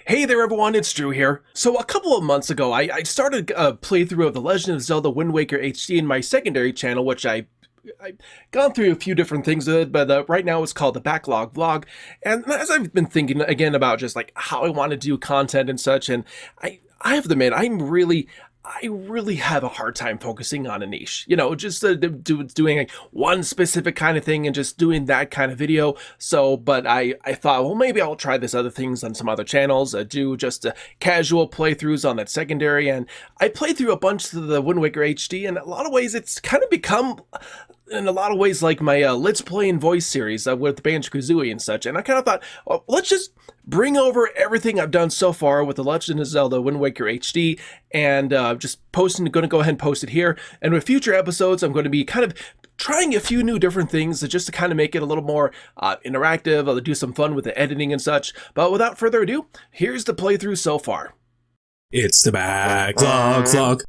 Hey there everyone, it's Drew here. So a couple of months ago, I started a playthrough of The Legend of Zelda Wind Waker HD in my secondary channel, which I've gone through a few different things with it, but right now it's called the Backlog Vlog. And as I've been thinking again about just like how I want to do content and such, and I have to admit, I really have a hard time focusing on a niche, just doing like one specific kind of thing and just doing that kind of video. So, but I thought, well, maybe I'll try this other things on some other channels, do just casual playthroughs on that secondary. And I played through a bunch of the Wind Waker HD, and in a lot of ways, it's kind of become in a lot of ways like my Let's Play and Voice series with Banjo-Kazooie and such. And I kind of thought, well, let's just bring over everything I've done so far with The Legend of Zelda Wind Waker HD and just going to go ahead and post it here. And with future episodes, I'm going to be kind of trying a few new different things just to kind of make it a little more interactive. I'll do some fun with the editing and such. But without further ado, here's the playthrough so far. It's the Backlog Vlog.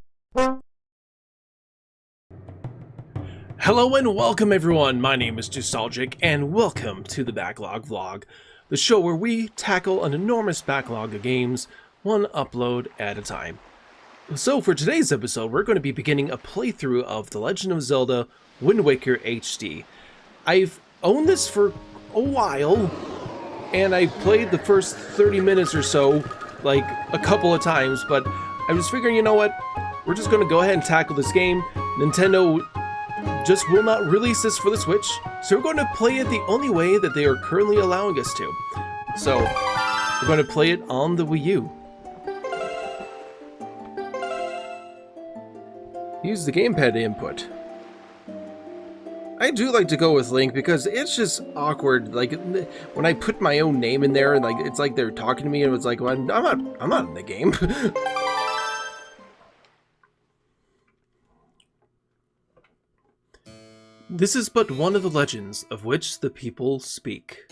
Hello and welcome everyone, my name is Nostalgic and welcome to the Backlog Vlog, the show where we tackle an enormous backlog of games, one upload at a time. So for today's episode, we're going to be beginning a playthrough of The Legend of Zelda Wind Waker HD. I've owned this for a while, and I've played the first 30 minutes or so, like a couple of times, but I was figuring, you know what, we're just going to go ahead and tackle this game. Nintendo just will not release this for the Switch, so we're going to play it the only way that they are currently allowing us to. So, we're going to play it on the Wii U. Use the gamepad input. I do like to go with Link because it's just awkward, like, when I put my own name in there and like, it's like they're talking to me and it's like, well, I'm not in the game. This is but one of the legends of which the people speak.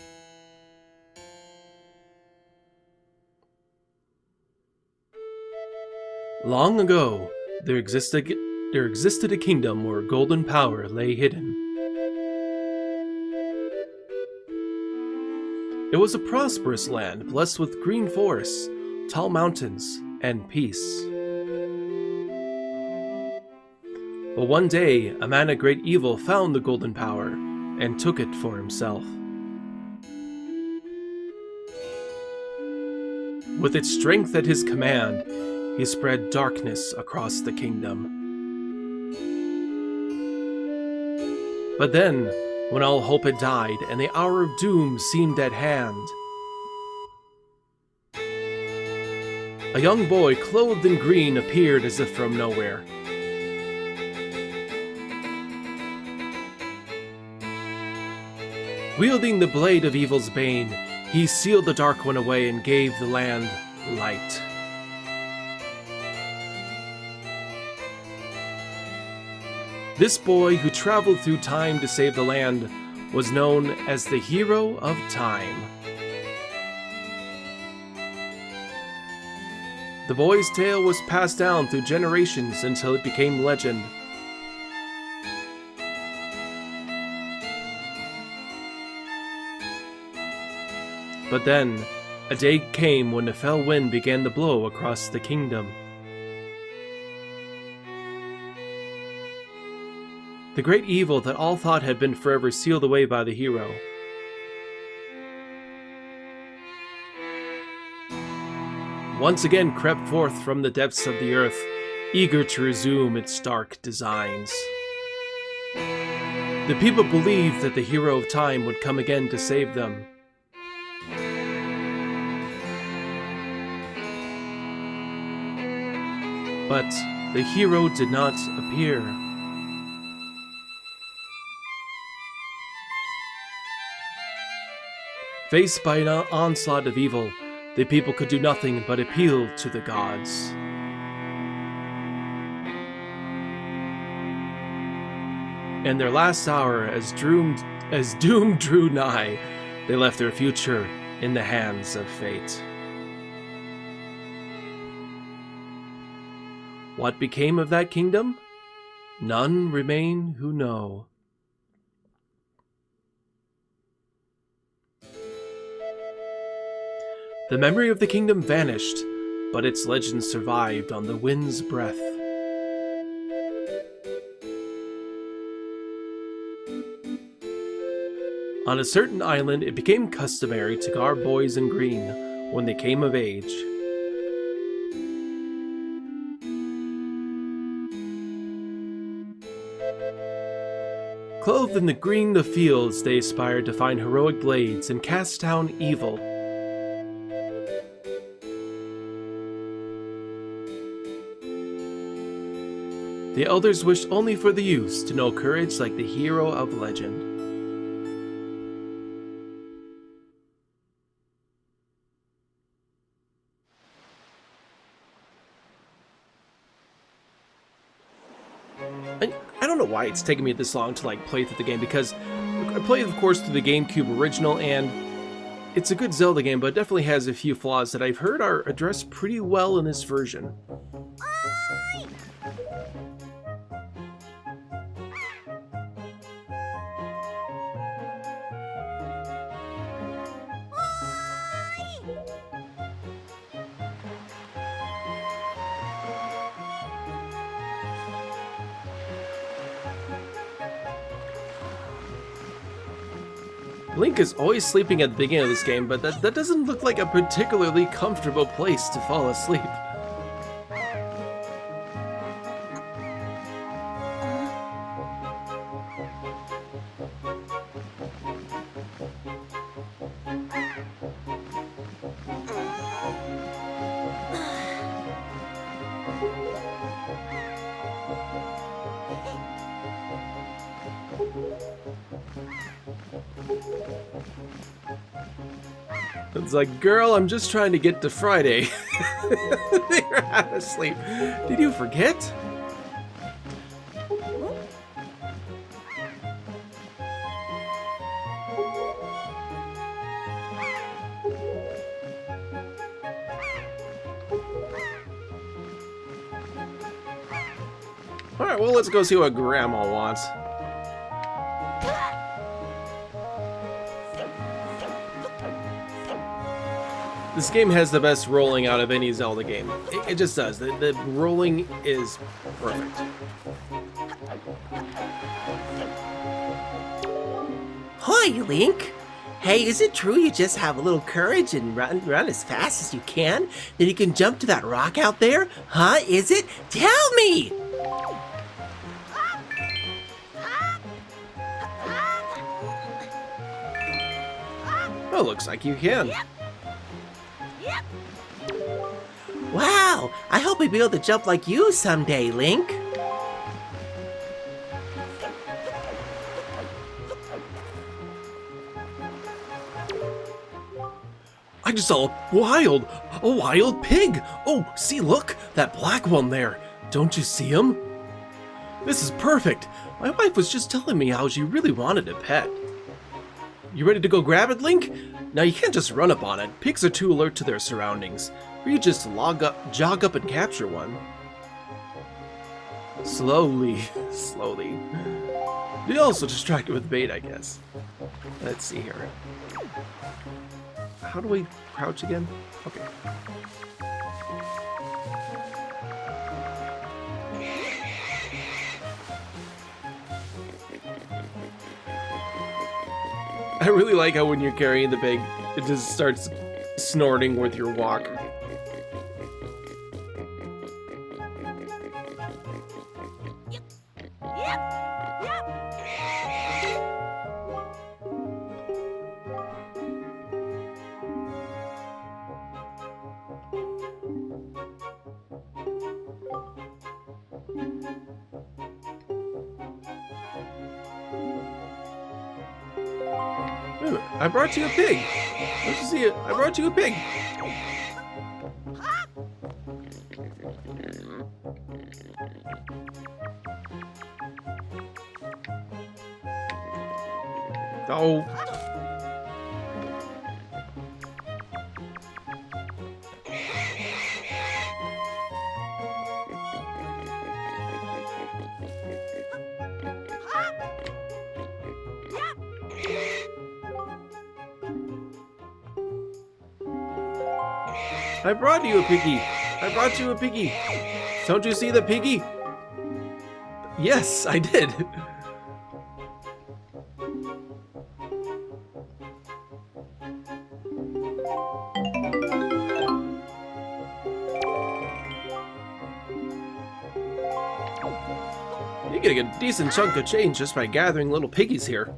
Long ago, there existed a kingdom where golden power lay hidden. It was a prosperous land blessed with green forests, tall mountains, and peace. But one day, a man of great evil found the golden power and took it for himself. With its strength at his command, he spread darkness across the kingdom. But then, when all hope had died and the hour of doom seemed at hand, a young boy clothed in green appeared as if from nowhere. Wielding the blade of evil's bane, he sealed the dark one away and gave the land light. This boy who traveled through time to save the land was known as the Hero of Time. The boy's tale was passed down through generations until it became legend. But then, a day came when the fell wind began to blow across the kingdom. The great evil that all thought had been forever sealed away by the hero. Once again crept forth from the depths of the earth, eager to resume its dark designs. The people believed that the Hero of Time would come again to save them. But the hero did not appear. Faced by an onslaught of evil, the people could do nothing but appeal to the gods. In their last hour, as doom drew nigh, they left their future in the hands of fate. What became of that kingdom? None remain who know. The memory of the kingdom vanished, but its legend survived on the wind's breath. On a certain island, it became customary to garb boys in green when they came of age. Clothed in the green of fields, they aspired to find heroic blades and cast down evil. The elders wished only for the youths to know courage like the hero of legend. I don't know why it's taken me this long to play through the game, because I played, of course, through the GameCube original, and it's a good Zelda game, but it definitely has a few flaws that I've heard are addressed pretty well in this version. Link is always sleeping at the beginning of this game, but that doesn't look like a particularly comfortable place to fall asleep. It's like, girl, I'm just trying to get to Friday. You're half asleep. Did you forget? Alright, well, let's go see what Grandma wants. This game has the best rolling out of any Zelda game. It just does. The rolling is perfect. Hi, Link! Hey, is it true you just have a little courage and run as fast as you can? Then you can jump to that rock out there? Huh, is it? Tell me! Well, looks like you can. Wow, I hope we'll be able to jump like you someday, Link. I just saw a wild pig. Oh, see, look, that black one there. Don't you see him? This is perfect. My wife was just telling me how she really wanted a pet. You ready to go grab it, Link? Now, you can't just run up on it. Pigs are too alert to their surroundings. Or you just jog up and capture one. Slowly, slowly. Be also distracted with bait, I guess. Let's see here. How do we crouch again? Okay. I really like how when you're carrying the pig, it just starts snorting with your walk. I brought you a pig. Don't you see it? I brought you a pig. Oh. I brought you a piggy. I brought you a piggy. Don't you see the piggy? Yes, I did. You're getting a decent chunk of change just by gathering little piggies here.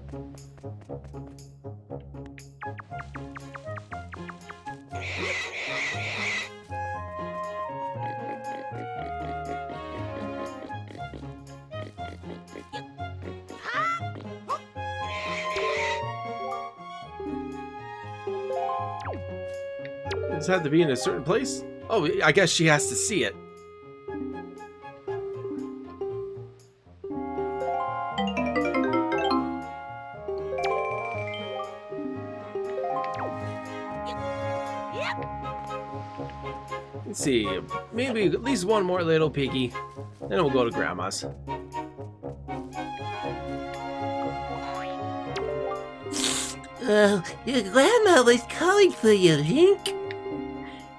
Does it have to be in a certain place? Oh, I guess she has to see it. Let's see, maybe at least one more little piggy, then we'll go to Grandma's. Your grandma was calling for you, Link.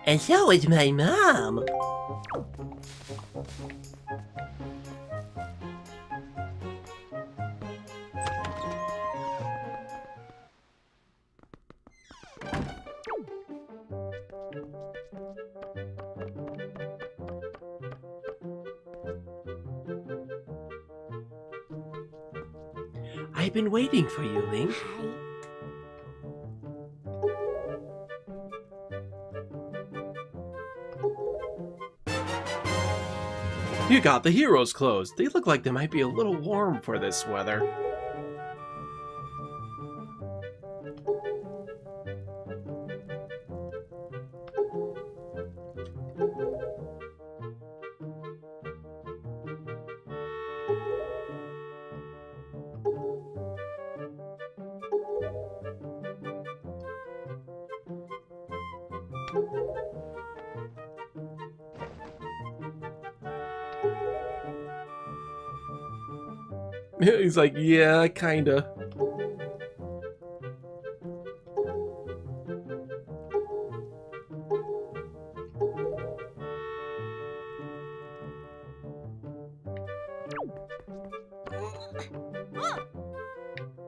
And so was my mom. I've been waiting for you, Link. You got the hero's clothes. They look like they might be a little warm for this weather. He's like, yeah, kinda.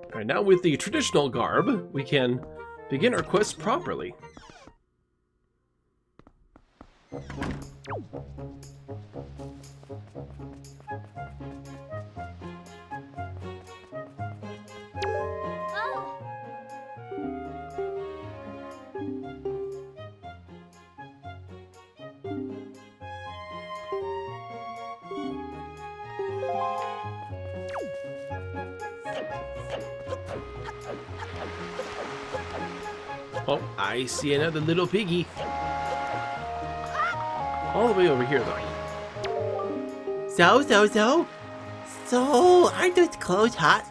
Alright, now with the traditional garb, we can begin our quest properly. Oh, I see another little piggy. All the way over here, though. So, aren't those clothes hot?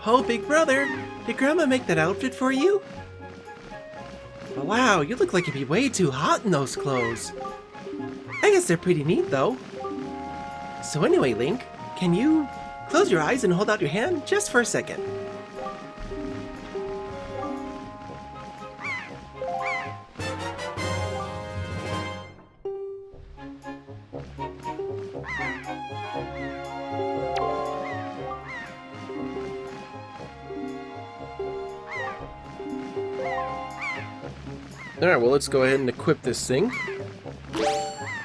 Oh, big brother, did Grandma make that outfit for you? Oh, wow, you look like you'd be way too hot in those clothes. I guess they're pretty neat, though. So anyway, Link, can you close your eyes and hold out your hand just for a second? Alright, well, let's go ahead and equip this thing.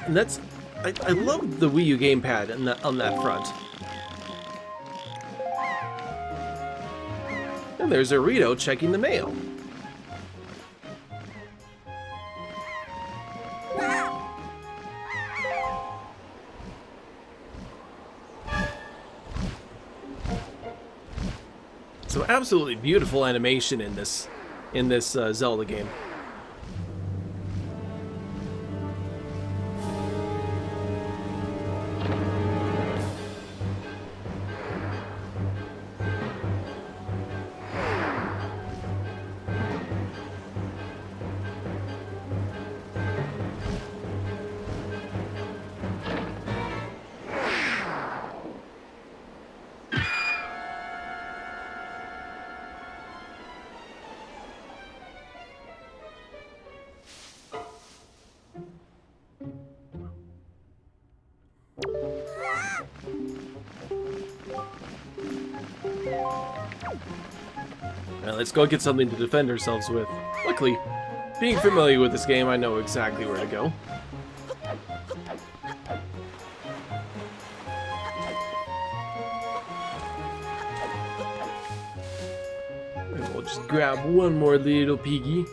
And that's... I love the Wii U gamepad on that front. And there's Rito checking the mail. So absolutely beautiful animation in this in this Zelda game. Let's go get something to defend ourselves with. Luckily, being familiar with this game, I know exactly where to go. And we'll just grab one more little piggy.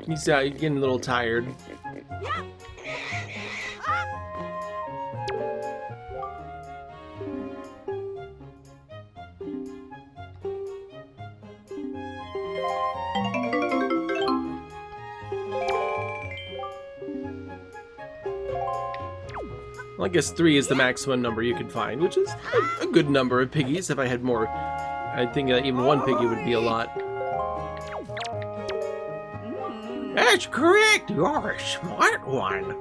He's getting a little tired. Well, I guess 3 is the maximum number you can find, which is a good number of piggies. If I had more, I think even 1 piggy would be a lot. That's correct. You're a smart one.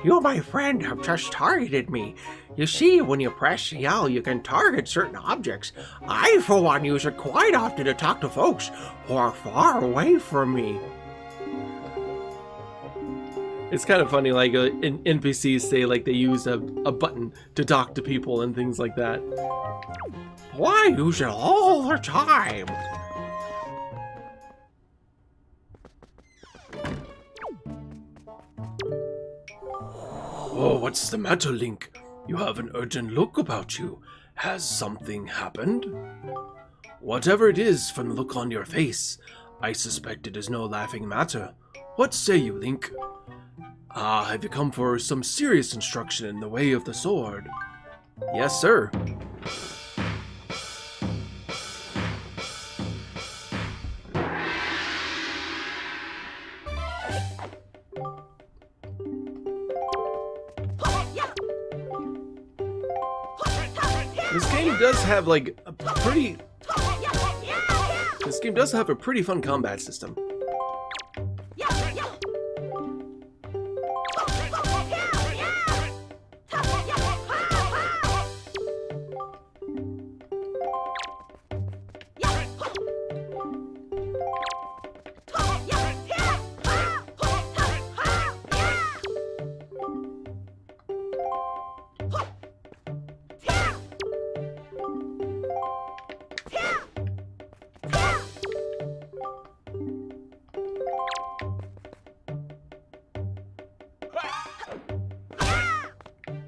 You, my friend, have just targeted me. You see, when you press L, you can target certain objects. I, for one, use it quite often to talk to folks who are far away from me. It's kind of funny, like NPCs say like they use a button to talk to people and things like that. Well, I use it all the time. Oh, what's the matter, Link? You have an urgent look about you. Has something happened? Whatever it is from the look on your face, I suspect it is no laughing matter. What say you, Link? Have you come for some serious instruction in the way of the sword? Yes, sir. This game does have like a pretty... This game does have a pretty fun combat system.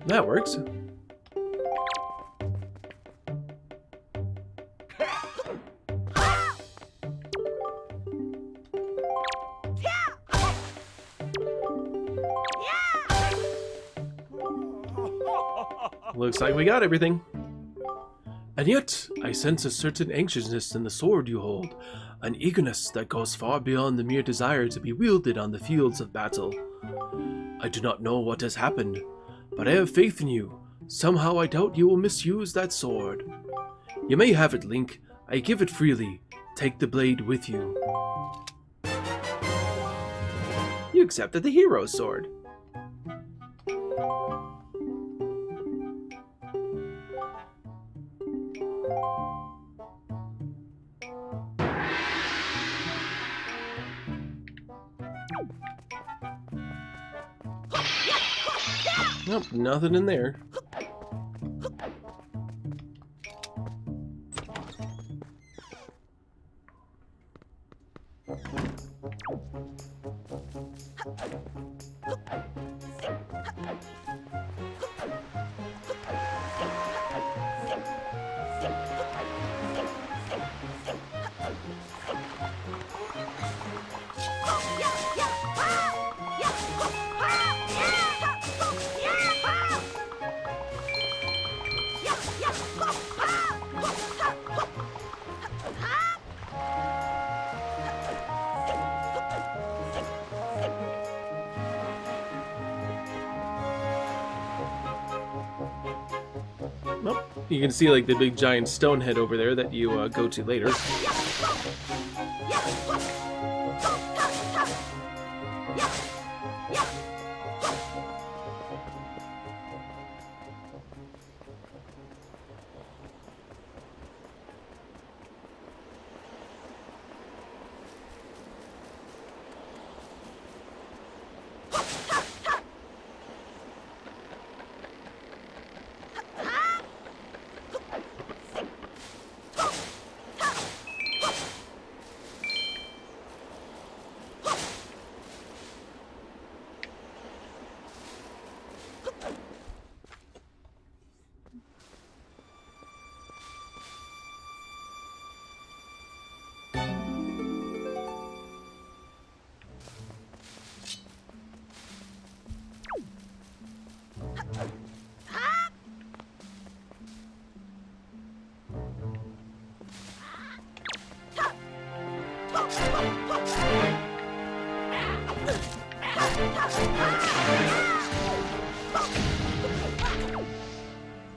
That works. Looks like we got everything. And yet, I sense a certain anxiousness in the sword you hold, an eagerness that goes far beyond the mere desire to be wielded on the fields of battle. I do not know what has happened, but I have faith in you. Somehow I doubt you will misuse that sword. You may have it, Link. I give it freely. Take the blade with you. You accepted the hero's sword. Nope, nothing in there. Well, you can see like the big giant stone head over there that you go to later.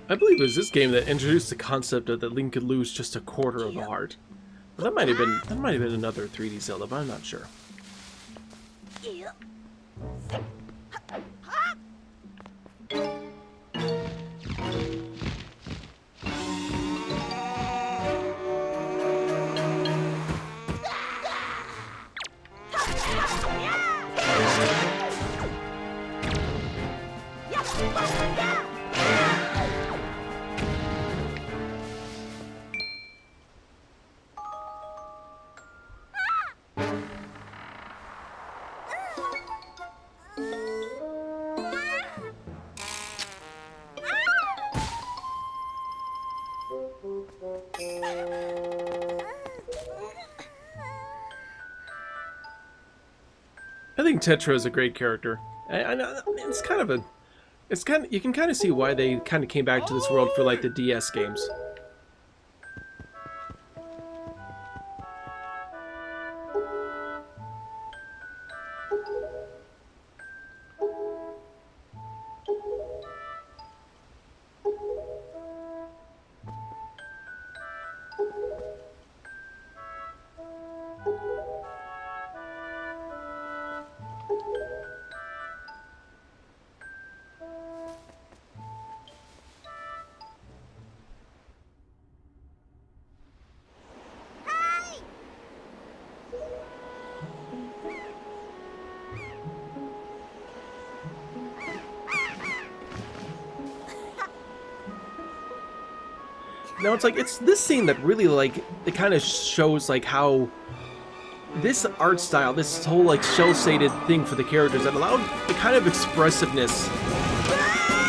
I believe it was this game that introduced the concept of that Link could lose just a quarter of a heart. Well, that might have been another 3D Zelda, but I'm not sure. I think Tetra is a great character. I know you can kind of see why they kind of came back to this world for like the DS games. Now it's this scene that really like it kind of shows like how this art style, this whole like shell-shaded thing for the characters that allowed the kind of expressiveness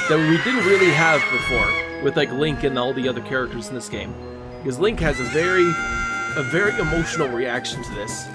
that we didn't really have before with like Link and all the other characters in this game. Because Link has a very emotional reaction to this.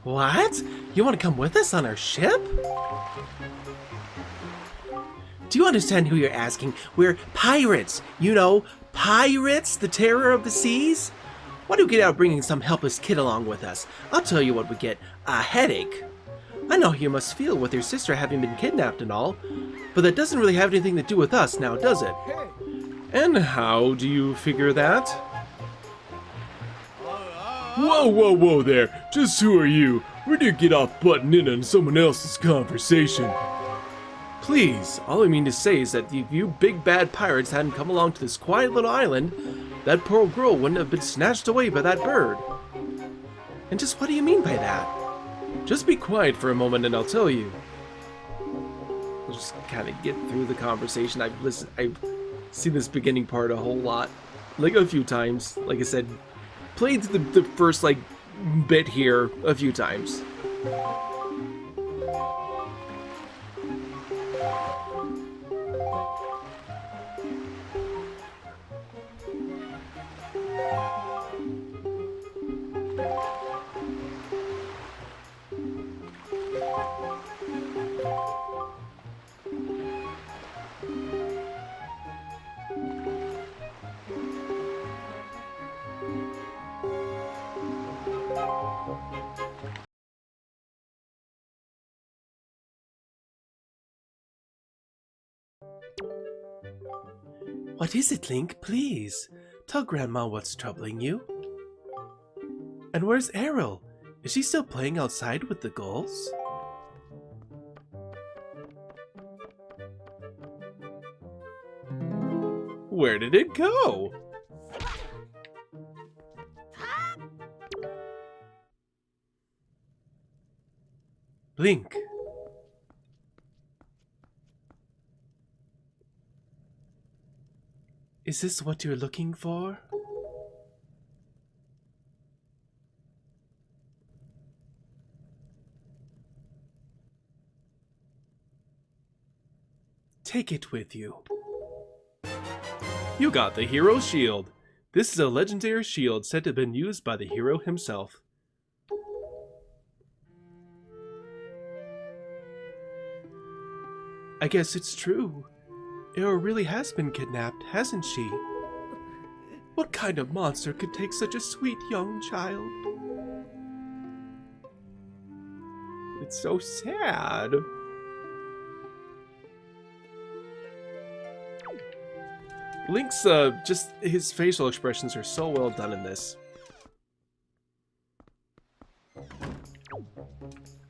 What? You want to come with us on our ship? Do you understand who you're asking? We're pirates. You know, pirates, the terror of the seas? Why don't you get out bringing some helpless kid along with us? I'll tell you what we get, a headache. I know how you must feel with your sister having been kidnapped and all, but that doesn't really have anything to do with us now, does it? And how do you figure that? Whoa, whoa, whoa there! Just who are you? Where do you get off butting in on someone else's conversation? Please, all I mean to say is that if you big bad pirates hadn't come along to this quiet little island, that poor girl wouldn't have been snatched away by that bird. And just what do you mean by that? Just be quiet for a moment and I'll tell you. We'll just kind of get through the conversation. I've seen this beginning part a whole lot. Like a few times. Like I said, played the first like bit here a few times. What is it, Link? Please, tell Grandma what's troubling you. And where's Errol? Is she still playing outside with the gulls? Where did it go? Link. Is this what you're looking for? Take it with you. You got the hero shield. This is a legendary shield said to have been used by the hero himself. I guess it's true. Errol really has been kidnapped, hasn't she? What kind of monster could take such a sweet young child? It's so sad. Link's, just his facial expressions are so well done in this.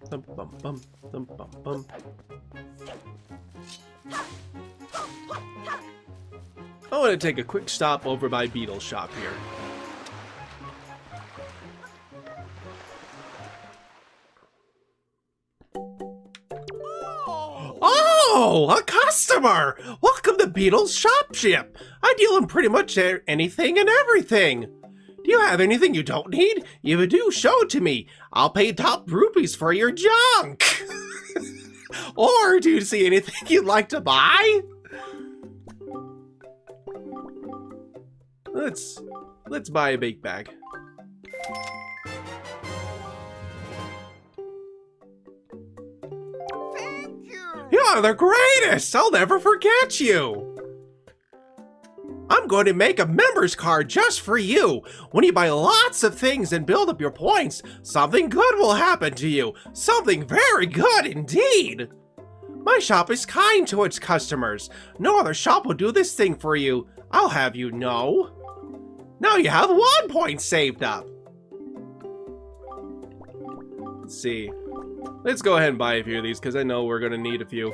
Bum bum bum bum bum bum. I want to take a quick stop over by Beetle's shop here. Oh, a customer! Welcome to Beetle's Shopship. I deal in pretty much anything and everything. Do you have anything you don't need? If you do, show it to me. I'll pay top rupees for your junk. Or do you see anything you'd like to buy? Let's buy a bake bag. Thank you! You're the greatest! I'll never forget you! I'm going to make a member's card just for you. When you buy lots of things and build up your points, something good will happen to you. Something very good indeed. My shop is kind to its customers. No other shop will do this thing for you. I'll have you know. Now you have 1 point saved up. Let's see. Let's go ahead and buy a few of these because I know we're going to need a few.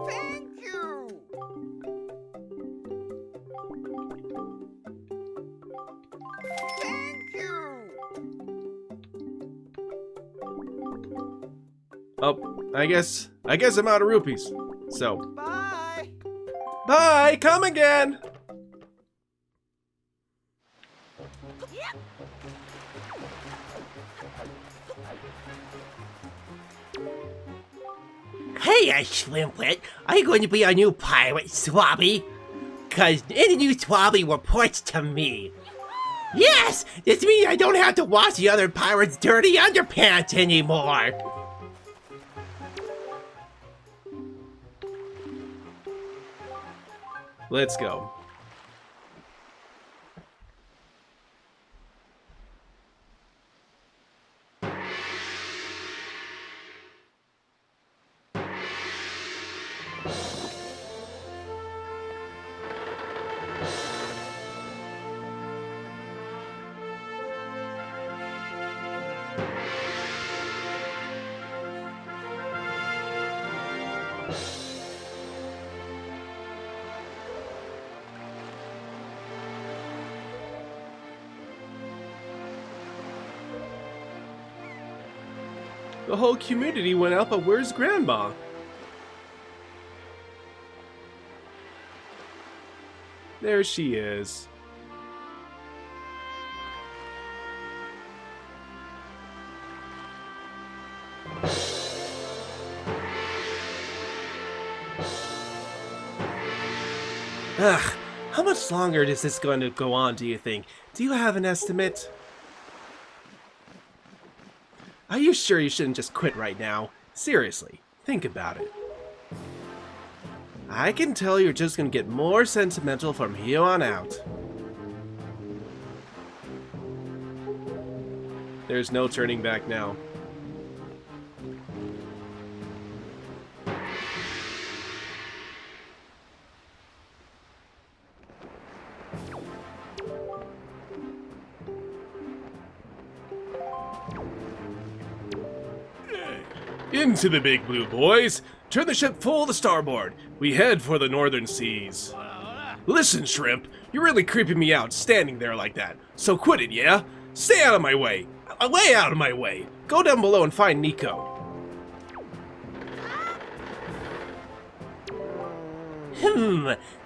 Thank you! Thank you! Oh, I guess I'm out of rupees. So, Bye! bye, come again. Hey, Slimfoot, are you going to be our new pirate, Swabby? Cause any new Swabby reports to me. Yes! This means I don't have to wash the other pirates' dirty underpants anymore. Let's go. The whole community went out, but where's Grandma? There she is. Ugh, how much longer is this going to go on, do you think? Do you have an estimate? Are you sure you shouldn't just quit right now? Seriously, think about it. I can tell you're just gonna get more sentimental from here on out. There's no turning back now. Into the big blue, boys! Turn the ship full to starboard. We head for the northern seas. Listen, Shrimp, you're really creeping me out standing there like that. So quit it, yeah? Stay out of my way. Way out of my way. Go down below and find Nico.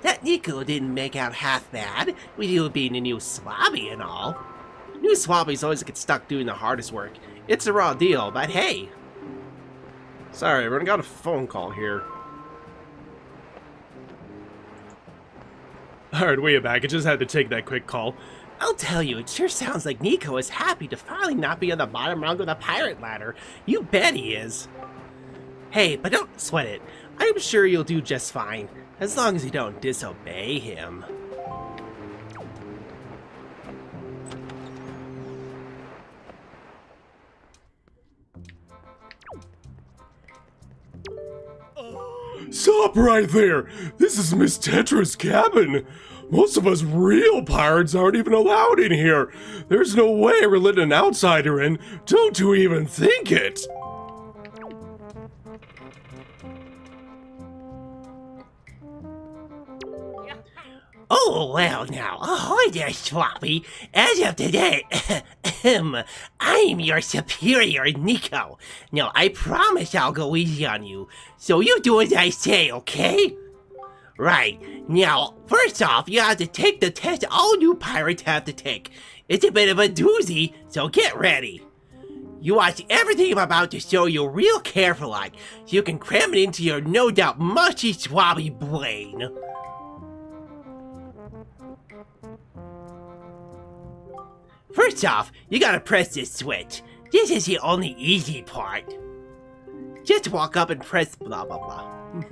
That Nico didn't make out half bad, with you being a new swabby and all. New swabbies always get stuck doing the hardest work. It's a raw deal, but hey. Sorry, everyone, got a phone call here. Alright, way back. I just had to take that quick call. I'll tell you, it sure sounds like Nico is happy to finally not be on the bottom rung of the pirate ladder. You bet he is. Hey, but don't sweat it. I'm sure you'll do just fine, as long as you don't disobey him. Stop right there! This is Miss Tetra's cabin! Most of us real pirates aren't even allowed in here! There's no way we're letting an outsider in! Don't you even think it! Oh, well now, ahoy there, Swampy. As of today, I'm your superior, Nico. Now, I promise I'll go easy on you, so you do as I say, okay? Right, now, first off, you have to take the test all new pirates have to take. It's a bit of a doozy, so get ready. You watch everything I'm about to show you real careful like, so you can cram it into your no doubt mushy swabby brain. First off, you gotta press this switch. This is the only easy part. Just walk up and press blah blah blah.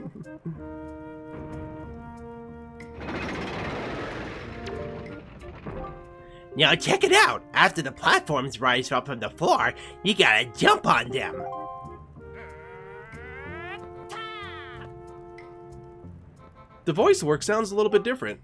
Now check it out. After the platforms rise up from the floor, you gotta jump on them. The voice work sounds a little bit different.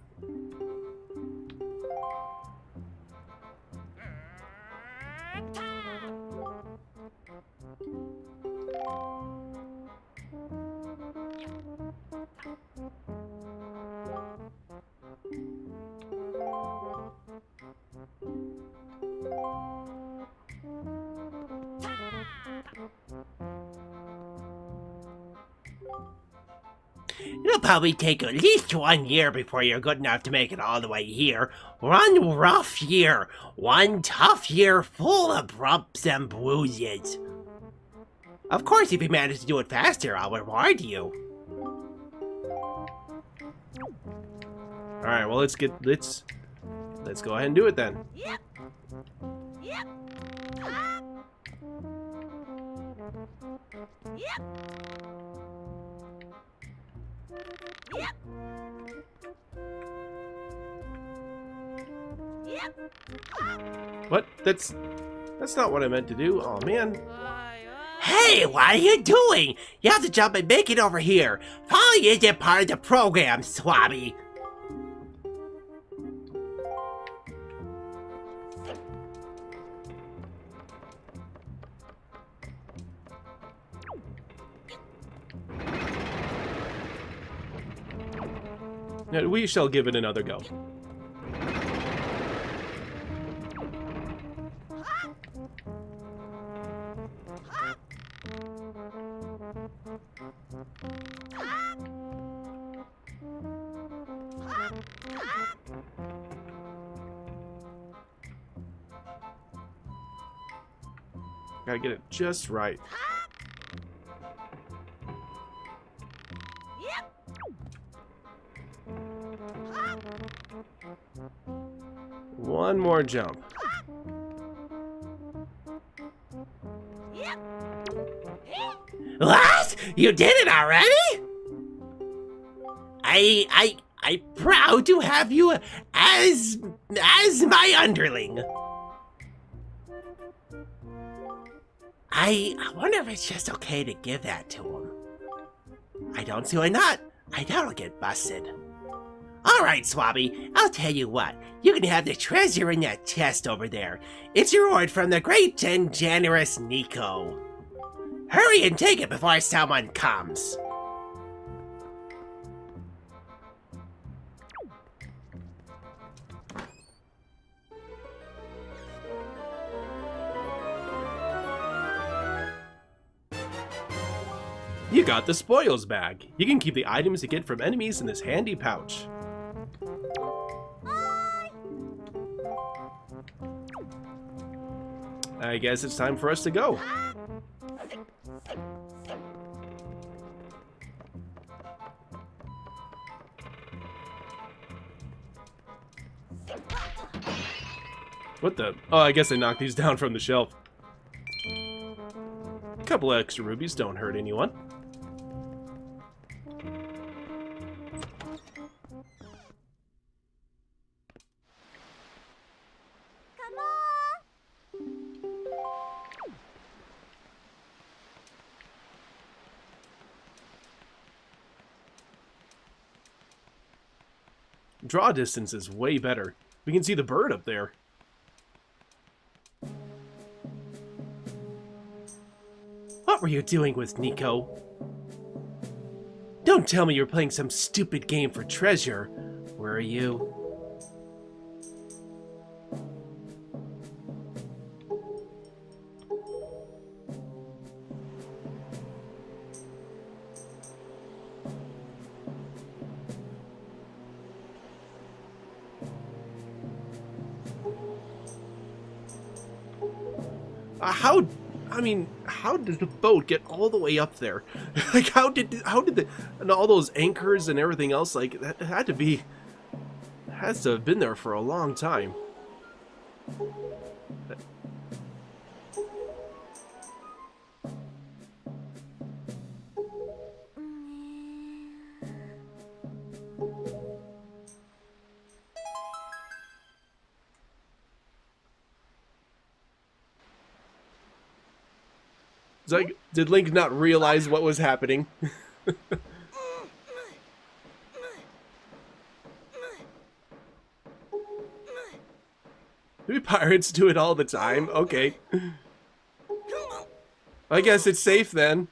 It'll probably take at least 1 year before you're good enough to make it all the way here. One rough year, one tough year full of bumps and bruises. Of course, if you manage to do it faster, I'll reward you. Alright, well let's go ahead and do it then. Yep. Yep. Yep. Yep. Yep. What? That's not what I meant to do. Oh man. Hey, what are you doing? You have to jump and make it over here. Folly isn't part of the program, Swabby. We shall give it another go. Gotta get it just right. Yep. One more jump. Yep. What? You did it already? I'm proud to have you as my underling. I wonder if it's just okay to give that to him. I don't see why not. I doubt I'll get busted. All right, Swabby, I'll tell you what. You can have the treasure in that chest over there. It's your reward from the great and generous Nico. Hurry and take it before someone comes. You got the spoils bag. You can keep the items you get from enemies in this handy pouch. I guess it's time for us to go. What the? Oh, I guess I knocked these down from the shelf. A couple extra rubies don't hurt anyone. Come on. Draw distance is way better. We can see the bird up there. What were you doing with Nico? Don't tell me you're playing some stupid game for treasure, were you? How did the boat get all the way up there? Like, how did and all those anchors and everything else, like, that has to have been there for a long time. It's like, did Link not realize what was happening? Maybe pirates do it all the time. Okay. I guess it's safe then.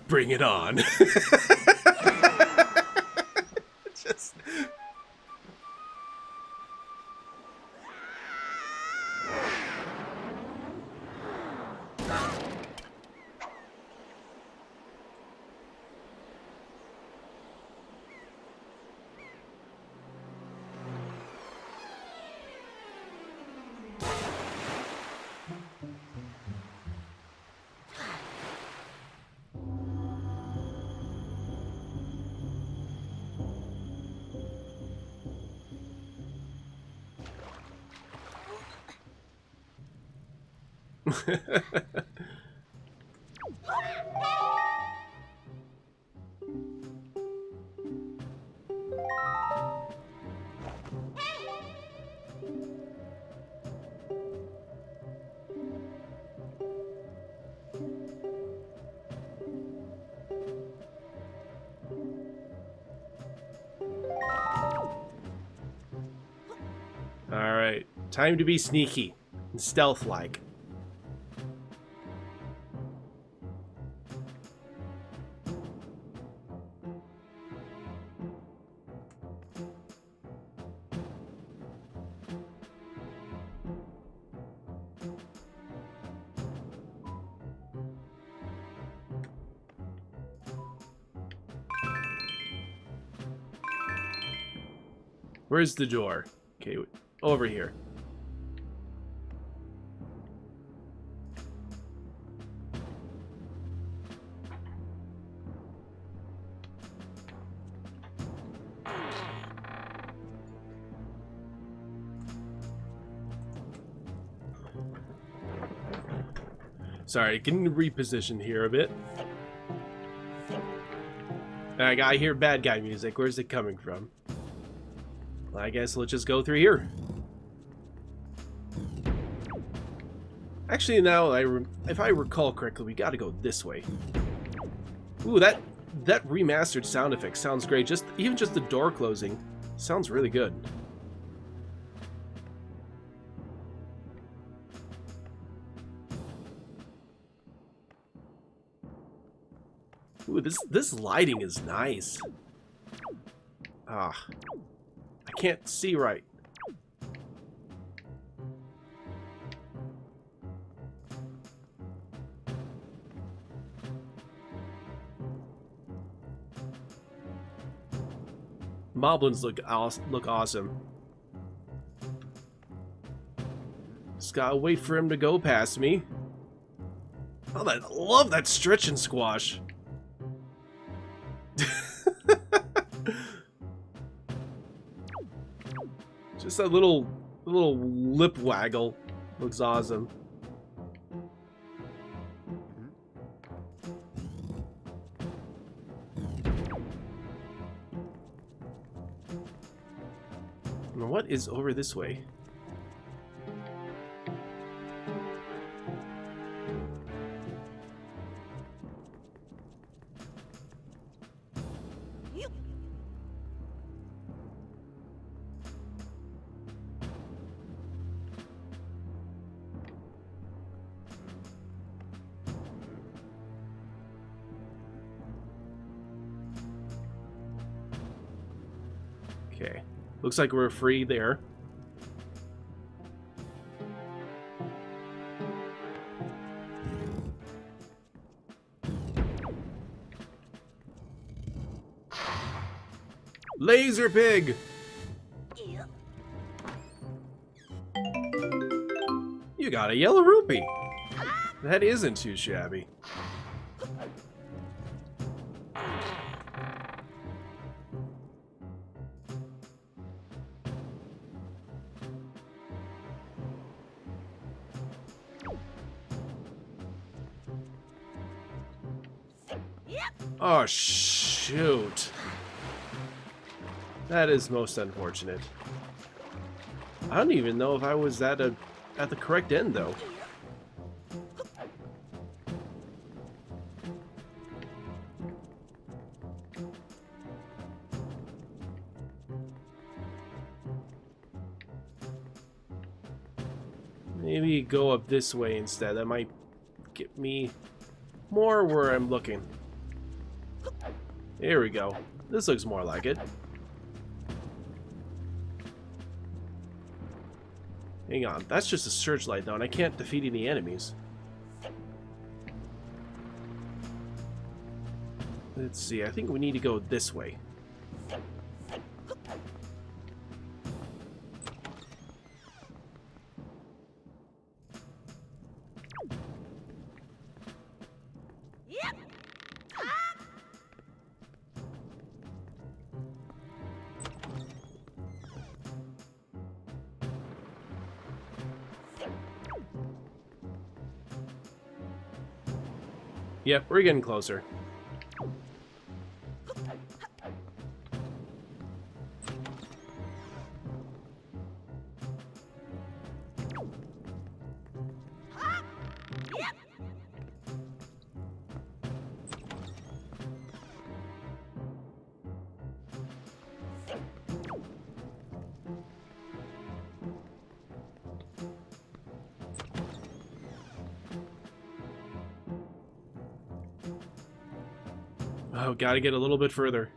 Bring it on. Just... Alright, time to be sneaky and stealth-like. Where's the door? Okay, over here. Sorry, getting repositioned here a bit. I hear bad guy music. Where's it coming from? I guess let's just go through here. Actually, now if I recall correctly, we gotta go this way. Ooh, that remastered sound effect sounds great. Even just the door closing sounds really good. Ooh, this lighting is nice. Ah, I can't see right. Moblins look awesome. Just gotta wait for him to go past me. Oh, I love that stretch and squash. Just that little lip waggle looks awesome. Now what is over this way? Okay, looks like we're free there. Laser pig! You got a yellow rupee. That isn't too shabby. Oh, shoot. That is most unfortunate. I don't even know if I was at the correct end, though. Maybe go up this way instead. That might get me more where I'm looking. Here we go. This looks more like it. Hang on, that's just a searchlight though, and I can't defeat any enemies. Let's see, I think we need to go this way. Yep, we're getting closer. Oh, gotta get a little bit further.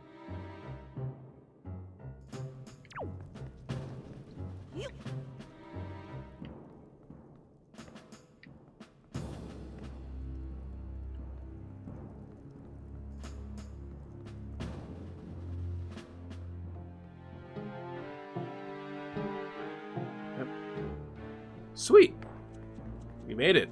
Sweet. We made it.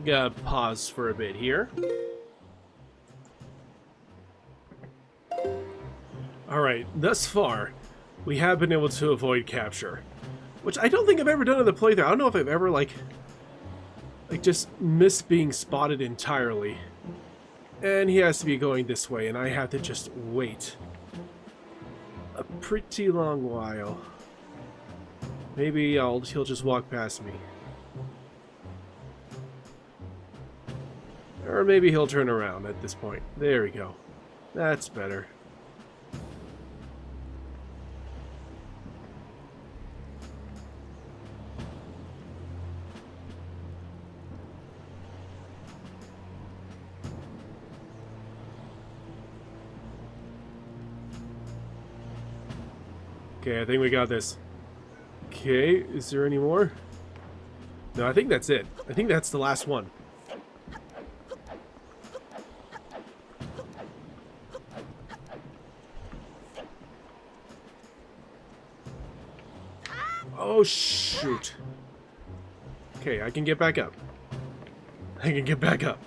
Gotta pause for a bit here. Alright, thus far, we have been able to avoid capture. Which I don't think I've ever done in the playthrough. I don't know if I've ever, like just missed being spotted entirely. And he has to be going this way, and I have to just wait a pretty long while. Maybe he'll just walk past me. Or maybe he'll turn around at this point. There we go. That's better. Okay, I think we got this. Okay, is there any more? No, I think that's it. I think that's the last one. Oh, shoot. Okay, I can get back up. I can get back up.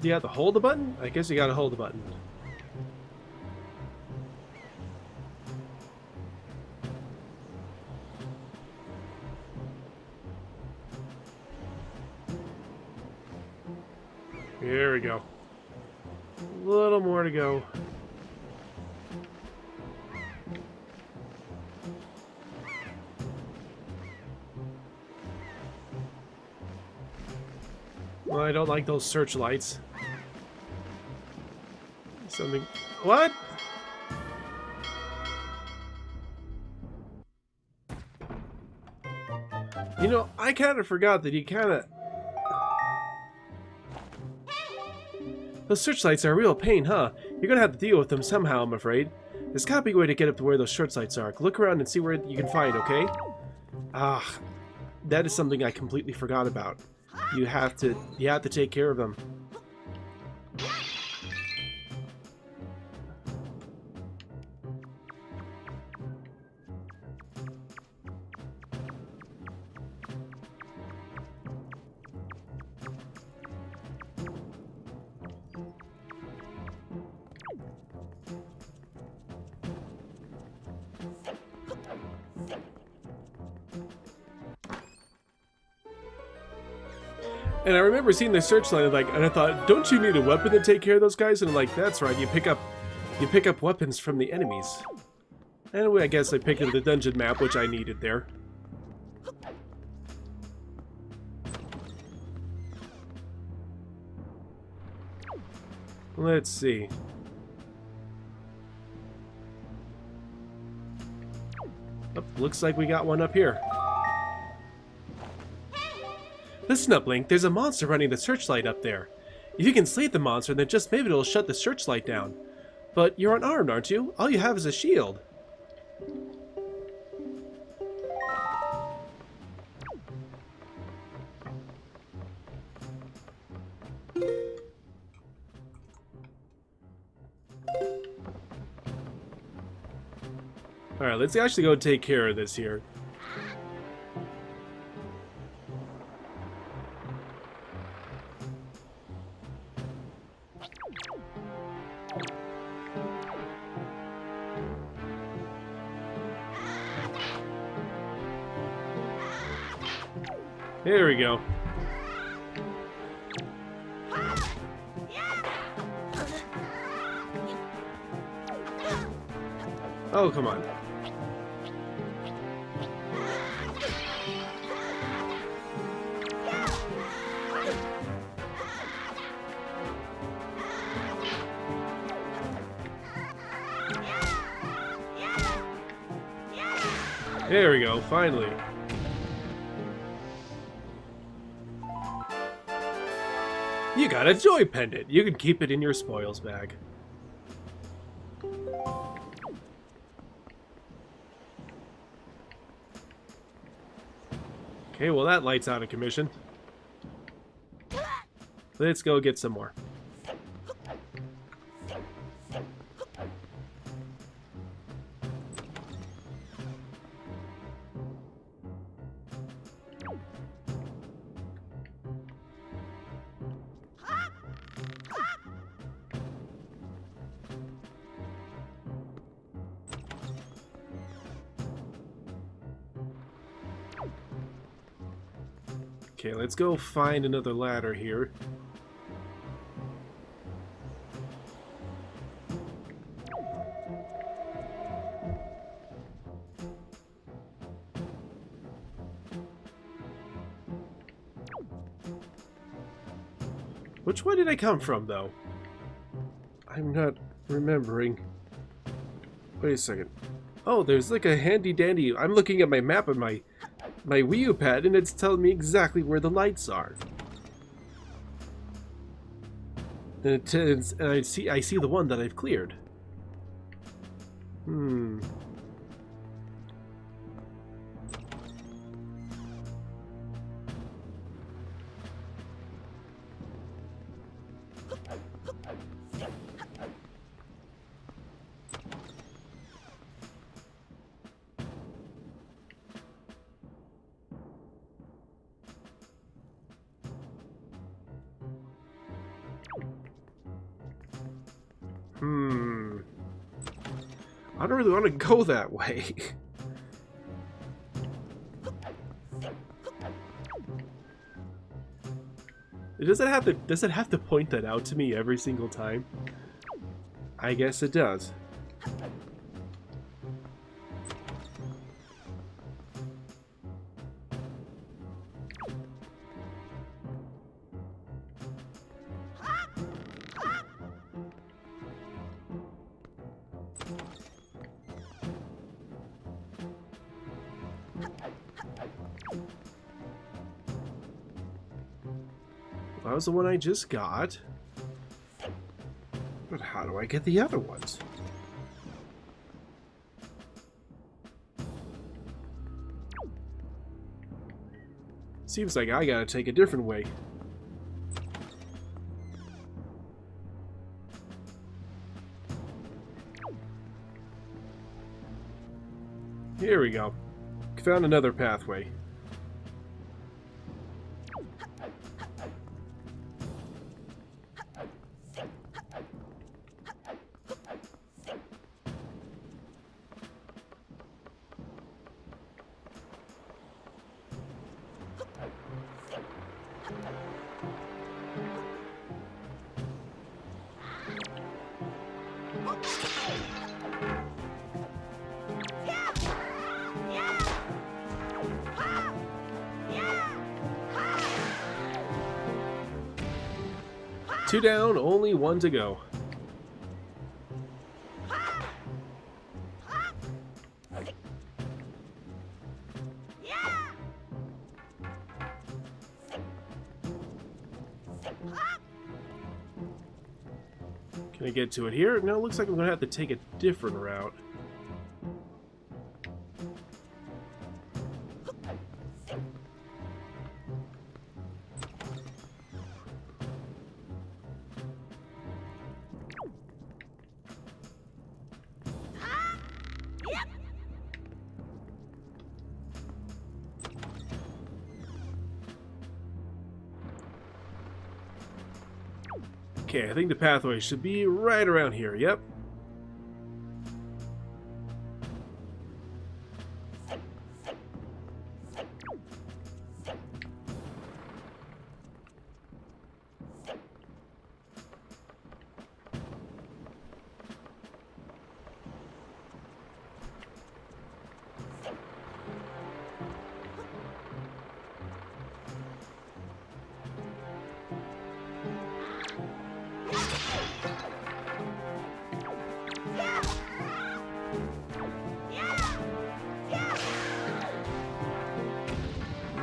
Do you have to hold the button? I guess you gotta hold the button. Here we go. A little more to go. Well, I don't like those searchlights. Something... What? You know, I kind of forgot that you kind of... Those searchlights are a real pain, huh? You're gonna have to deal with them somehow, I'm afraid. There's gotta be a way to get up to where those searchlights are. Look around and see where you can find, okay? Ah, that is something I completely forgot about. You have to take care of them. And I remember seeing the searchlight, and I thought, don't you need a weapon to take care of those guys? And I'm like, that's right, you pick up weapons from the enemies. Anyway, I guess I picked up the dungeon map, which I needed there. Let's see. Oh, looks like we got one up here. Listen up, Link. There's a monster running the searchlight up there. If you can slay the monster, then just maybe it'll shut the searchlight down. But you're unarmed, aren't you? All you have is a shield. Alright, let's actually go take care of this here. There we go. Oh, come on. There we go, finally. You got a joy pendant. You can keep it in your spoils bag. Okay, well that light's out of commission. Let's go get some more. Okay, let's go find another ladder here. Which way did I come from, though? I'm not remembering. Wait a second. Oh, there's like a handy-dandy... I'm looking at my map of my Wii U pad, and it's telling me exactly where the lights are. And, I see the one that I've cleared. Hmm. I don't really want to go that way. Does it have to point that out to me every single time? I guess it does. That was the one I just got. But how do I get the other ones? Seems like I gotta take a different way. Here we go. Found another pathway. Two down, only one to go. Can I get to it here? No, it looks like I'm going to have to take a different route. Okay, I think the pathway should be right around here, yep.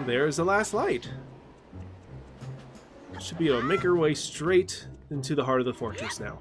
there's the last light. Should be able to make our way straight into the heart of the fortress now.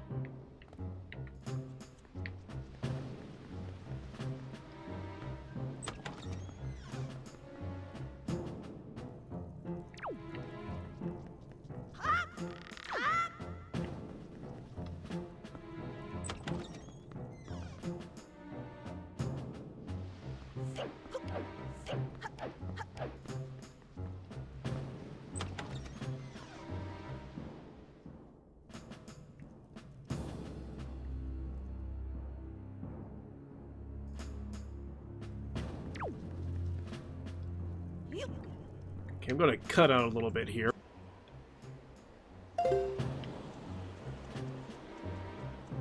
Okay, I'm going to cut out a little bit here.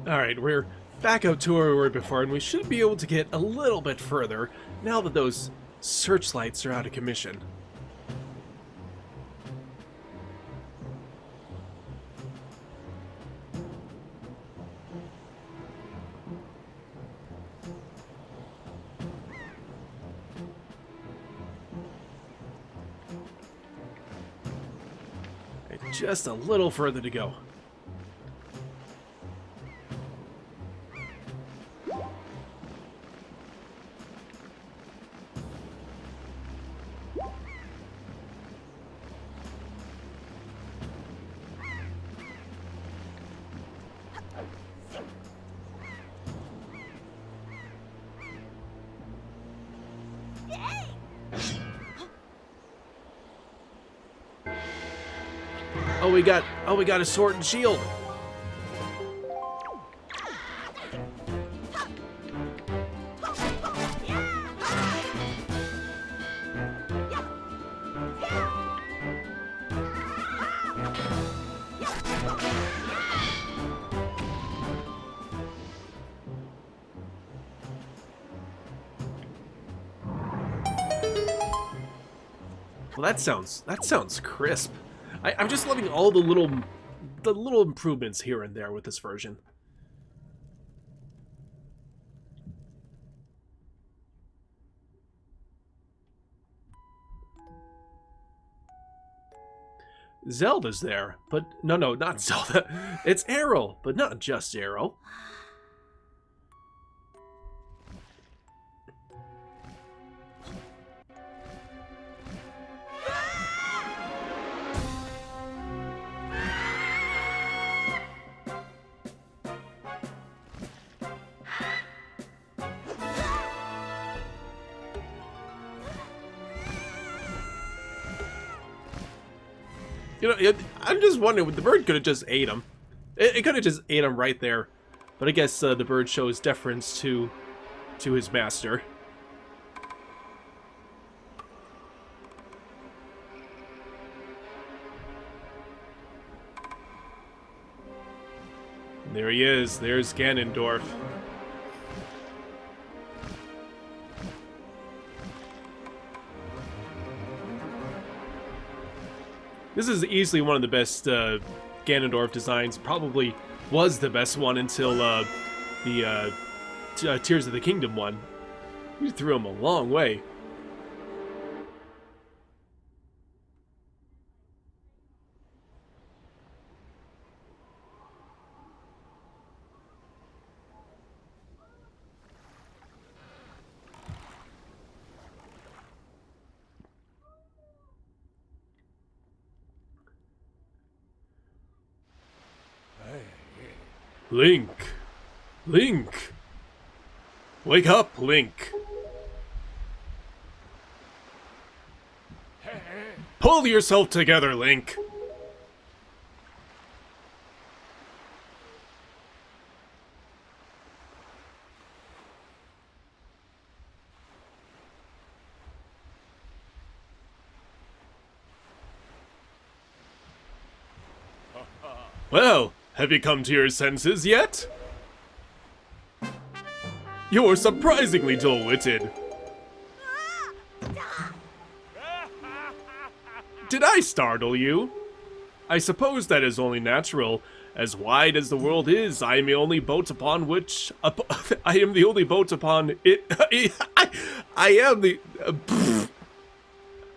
Alright, we're back out to where we were before, and we should be able to get a little bit further now that those searchlights are out of commission. Just a little further to go. Oh, we got a sword and shield. Well, that sounds crisp. I'm just loving all the little improvements here and there with this version. Zelda's there, but no, not Zelda. It's Arrow, but not just Arrow. You know, I'm just wondering, the bird could have just ate him. It could have just ate him right there. But I guess the bird shows deference to his master. There he is. There's Ganondorf. This is easily one of the best Ganondorf designs. Probably was the best one until the Tears of the Kingdom one. You threw him a long way. Link! Link! Wake up, Link! Pull yourself together, Link! Well, have you come to your senses yet? You're surprisingly dull-witted. Did I startle you? I suppose that is only natural. As wide as the world is, I am the only boat upon which... I am the only boat upon it... I am the...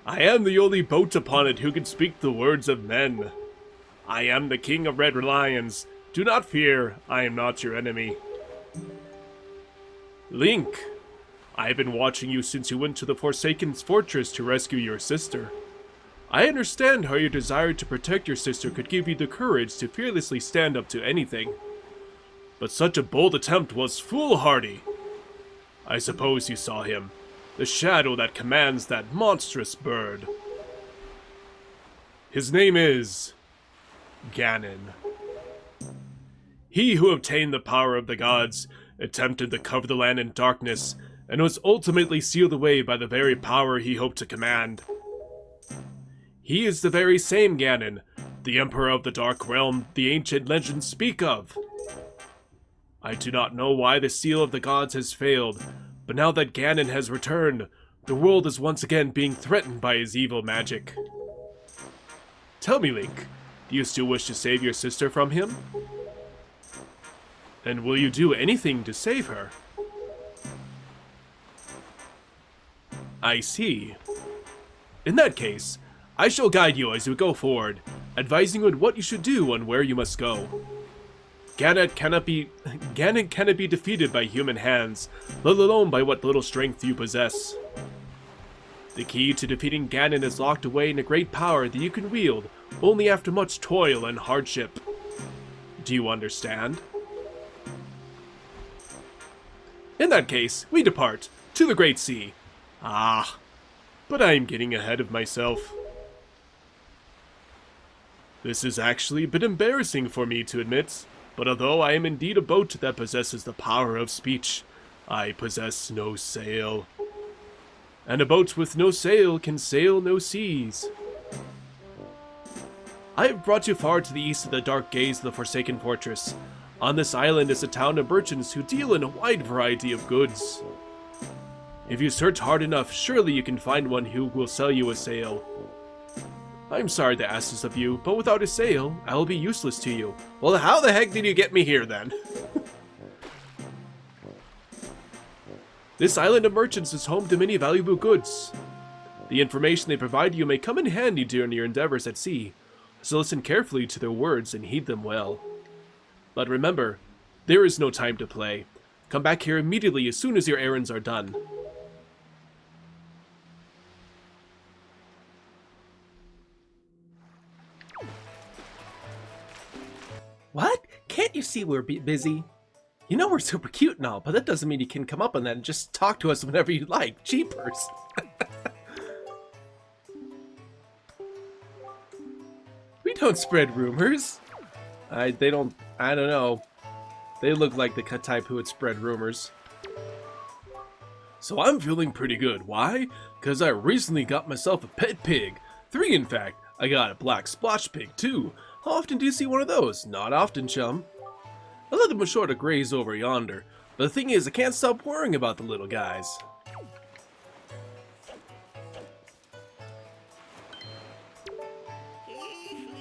I am the only boat upon it who can speak the words of men. I am the king of Red Lions. Do not fear, I am not your enemy. Link, I have been watching you since you went to the Forsaken Fortress to rescue your sister. I understand how your desire to protect your sister could give you the courage to fearlessly stand up to anything. But such a bold attempt was foolhardy. I suppose you saw him, the shadow that commands that monstrous bird. His name is Ganon. He who obtained the power of the gods, attempted to cover the land in darkness, and was ultimately sealed away by the very power he hoped to command. He is the very same Ganon, the Emperor of the Dark Realm the ancient legends speak of. I do not know why the seal of the gods has failed, but now that Ganon has returned, the world is once again being threatened by his evil magic. Tell me, Link, do you still wish to save your sister from him? And will you do anything to save her? I see. In that case, I shall guide you as you go forward, advising you on what you should do and where you must go. Ganon cannot be defeated by human hands, let alone by what little strength you possess. The key to defeating Ganon is locked away in a great power that you can wield only after much toil and hardship. Do you understand? In that case, we depart, to the Great Sea. Ah, but I am getting ahead of myself. This is actually a bit embarrassing for me to admit, but although I am indeed a boat that possesses the power of speech, I possess no sail. And a boat with no sail can sail no seas. I have brought you far to the east of the dark gaze of the Forsaken Fortress. On this island is a town of merchants who deal in a wide variety of goods. If you search hard enough, surely you can find one who will sell you a sail. I'm sorry to ask this of you, but without a sail, I will be useless to you. Well, how the heck did you get me here then? This island of merchants is home to many valuable goods. The information they provide you may come in handy during your endeavors at sea, so listen carefully to their words and heed them well. But remember, there is no time to play. Come back here immediately as soon as your errands are done. What? Can't you see we're busy? You know we're super cute and all, but that doesn't mean you can come up on that and just talk to us whenever you like. Jeepers. We don't spread rumors. I don't know. They look like the type who would spread rumors. So I'm feeling pretty good. Why? Because I recently got myself a pet pig. 3 in fact. I got a black splotch pig too. How often do you see one of those? Not often, chum. I let them ashore to graze over yonder. But the thing is, I can't stop worrying about the little guys.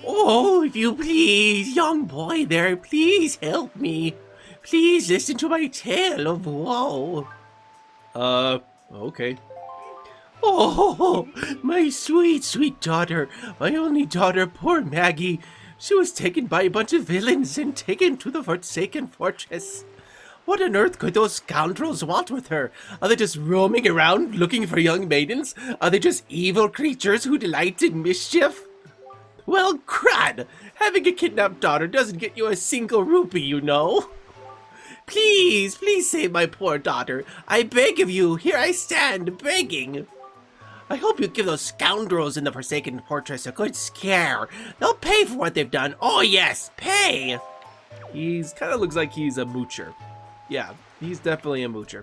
Oh, if you please, young boy there, please help me. Please listen to my tale of woe. Okay. Oh, my sweet, sweet daughter, my only daughter, poor Maggie. She was taken by a bunch of villains and taken to the Forsaken Fortress. What on earth could those scoundrels want with her? Are they just roaming around looking for young maidens? Are they just evil creatures who delight in mischief? Well, crud! Having a kidnapped daughter doesn't get you a single rupee, you know. Please, please save my poor daughter. I beg of you, here I stand, begging. I hope you give those scoundrels in the Forsaken Fortress a good scare. They'll pay for what they've done. Oh yes, pay! He's kind of looks like he's a moocher. Yeah, he's definitely a moocher.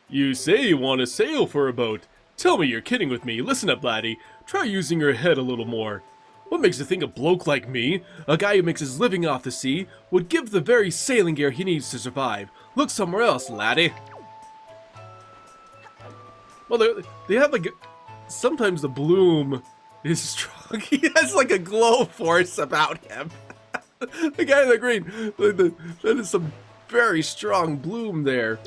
You say you want to sail for a boat. Tell me you're kidding with me. Listen up, laddie. Try using your head a little more. What makes you think a bloke like me, a guy who makes his living off the sea, would give the very sailing gear he needs to survive? Look somewhere else, laddie. Well, they have like... Sometimes the bloom is strong. He has like a glow force about him. The guy in the green. That is some very strong bloom there.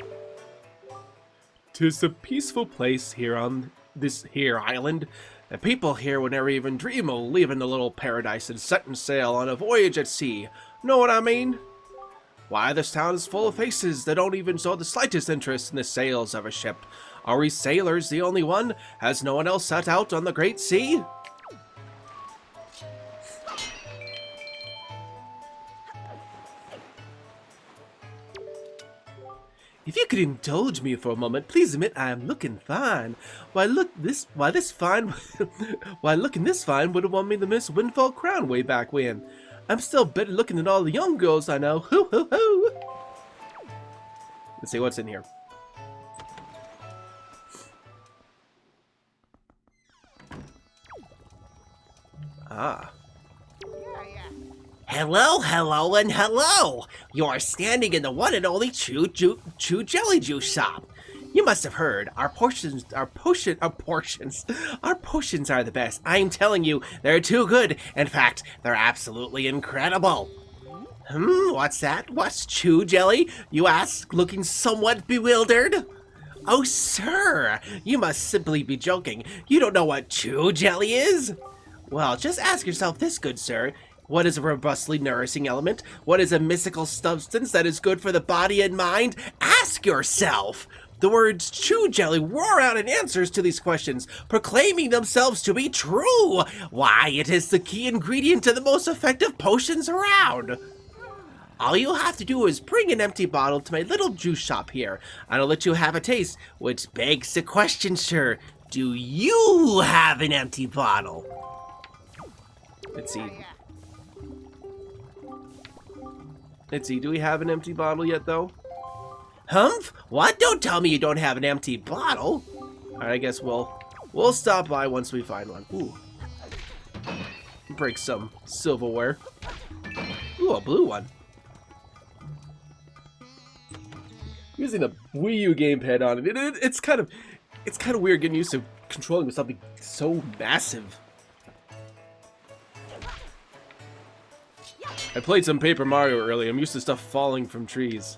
'Tis a peaceful place here on this here island. The people here would never even dream of leaving the little paradise and setting sail on a voyage at sea. Know what I mean? Why, this town is full of faces that don't even show the slightest interest in the sails of a ship. Are we sailors the only one? Has no one else set out on the great sea? If you could indulge me for a moment, please admit I am looking fine. Why looking this fine would have won me the Miss Windfall crown way back when. I'm still better looking than all the young girls I know. Hoo hoo hoo. Let's see what's in here. Ah. Hello, hello, and hello! You're standing in the one and only Chew Jelly Juice shop. You must have heard, our potions are the best. I'm telling you, they're too good. In fact, they're absolutely incredible. What's that? What's Chew Jelly? You ask, looking somewhat bewildered. Oh, sir, you must simply be joking. You don't know what Chew Jelly is? Well, just ask yourself this, good sir. What is a robustly nourishing element? What is a mystical substance that is good for the body and mind? Ask yourself! The words Chew Jelly roar out in answers to these questions, proclaiming themselves to be true! Why, it is the key ingredient to the most effective potions around! All you have to do is bring an empty bottle to my little juice shop here, and I'll let you have a taste, which begs the question, sir, do you have an empty bottle? Let's see, do we have an empty bottle yet, though? Humph? What? Don't tell me you don't have an empty bottle. Alright, I guess we'll stop by once we find one. Ooh. Break some silverware. Ooh, a blue one. Using the Wii U gamepad on it, it's kind of weird getting used to controlling with something so massive. I played some Paper Mario earlier. I'm used to stuff falling from trees.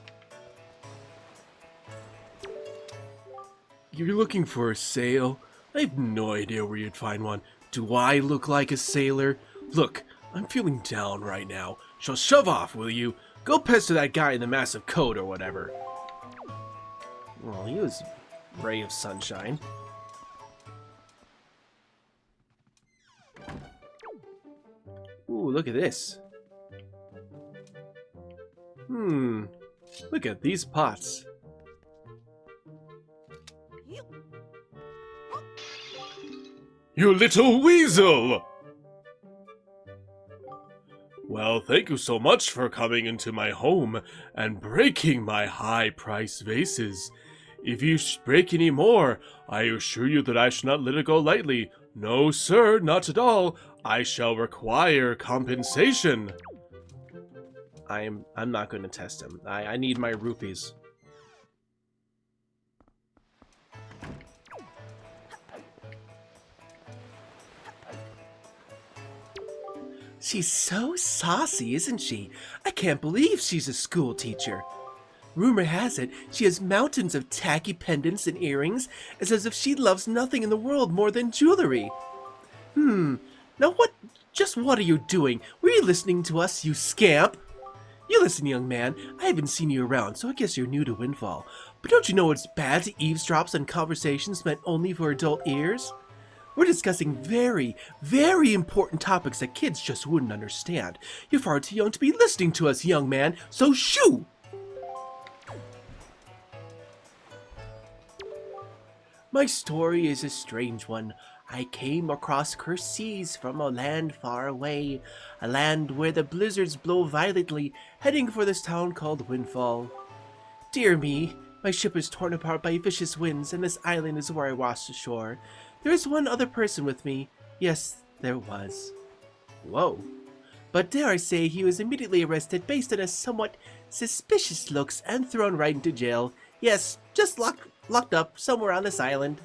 You're looking for a sail? I have no idea where you'd find one. Do I look like a sailor? Look, I'm feeling down right now. So shove off, will you? Go pester that guy in the massive coat or whatever. Well, he was a ray of sunshine. Ooh, look at this. Look at these pots. You little weasel! Well, thank you so much for coming into my home and breaking my high-priced vases. If you break any more, I assure you that I shall not let it go lightly. No, sir, not at all. I shall require compensation. I'm not going to test him. I need my rupees. She's so saucy, isn't she? I can't believe she's a school teacher. Rumor has it she has mountains of tacky pendants and earrings, as if she loves nothing in the world more than jewelry. Now what are you doing? Were you listening to us, you scamp? You listen, young man, I haven't seen you around, so I guess you're new to Windfall. But don't you know it's bad to eavesdrop on conversations meant only for adult ears? We're discussing very, very important topics that kids just wouldn't understand. You're far too young to be listening to us, young man, so shoo! My story is a strange one. I came across cursed seas from a land far away, a land where the blizzards blow violently, heading for this town called Windfall. Dear me, my ship is torn apart by vicious winds, and this island is where I washed ashore. There is one other person with me. Yes, there was. Whoa. But dare I say he was immediately arrested based on his somewhat suspicious looks and thrown right into jail. Yes, just locked up somewhere on this island.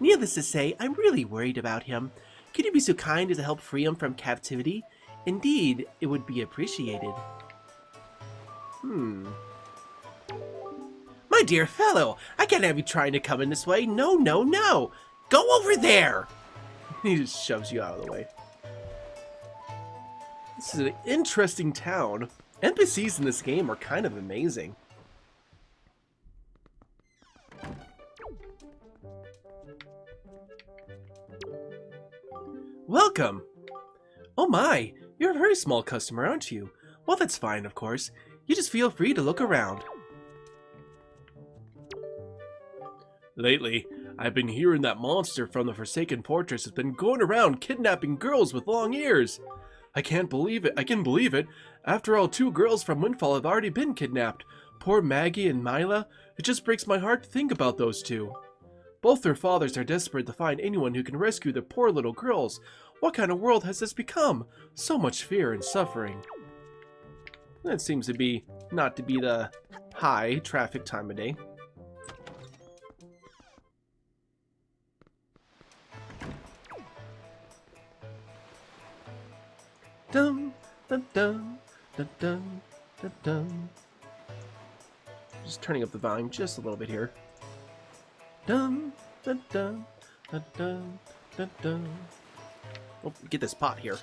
Needless to say, I'm really worried about him. Could you be so kind as to help free him from captivity? Indeed, it would be appreciated. My My dear fellow, I can't have you trying to come in this way. No, no, no. Go over there. He just shoves you out of the way. This is an interesting town. NPCs in this game are kind of amazing. Welcome! Oh my, you're a very small customer, aren't you? Well, that's fine, of course. You just feel free to look around. Lately, I've been hearing that monster from the Forsaken Fortress has been going around kidnapping girls with long ears. I can't believe it. I can believe it. After all, 2 girls from Windfall have already been kidnapped. Poor Maggie and Mila. It just breaks my heart to think about those 2. Both their fathers are desperate to find anyone who can rescue their poor little girls. What kind of world has this become? So much fear and suffering. That seems to be not to be the high traffic time of day. Dum dum dum dum dum dum dum. Just turning up the volume just a little bit here. Dum dum dum dum dum dum dum. Oh, get this pot here.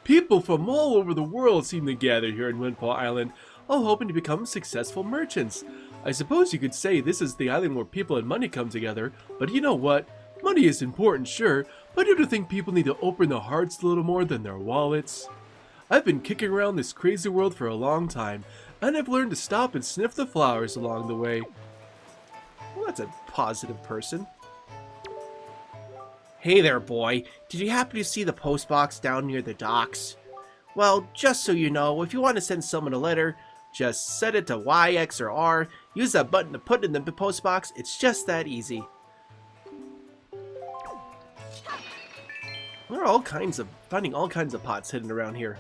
People from all over the world seem to gather here in Windfall Island, all hoping to become successful merchants. I suppose you could say this is the island where people and money come together, but you know what? Money is important, sure, but I do think people need to open their hearts a little more than their wallets. I've been kicking around this crazy world for a long time, and I've learned to stop and sniff the flowers along the way. Well, that's a positive person. Hey there, boy. Did you happen to see the post box down near the docks? Well, just so you know, if you want to send someone a letter, just set it to Y, X, or R. Use that button to put it in the post box. It's just that easy. There are finding all kinds of pots hidden around here.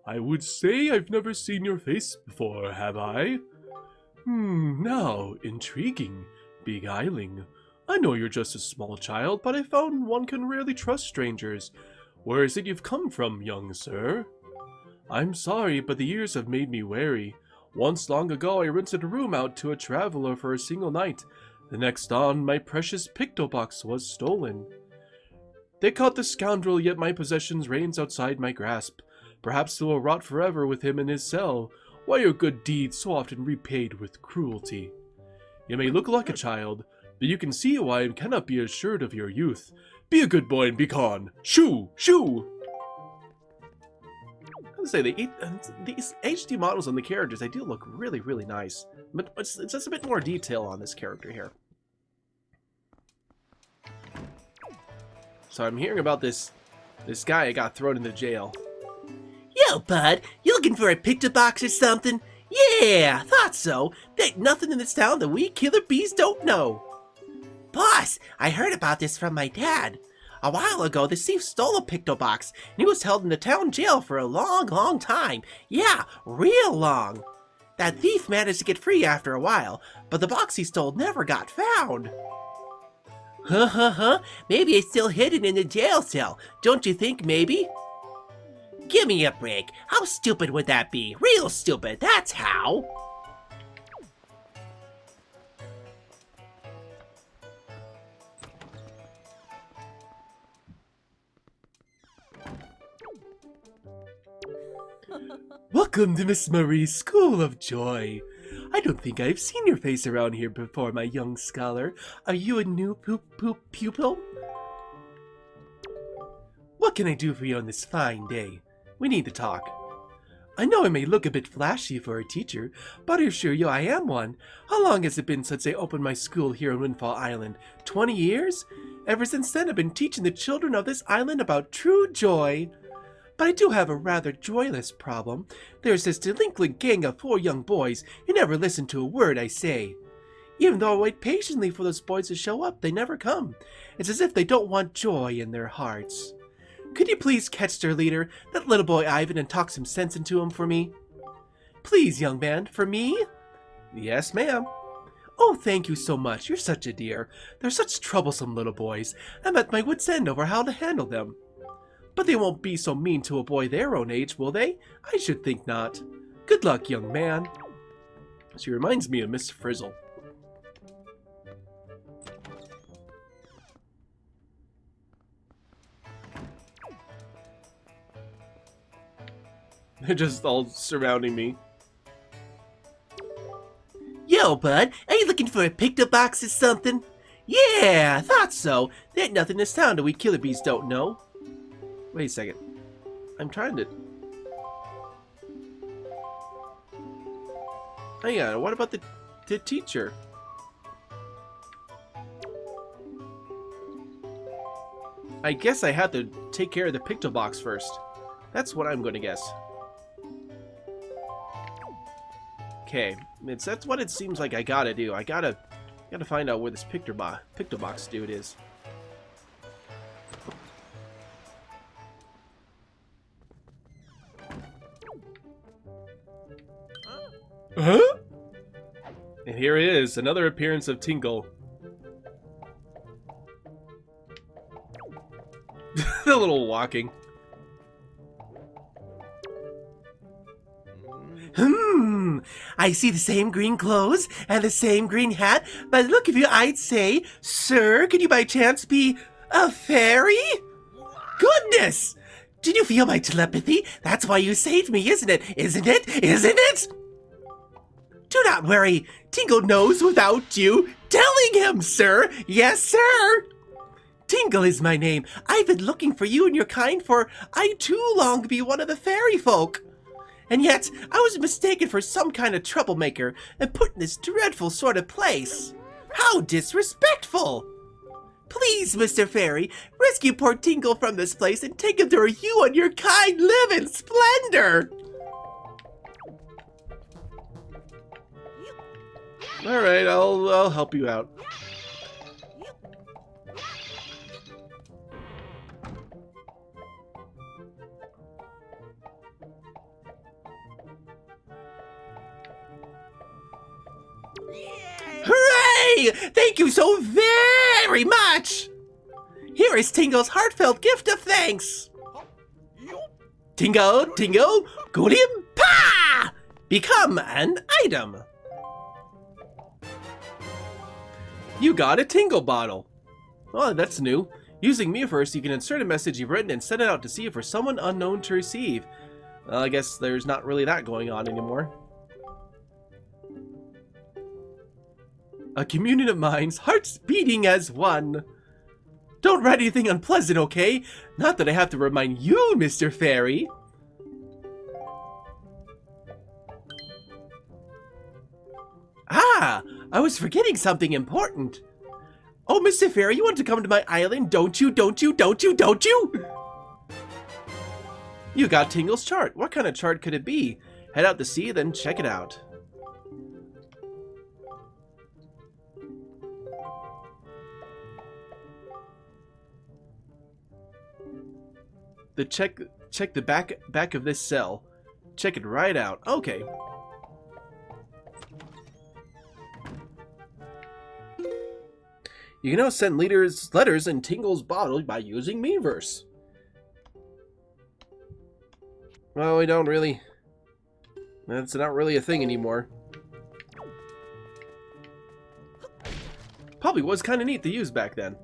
I would say I've never seen your face before, have I? Now, intriguing, beguiling. I know you're just a small child, but I found one can rarely trust strangers. Where is it you've come from, young sir? I'm sorry, but the years have made me wary. Once long ago, I rented a room out to a traveler for a single night. The next dawn, my precious picto box was stolen. They caught the scoundrel, yet my possessions reigns outside my grasp. Perhaps they will rot forever with him in his cell. Why are good deeds so often repaid with cruelty? You may look like a child, but you can see why I cannot be assured of your youth. Be a good boy and be gone. Shoo! Shoo! I have to say, these HD models on the characters, they do look really, really nice. But it's just a bit more detail on this character here. So I'm hearing about this guy that got thrown into jail. Yo, bud, you looking for a picture box or something? Yeah, thought so. There ain't nothing in this town that we killer bees don't know. Boss, I heard about this from my dad. A while ago, the thief stole a picto box, and he was held in the town jail for a long, long time. Yeah, real long. That thief managed to get free after a while, but the box he stole never got found. Maybe it's still hidden in the jail cell. Don't you think, maybe? Give me a break. How stupid would that be? Real stupid, that's how. Welcome to Miss Marie's School of Joy. I don't think I've seen your face around here before, my young scholar. Are you a new pupil? What can I do for you on this fine day? We need to talk. I know I may look a bit flashy for a teacher, but I assure you I am one. How long has it been since I opened my school here on Windfall Island? 20 years? Ever since then I've been teaching the children of this island about true joy. But I do have a rather joyless problem. There's this delinquent gang of 4 young boys who never listen to a word I say. Even though I wait patiently for those boys to show up, they never come. It's as if they don't want joy in their hearts. Could you please catch their leader, that little boy Ivan, and talk some sense into him for me? Please, young man, for me? Yes, ma'am. Oh, thank you so much. You're such a dear. They're such troublesome little boys. I'm at my wit's end over how to handle them. But they won't be so mean to a boy their own age, will they? I should think not. Good luck, young man. She reminds me of Miss Frizzle. They're just all surrounding me. Yo, bud, are you looking for a picto box or something? Yeah, I thought so. There ain't nothing in this town that we killer bees don't know. Wait a second. I'm trying to... Hang on, what about the teacher? I guess I have to take care of the picto box first. That's what I'm going to guess. Okay, that's what it seems like I gotta do. I gotta find out where this picto box dude is. Huh? And here it is, another appearance of Tingle. The little walking. I see the same green clothes and the same green hat. By the look of you, I'd say, sir, could you by chance be a fairy? Goodness! Did you feel my telepathy? That's why you saved me, isn't it? Isn't it? Isn't it? Do not worry. Tingle knows without you telling him, sir. Yes, sir. Tingle is my name. I've been looking for you and your kind for I too long to be one of the fairy folk. And yet, I was mistaken for some kind of troublemaker and put in this dreadful sort of place. How disrespectful! Please, Mr. Fairy, rescue poor Tingle from this place and take him to where you and your kind live in splendor! Alright, I'll help you out. Hooray! Thank you so very much! Here is Tingle's heartfelt gift of thanks. Tingle, Tingle, Golium, Pa! Become an item. You got a Tingle bottle. Oh, that's new. Using Miiverse, you can insert a message you've written and send it out to see for someone unknown to receive. Well, I guess there's not really that going on anymore. A communion of minds, hearts beating as one. Don't write anything unpleasant, okay? Not that I have to remind you, Mr. Fairy. Ah, I was forgetting something important. Oh, Mr. Fairy, you want to come to my island, don't you, don't you, don't you, don't you? You got Tingle's chart. What kind of chart could it be? Head out to sea, then check it out. Check the back of this cell. Check it right out. Okay. You can now send letters in Tingle's bottle by using Miiverse. Well, we don't really... That's not really a thing anymore. Probably was kind of neat to use back then.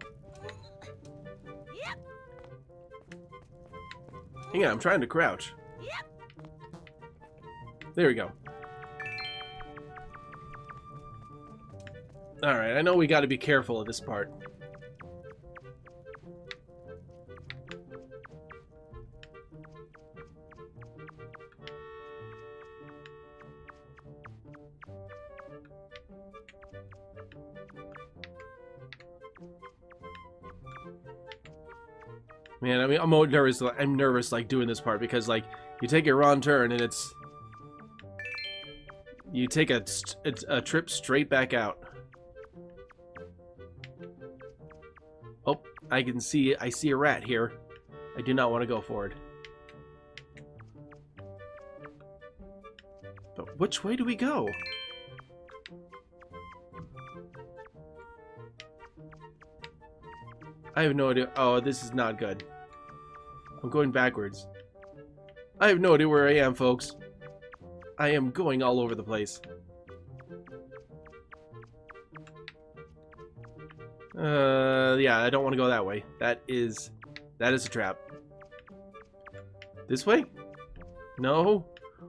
Hang on, I'm trying to crouch. There we go. Alright, I know we gotta be careful of this part. Man, I mean, I'm nervous. I'm nervous, like, doing this part because, like, you take a wrong turn and it's... You take a trip straight back out. Oh, I see a rat here. I do not want to go forward. But which way do we go? I have no idea. Oh, this is not good. I'm going backwards. I have no idea where I am, folks. I am going all over the place. Yeah, I don't want to go that way. That is a trap. This way? No.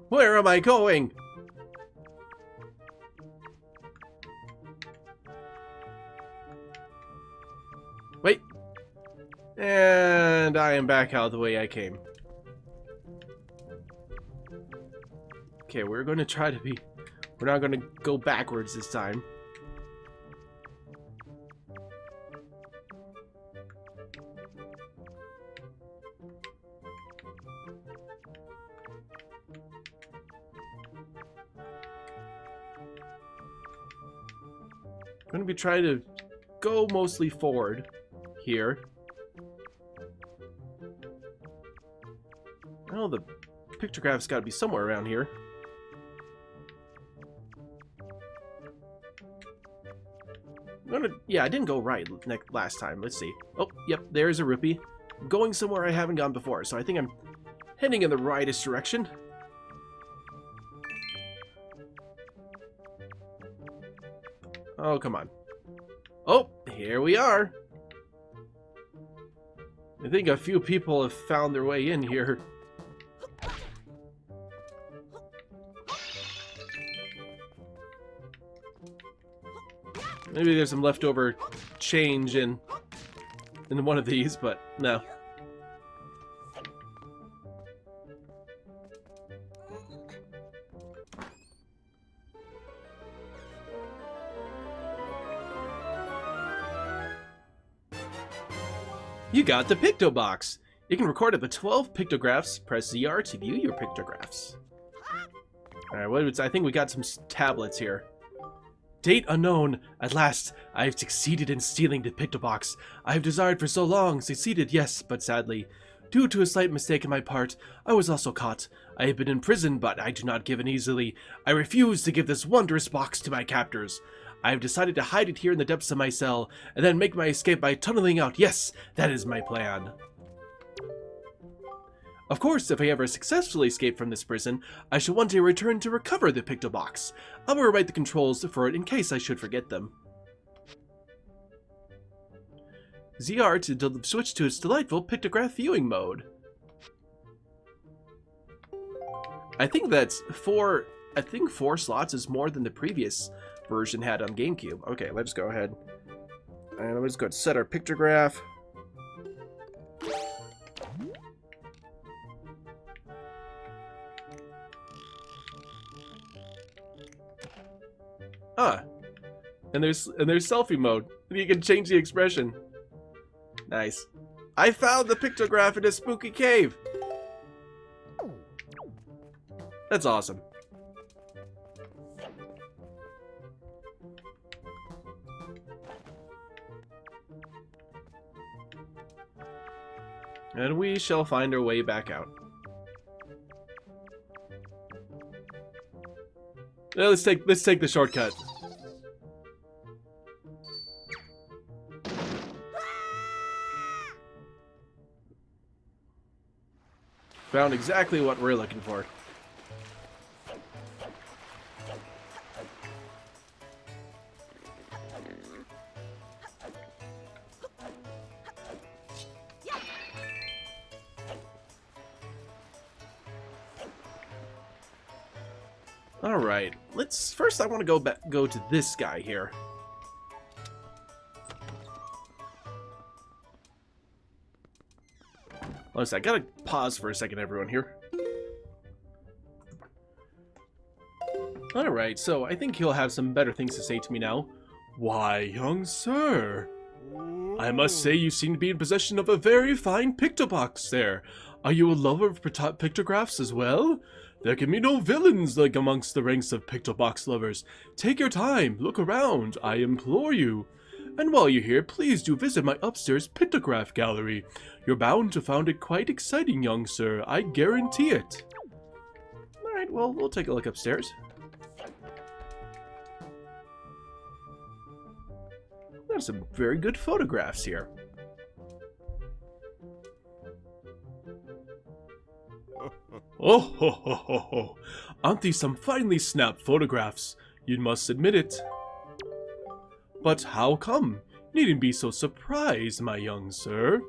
Where am I going? Wait. And I am back out the way I came. Okay, we're going to try to be... We're not going to go backwards this time. I'm going to be trying to go mostly forward here. Oh, the pictograph's got to be somewhere around here. Yeah, I didn't go right last time. Let's see. Oh, yep, there's a rupee. I'm going somewhere I haven't gone before, so I think I'm heading in the rightest direction. Oh, come on. Oh, here we are. I think a few people have found their way in here. Maybe there's some leftover change in one of these, but no. You got the Picto Box. You can record up to 12 pictographs. Press ZR to view your pictographs. Alright, I think we got some tablets here. Date unknown. At last, I have succeeded in stealing the Pictobox. I have desired for so long. Succeeded, yes, but sadly, due to a slight mistake on my part, I was also caught. I have been in prison, but I do not give in easily. I refuse to give this wondrous box to my captors. I have decided to hide it here in the depths of my cell, and then make my escape by tunneling out. Yes, that is my plan. Of course, if I ever successfully escape from this prison, I shall one day return to recover the Pictobox. I will rewrite the controls for it in case I should forget them. ZR to switch to its delightful pictograph viewing mode. I think that's four slots is more than the previous version had on GameCube. Okay, let's go ahead. And let's go ahead and set our pictograph. Ah, and there's selfie mode. You can change the expression. Nice. I found the pictograph in a spooky cave. That's awesome. And we shall find our way back out. Yeah, let's take the shortcut. Found exactly what we're looking for. All right, first I want to go to this guy here. Listen, I gotta pause for a second, everyone here. All right, so I think he'll have some better things to say to me now. Why, young sir, I must say you seem to be in possession of a very fine pictobox there. Are you a lover of pictographs as well? There can be no villains like amongst the ranks of pictobox lovers. Take your time, look around, I implore you. And while you're here, please do visit my upstairs pictograph gallery. You're bound to find it quite exciting, young sir, I guarantee it. Alright, well, we'll take a look upstairs. There's some very good photographs here. Oh ho ho ho ho. Aren't these some finely snapped photographs? You must admit it. But how come? You needn't be so surprised, my young sir.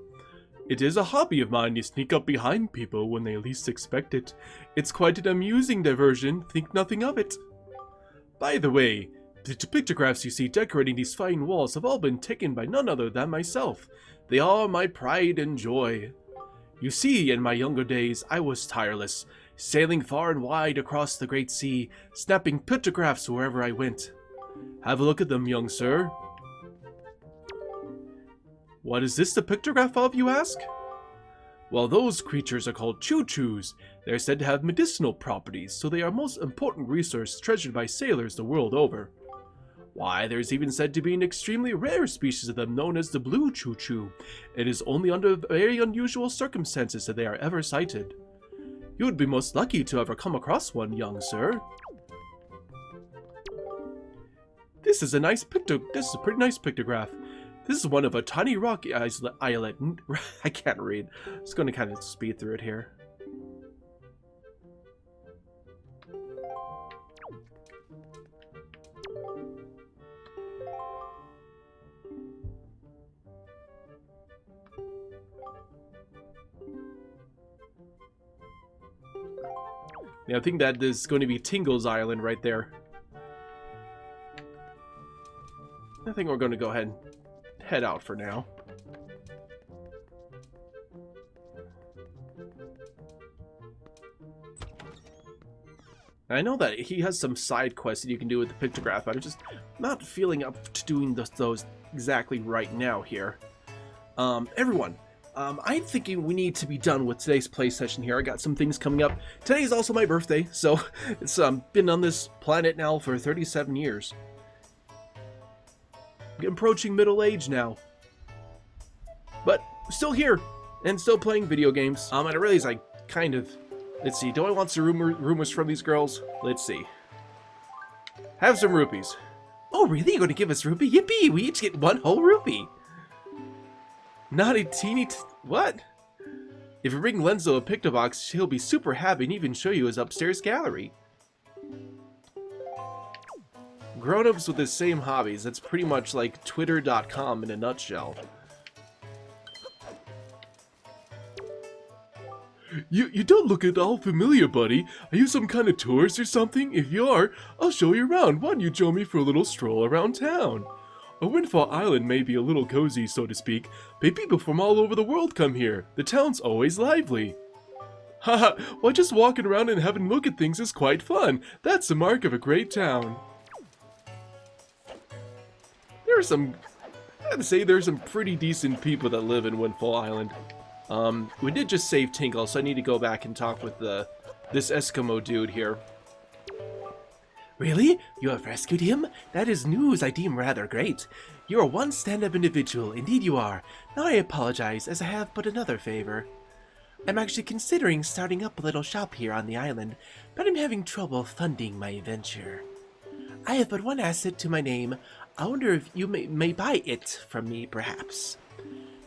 It is a hobby of mine to sneak up behind people when they least expect it. It's quite an amusing diversion, think nothing of it. By the way, the pictographs you see decorating these fine walls have all been taken by none other than myself. They are my pride and joy. You see, in my younger days, I was tireless, sailing far and wide across the great sea, snapping pictographs wherever I went. Have a look at them, young sir. What is this the pictograph of, you ask? Well, those creatures are called choo-choos. They're said to have medicinal properties, so they are a most important resource treasured by sailors the world over. Why, there's even said to be an extremely rare species of them known as the blue choo-choo. It is only under very unusual circumstances that they are ever sighted. You would be most lucky to ever come across one, young sir. This is a pretty nice pictograph. This is one of a tiny rock islet. I can't read. I'm just going to kind of speed through it here. Yeah, I think that is going to be Tingle's Island right there. I think we're going to go ahead and head out for now. I know that he has some side quests that you can do with the pictograph, but I'm just not feeling up to doing those exactly right now here. Everyone, I'm thinking we need to be done with today's play session here. I got some things coming up. Today is also my birthday, so it's been on this planet now for 37 years. Approaching middle age now, but still here and still playing video games. And I realize I kind of, let's see, do I want some rumors from these girls? Let's see. Have some rupees. Oh really? You're gonna give us rupee? Yippee! We each get one whole rupee. Not a teeny what? If you bring Lenzo a Pictobox, he'll be super happy and even show you his upstairs gallery. Grown-ups with the same hobbies, that's pretty much like Twitter.com in a nutshell. You don't look at all familiar, buddy. Are you some kind of tourist or something? If you are, I'll show you around. Why don't you join me for a little stroll around town? A Windfall Island may be a little cozy, so to speak, but people from all over the world come here. The town's always lively. Haha, well, just walking around and having a look at things is quite fun. That's the mark of a great town. I gotta say, there's some pretty decent people that live in Windfall Island. We did just save Tinkle, so I need to go back and talk with this Eskimo dude here. Really? You have rescued him? That is news I deem rather great. You are one stand-up individual, indeed you are. Now I apologize, as I have but another favor. I'm actually considering starting up a little shop here on the island, but I'm having trouble funding my venture. I have but one asset to my name. I wonder if you may buy it from me, perhaps.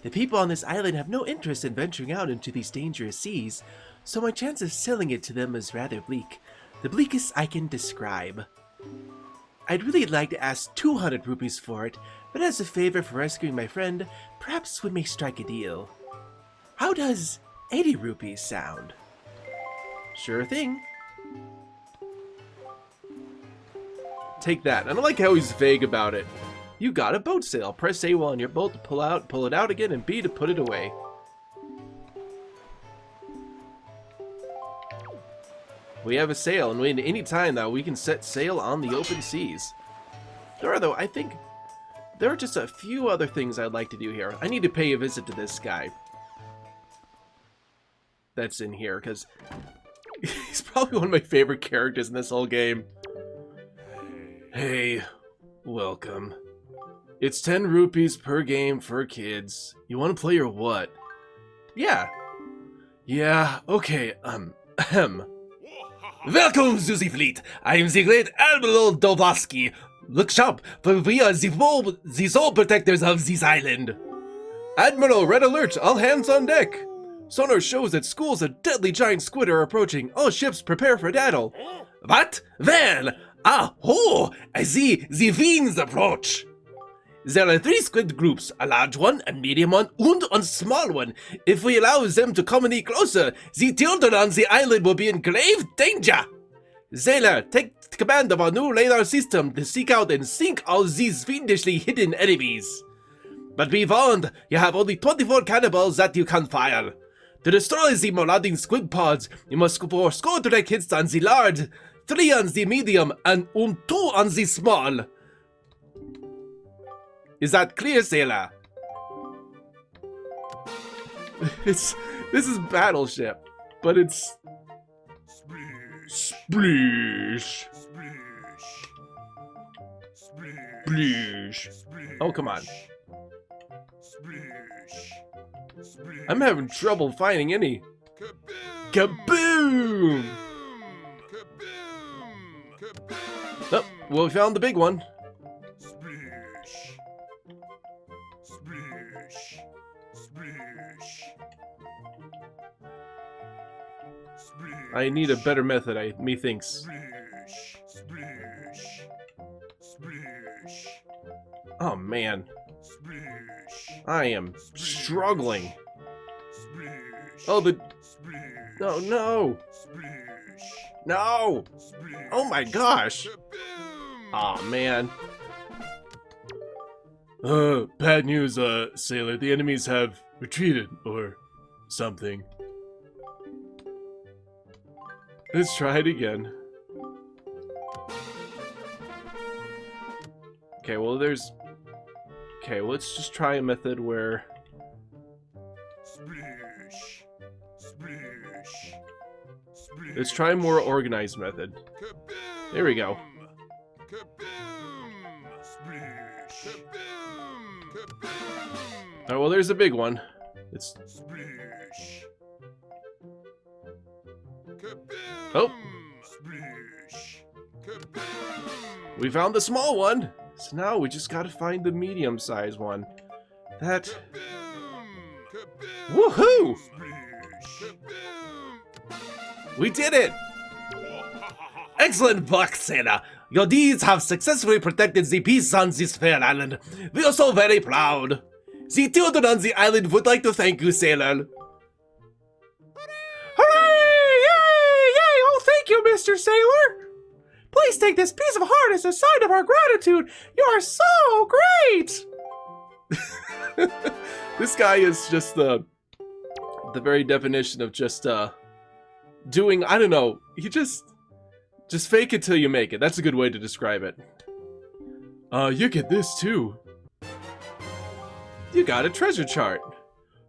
The people on this island have no interest in venturing out into these dangerous seas, so my chance of selling it to them is rather bleak. The bleakest I can describe. I'd really like to ask 200 rupees for it, but as a favor for rescuing my friend, perhaps we may strike a deal. How does 80 rupees sound? Sure thing. Take that. I don't like how he's vague about it. You got a boat sail. Press A1 on your boat to pull it out again, and B to put it away. We have a sail, and any time now we can set sail on the open seas. I think there are just a few other things I'd like to do here. I need to pay a visit to this guy that's in here, because he's probably one of my favorite characters in this whole game. Hey, welcome. It's 10 rupees per game for kids. You want to play or what? Yeah. Yeah, okay, Welcome to the fleet. I am the great Admiral Dovosky. Look sharp, for we are the sole protectors of this island. Admiral, red alert! All hands on deck! Sonar shows that schools of deadly giant squid are approaching. All ships prepare for battle. What? Well, I see the fiends approach. There are 3 squid groups, a large one, a medium one, and a small one. If we allow them to come any closer, the children on the island will be in grave danger. Sailor, take command of our new radar system to seek out and sink all these fiendishly hidden enemies. But be warned, you have only 24 cannonballs that you can fire. To destroy the marauding squid pods, you must score direct hits on the large, 3 on the medium, and 2 on the small. Is that clear, Sailor? This is Battleship, but it's Splish. Splish. Oh, come on. I'm having trouble finding any. Kaboom! Oh, well, we found the big one. I need a better method, methinks. Oh man. I am struggling. Oh, Oh no! No! Oh my gosh! Oh man. Bad news, sailor. The enemies have retreated, or something. Let's try it again. Okay, well there's... Okay, well, let's just try a method where... Let's try a more organized method. There we go. Oh, well, there's a big one. It's... Oh! We found the small one! So now we just gotta find the medium-sized one. That... Woohoo! We did it! Excellent work, Sailor! Your deeds have successfully protected the peace on this fair island. We are so very proud. The children on the island would like to thank you, Sailor. Hooray! Yay! Yay! Oh, thank you, Mr. Sailor! Please take this piece of heart as a sign of our gratitude. You are so great! This guy is just the very definition of just doing, I don't know, he just fake it till you make it. That's a good way to describe it. You get this too. You got a treasure chart.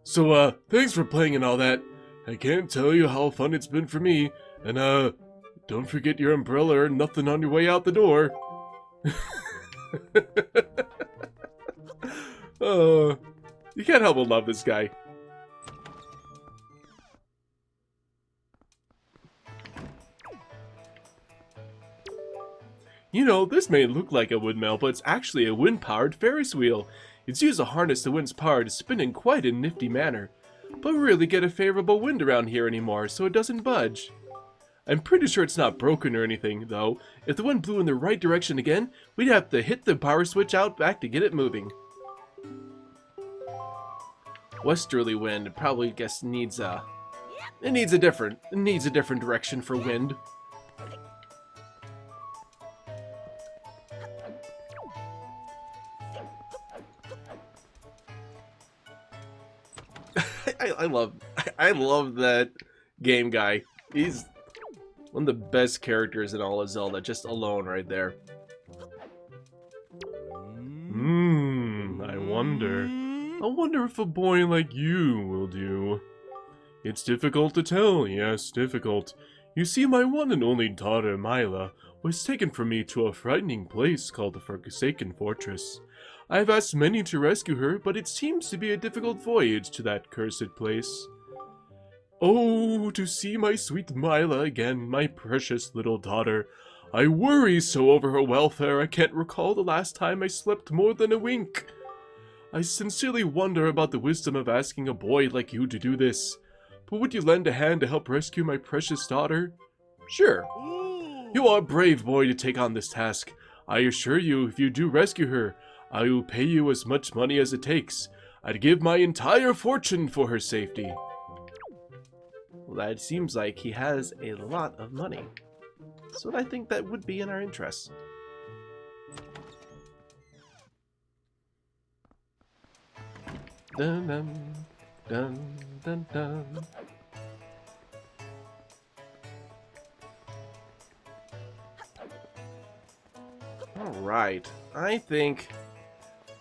So thanks for playing and all that. I can't tell you how fun it's been for me. And don't forget your umbrella or nothing on your way out the door. You can't help but love this guy. You know, this may look like a windmill, but it's actually a wind-powered Ferris wheel. It's used to harness the wind's power to spin in quite a nifty manner. But we rarely get a favorable wind around here anymore, so it doesn't budge. I'm pretty sure it's not broken or anything, though. If the wind blew in the right direction again, we'd have to hit the power switch out back to get it moving. Westerly wind probably needs a different direction for wind. I love that game guy. He's one of the best characters in all of Zelda, just alone right there. I wonder if a boy like you will do. It's difficult to tell, yes, difficult. You see, my one and only daughter, Mila, was taken from me to a frightening place called the Forsaken Fortress. I've asked many to rescue her, but it seems to be a difficult voyage to that cursed place. Oh, to see my sweet Mila again, my precious little daughter. I worry so over her welfare I can't recall the last time I slept more than a wink. I sincerely wonder about the wisdom of asking a boy like you to do this. but would you lend a hand to help rescue my precious daughter? Sure. You are a brave boy to take on this task. I assure you, if you do rescue her, I will pay you as much money as it takes. I'd give my entire fortune for her safety. Well, that seems like he has a lot of money. So I think that would be in our interest. Dun dun dun dun dun. Alright, I think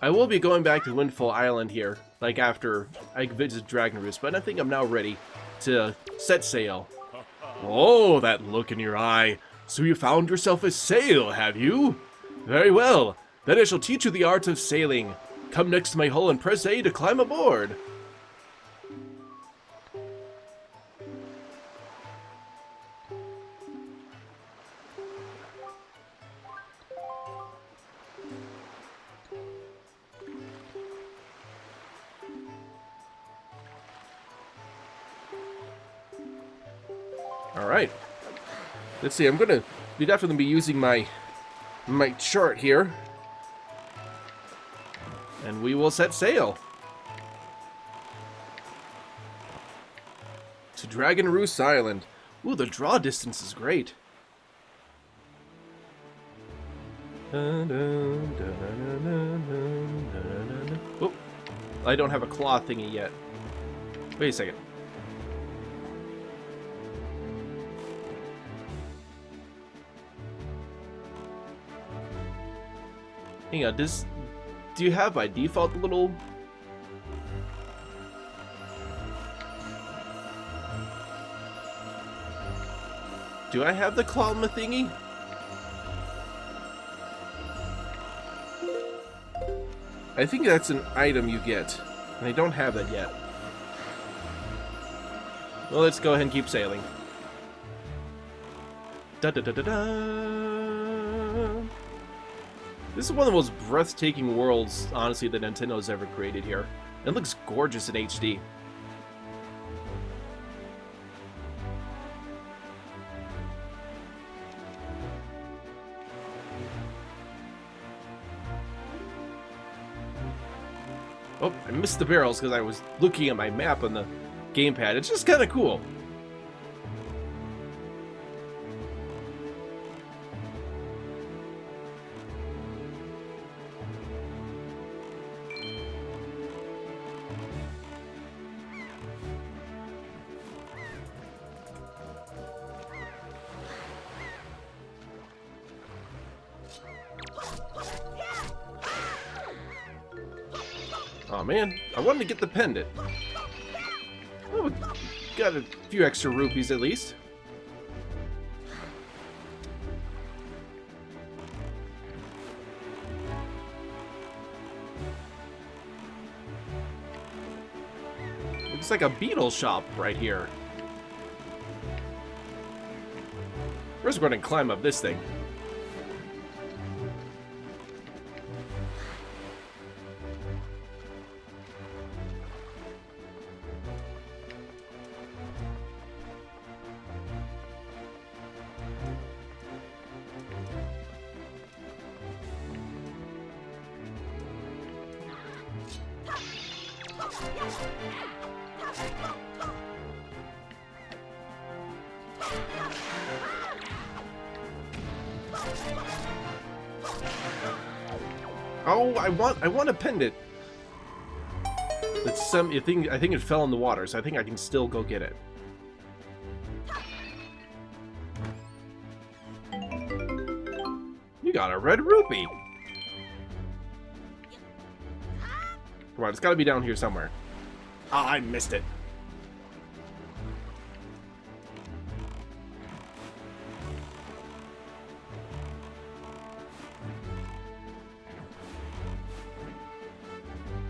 I will be going back to Windfall Island here, like after I visit Dragon Roost, but I think I'm now ready to set sail. Oh, that look in your eye. So you found yourself a sail, have you? Very well, then I shall teach you the art of sailing. Come next to my hull and press A to climb aboard. Alright. Let's see, I'm gonna definitely be using my chart here. And we will set sail. To Dragon Roost Island. Ooh, the draw distance is great. Oh, I don't have a claw thingy yet. Wait a second. Hang on, do you have by default the little... Do I have the Clalma thingy? I think that's an item you get, and I don't have that yet. Well, let's go ahead and keep sailing. Da da da da da. This is one of the most breathtaking worlds, honestly, that Nintendo's ever created here. It looks gorgeous in HD. Oh, I missed the barrels because I was looking at my map on the gamepad. It's just kind of cool. Oh man, I wanted to get the pendant. Oh, got a few extra rupees at least. Looks like a beetle shop right here. First we're going to climb up this thing. Oh, I want a pendant. It's I think it fell in the water, so I think I can still go get it. You got a red rupee. Come on, it's got to be down here somewhere. Ah, I missed it.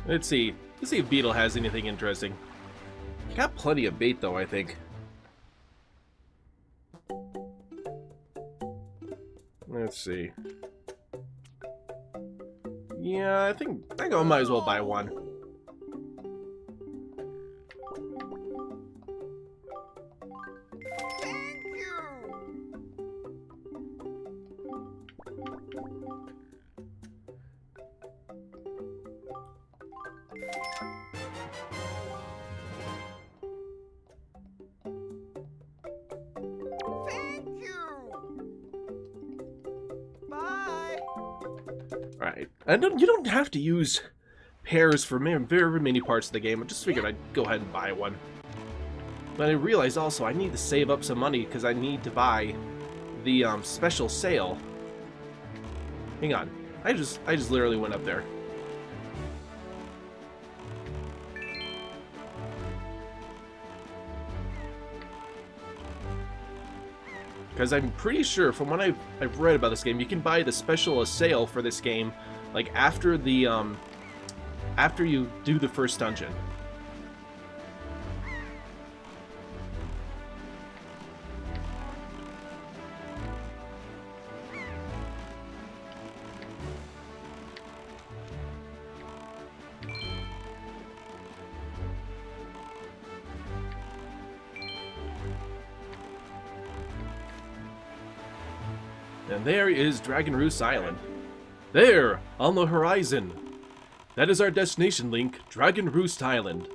Let's see. Let's see if Beetle has anything interesting. Got plenty of bait, though, I think. Let's see. Yeah, I think I might as well buy one. Alright. You don't have to use pears for very many parts of the game. I just figured I'd go ahead and buy one. But I realized also I need to save up some money because I need to buy the special sale. Hang on. I just literally went up there. Because I'm pretty sure, from what I've read about this game, you can buy the special sale for this game, like after the after you do the first dungeon. And there is Dragon Roost Island. There, on the horizon. That is our destination, Link, Dragon Roost Island.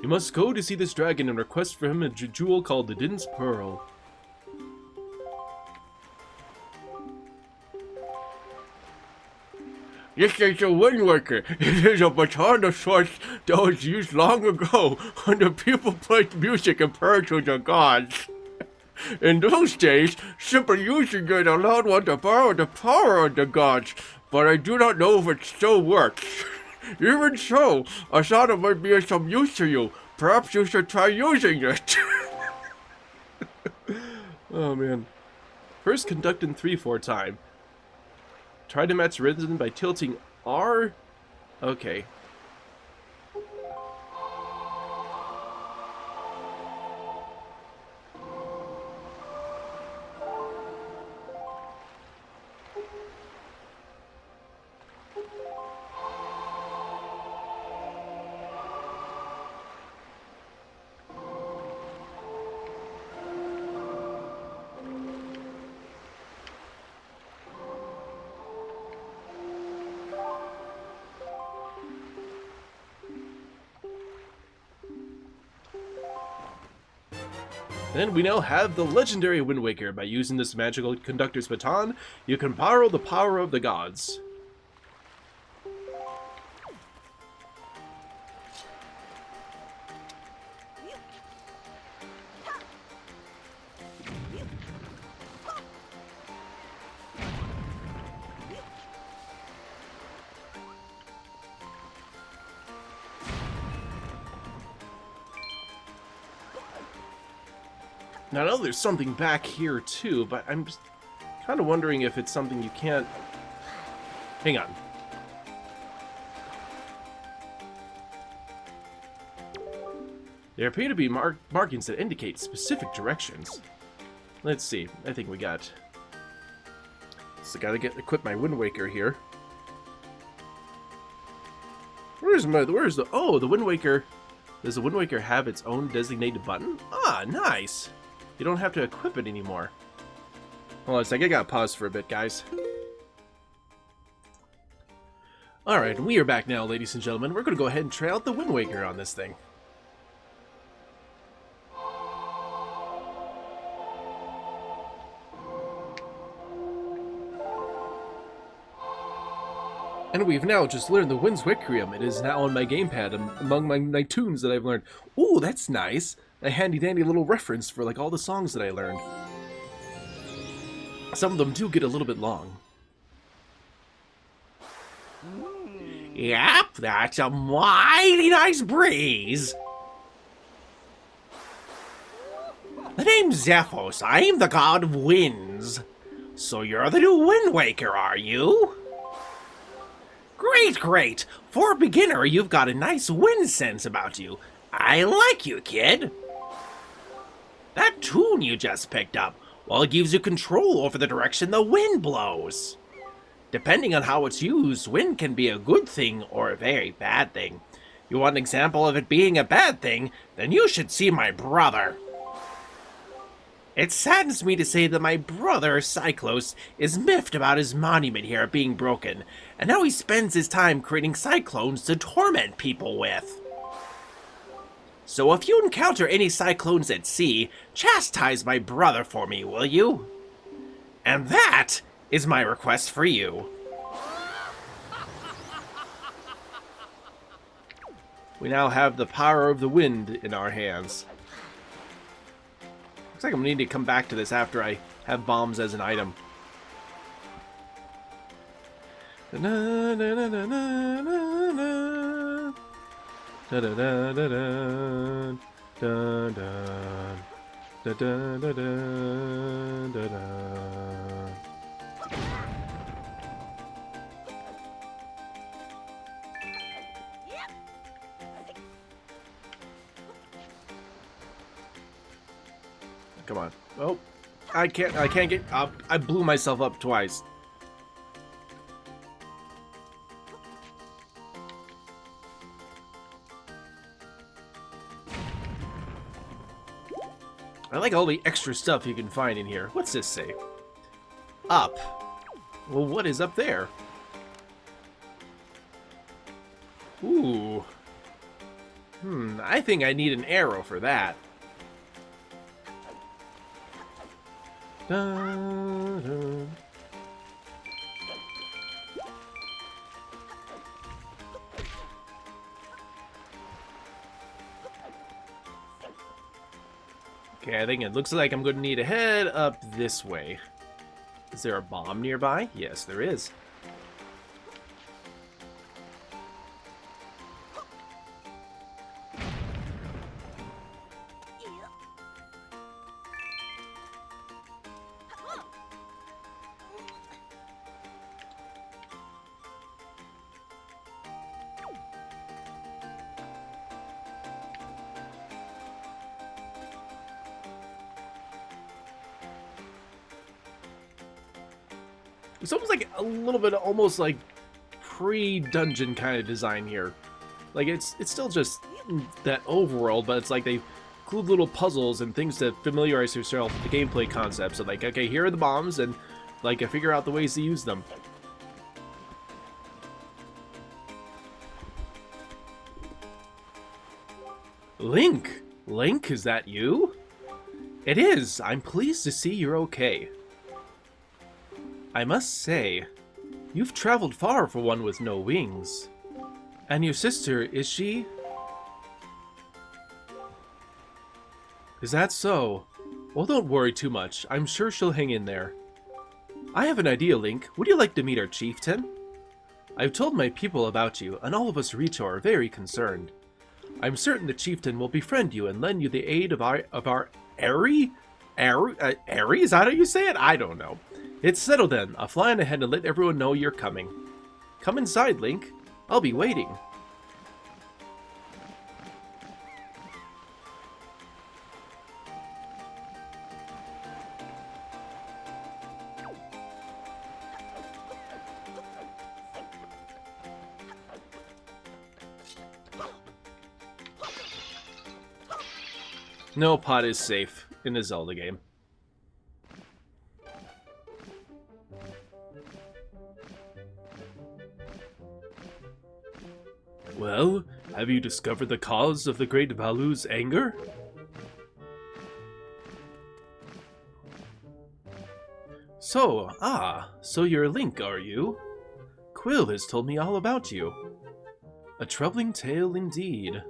You must go to see this dragon and request for him a jewel called the Din's Pearl. This is a Windwaker. It is a baton of sorts that was used long ago when the people played music and prayed to the gods. In those days, simply using it allowed one to borrow the power of the gods, but I do not know if it still works. Even so, I thought it might be of some use to you. Perhaps you should try using it. Oh man. First conduct in 3/4 time. Try to match rhythm by tilting R. Okay. And we now have the legendary Windwaker. By using this magical conductor's baton, you can borrow the power of the gods. Now I know there's something back here too, but I'm just kind of wondering if it's something you can't... Hang on. There appear to be markings that indicate specific directions. Let's see. I think we got... So gotta equip my Windwaker here. Where's the... Oh, the Windwaker... Does the Windwaker have its own designated button? Ah, nice! You don't have to equip it anymore. Hold on a second, I gotta pause for a bit, guys. Alright, we are back now, ladies and gentlemen. We're gonna go ahead and try out the Windwaker on this thing. And we've now just learned the Windwaker. It is now on my gamepad among my tunes that I've learned. Ooh, that's nice. A handy-dandy little reference for like all the songs that I learned. Some of them do get a little bit long. Yep, that's a mighty nice breeze. The name's Zephos. I'm the god of winds. So you're the new Windwaker, are you? Great, great. For a beginner, you've got a nice wind sense about you. I like you, kid. That tune you just picked up, well, it gives you control over the direction the wind blows. Depending on how it's used, wind can be a good thing or a very bad thing. You want an example of it being a bad thing? Then you should see my brother. It saddens me to say that my brother, Cyclos, is miffed about his monument here being broken, and now he spends his time creating cyclones to torment people with. So if you encounter any cyclones at sea, chastise my brother for me, will you? And that is my request for you. We now have the power of the wind in our hands. Looks like I'm gonna need to come back to this after I have bombs as an item. Come on. Oh, I can't get up. I blew myself up twice. I like all the extra stuff you can find in here. What's this say? Up. Well, what is up there? Ooh. I think I need an arrow for that. Dun, dun. Okay, I think it looks like I'm going to need to head up this way. Is there a bomb nearby? Yes, there is. It's almost like a little bit, almost like pre-dungeon kind of design here. Like it's still just that overworld, but it's like they've include little puzzles and things to familiarize yourself with the gameplay concepts. So like, okay, here are the bombs, and like figure out the ways to use them. Link! Link, is that you? It is! I'm pleased to see you're okay. I must say, you've traveled far for one with no wings. And your sister, is she? Is that so? Well, don't worry too much. I'm sure she'll hang in there. I have an idea, Link. Would you like to meet our chieftain? I've told my people about you, and all of us Rito are very concerned. I'm certain the chieftain will befriend you and lend you the aid of our Airy? Airy? Is that how you say it? I don't know. It's settled then. I'll fly on ahead and let everyone know you're coming. Come inside, Link. I'll be waiting. No pot is safe in a Zelda game. Well, have you discovered the cause of the Great Valu's anger? So, so you're Link, are you? Quill has told me all about you. A troubling tale indeed.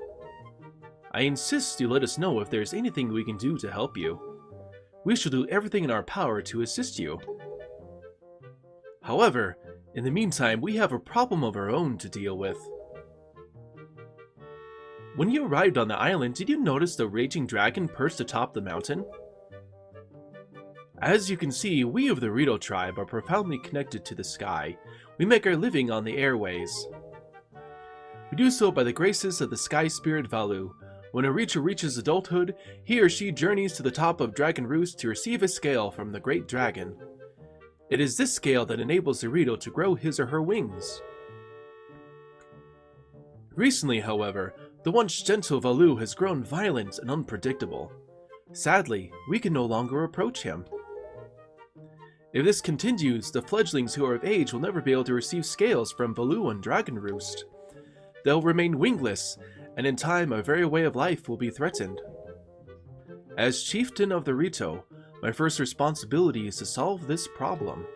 I insist you let us know if there's anything we can do to help you. We shall do everything in our power to assist you. However, in the meantime, we have a problem of our own to deal with. When you arrived on the island, did you notice the raging dragon perched atop the mountain? As you can see, we of the Rito tribe are profoundly connected to the sky. We make our living on the airways. We do so by the graces of the sky spirit Valu. When a Rito reaches adulthood, he or she journeys to the top of Dragon Roost to receive a scale from the Great Dragon. It is this scale that enables the Rito to grow his or her wings. Recently, however, the once gentle Valu has grown violent and unpredictable. Sadly, we can no longer approach him. If this continues, the fledglings who are of age will never be able to receive scales from Baloo and Dragon Roost. They'll remain wingless, and in time a very way of life will be threatened. As chieftain of the Rito, my first responsibility is to solve this problem.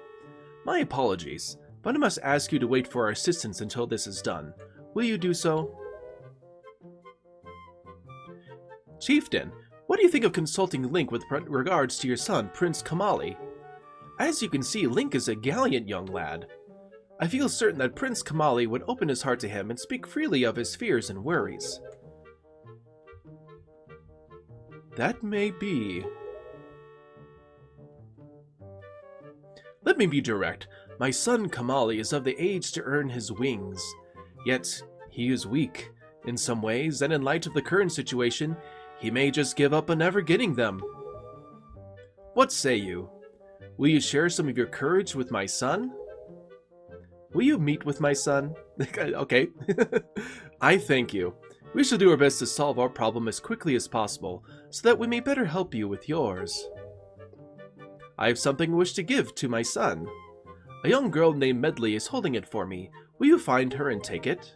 My apologies, but I must ask you to wait for our assistance until this is done. Will you do so? Chieftain, what do you think of consulting Link with regards to your son, Prince Kamali? As you can see, Link is a gallant young lad. I feel certain that Prince Kamali would open his heart to him and speak freely of his fears and worries. That may be. Let me be direct. My son Kamali is of the age to earn his wings. Yet, he is weak in some ways, and in light of the current situation, he may just give up on ever getting them. What say you? Will you share some of your courage with my son? Will you meet with my son? Okay. I thank you. We shall do our best to solve our problem as quickly as possible, so that we may better help you with yours. I have something I wish to give to my son. A young girl named Medley is holding it for me. Will you find her and take it?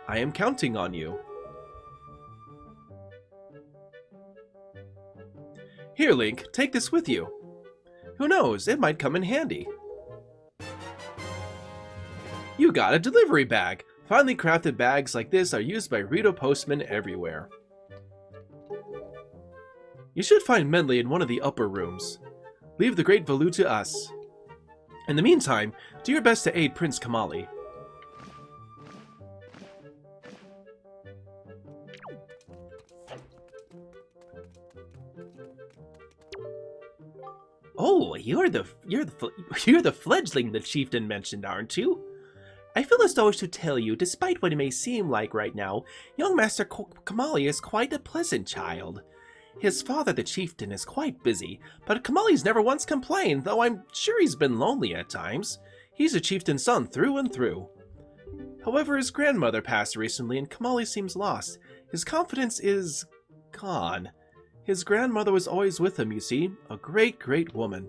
I am counting on you. Here, Link, take this with you. Who knows, it might come in handy. You got a delivery bag! Finely crafted bags like this are used by Rito postmen everywhere. You should find Medley in one of the upper rooms. Leave the Great Valoo to us. In the meantime, do your best to aid Prince Kamali. Oh, you're the fledgling the chieftain mentioned, aren't you? I feel as though I should tell you, despite what it may seem like right now, young Master Kamali is quite a pleasant child. His father, the chieftain, is quite busy, but Kamali's never once complained, though I'm sure he's been lonely at times. He's a chieftain's son through and through. However, his grandmother passed recently and Kamali seems lost. His confidence is gone. His grandmother was always with him, you see, a great, great woman.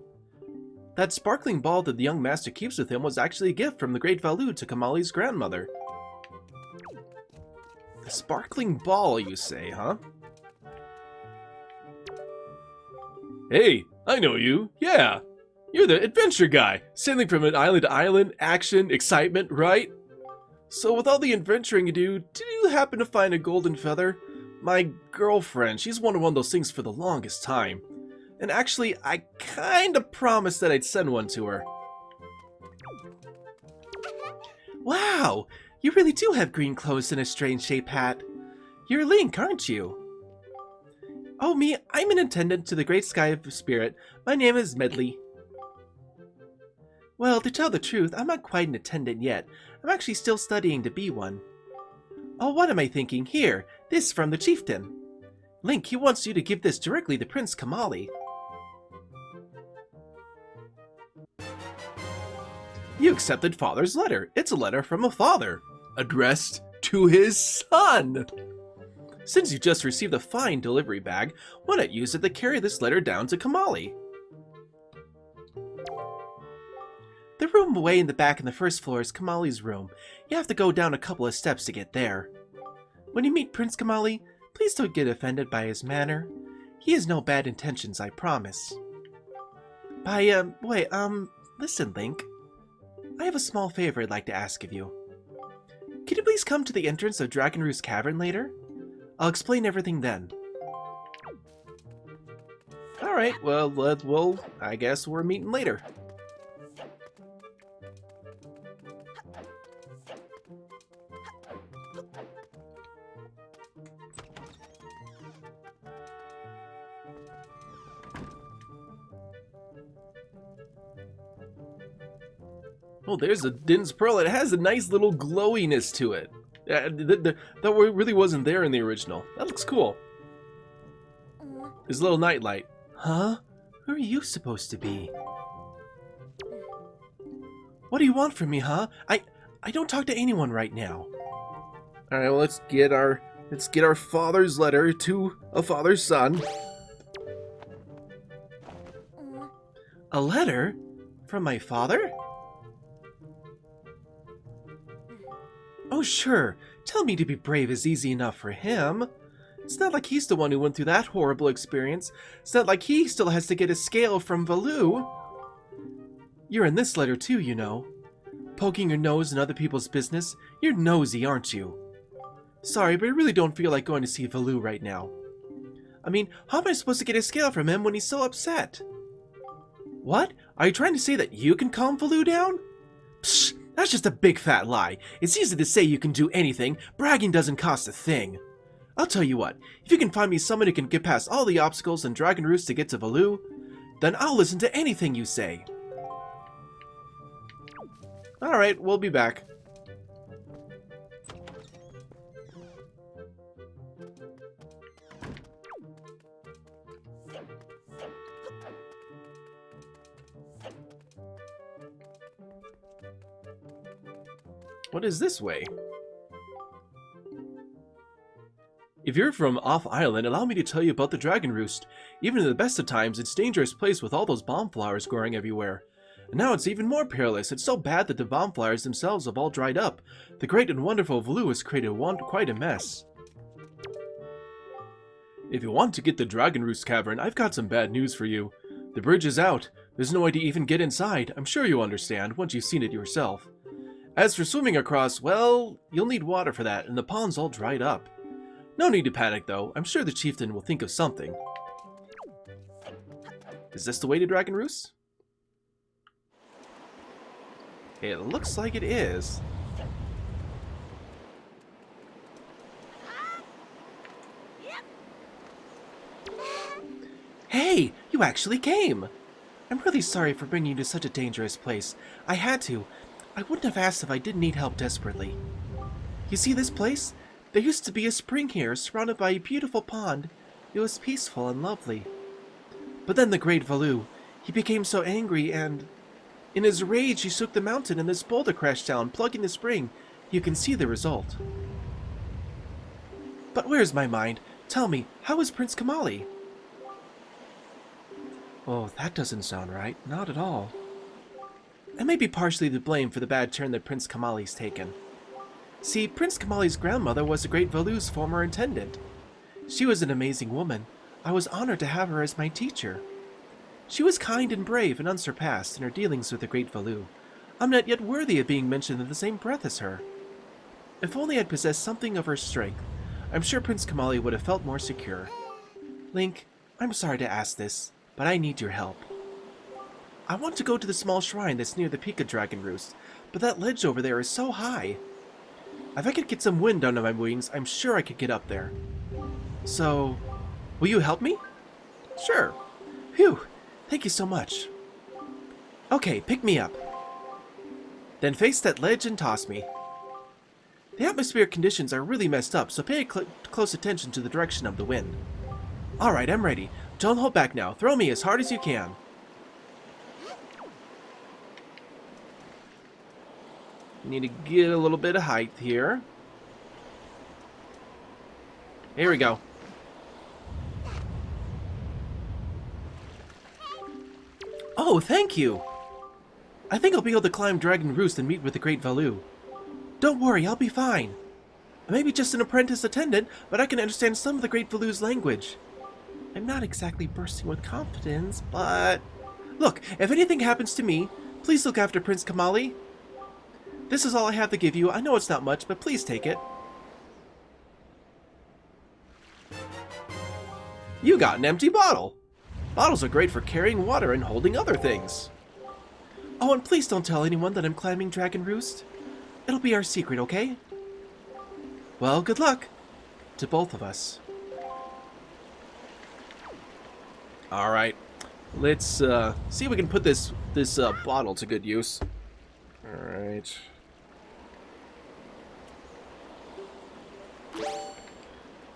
That sparkling ball that the young master keeps with him was actually a gift from the Great Valoo to Kamali's grandmother. The sparkling ball, you say, huh? Hey, I know you. Yeah. You're the adventure guy. Sailing from island to island, action, excitement, right? So with all the adventuring you do you happen to find a golden feather? My girlfriend, she's wanted one of those things for the longest time. And actually, I kinda promised that I'd send one to her. Wow! You really do have green clothes and a strange shaped hat. You're Link, aren't you? Oh, me, I'm an attendant to the Great Sky of Spirit. My name is Medley. Well, to tell the truth, I'm not quite an attendant yet. I'm actually still studying to be one. Oh, what am I thinking? Here, this from the chieftain. Link, he wants you to give this directly to Prince Kamali. You accepted Father's letter. It's a letter from a father, addressed to his son. Since you just received a fine delivery bag, why not use it to carry this letter down to Kamali? The room way in the back on the first floor is Kamali's room. You have to go down a couple of steps to get there. When you meet Prince Kamali, please don't get offended by his manner. He has no bad intentions, I promise. Listen, Link. I have a small favor I'd like to ask of you. Could you please come to the entrance of Dragon Roost Cavern later? I'll explain everything then. Alright, well, I guess we're meeting later. Oh, there's a Din's Pearl. It has a nice little glowiness to it. That really wasn't there in the original. That looks cool. There's a little nightlight. Huh? Who are you supposed to be? What do you want from me, huh? I don't talk to anyone right now. All right, well, let's get our father's letter to a father's son. A letter? From my father? Oh, sure. Tell me to be brave is easy enough for him. It's not like he's the one who went through that horrible experience. It's not like he still has to get a scale from Valoo. You're in this letter too, you know. Poking your nose in other people's business. You're nosy, aren't you? Sorry, but I really don't feel like going to see Valoo right now. I mean, how am I supposed to get a scale from him when he's so upset? What? Are you trying to say that you can calm Valoo down? Psh, that's just a big fat lie. It's easy to say you can do anything. Bragging doesn't cost a thing. I'll tell you what, if you can find me someone who can get past all the obstacles in Dragon Roost to get to Valoo, then I'll listen to anything you say. Alright, we'll be back. What is this way? If you're from off island, allow me to tell you about the Dragon Roost. Even in the best of times, it's a dangerous place with all those bomb flowers growing everywhere. And now it's even more perilous. It's so bad that the bomb flowers themselves have all dried up. The great and wonderful Valoo has created quite a mess. If you want to get the Dragon Roost Cavern, I've got some bad news for you. The bridge is out. There's no way to even get inside. I'm sure you understand once you've seen it yourself. As for swimming across, well, you'll need water for that, and the pond's all dried up. No need to panic, though. I'm sure the chieftain will think of something. Is this the way to Dragon Roost? It looks like it is. Hey, you actually came! I'm really sorry for bringing you to such a dangerous place. I had to. I wouldn't have asked if I didn't need help desperately. You see this place? There used to be a spring here, surrounded by a beautiful pond. It was peaceful and lovely. But then the great Valoo, he became so angry and... in his rage, he shook the mountain and this boulder crashed down, plugging the spring. You can see the result. But where's my mind? Tell me, how is Prince Kamali? Oh, that doesn't sound right. Not at all. I may be partially to blame for the bad turn that Prince Kamali's taken. See, Prince Kamali's grandmother was the great Valoo's former attendant. She was an amazing woman. I was honored to have her as my teacher. She was kind and brave and unsurpassed in her dealings with the great Valoo. I'm not yet worthy of being mentioned in the same breath as her. If only I'd possessed something of her strength, I'm sure Prince Kamali would have felt more secure. Link, I'm sorry to ask this, but I need your help. I want to go to the small shrine that's near the peak of Dragon Roost, but that ledge over there is so high. If I could get some wind under my wings, I'm sure I could get up there. So, will you help me? Sure. Phew, thank you so much. Okay, pick me up. Then face that ledge and toss me. The atmospheric conditions are really messed up, so pay close attention to the direction of the wind. Alright, I'm ready. Don't hold back now. Throw me as hard as you can. Need to get a little bit of height here. Here we go. Oh, thank you! I think I'll be able to climb Dragon Roost and meet with the great Valoo. Don't worry, I'll be fine. I may be just an apprentice attendant, but I can understand some of the great Valoo's language. I'm not exactly bursting with confidence, but... Look, if anything happens to me, please look after Prince Kamali. This is all I have to give you. I know it's not much, but please take it. You got an empty bottle. Bottles are great for carrying water and holding other things. Oh, and please don't tell anyone that I'm climbing Dragon Roost. It'll be our secret, okay? Well, good luck to both of us. Alright, let's see if we can put this bottle to good use. Alright.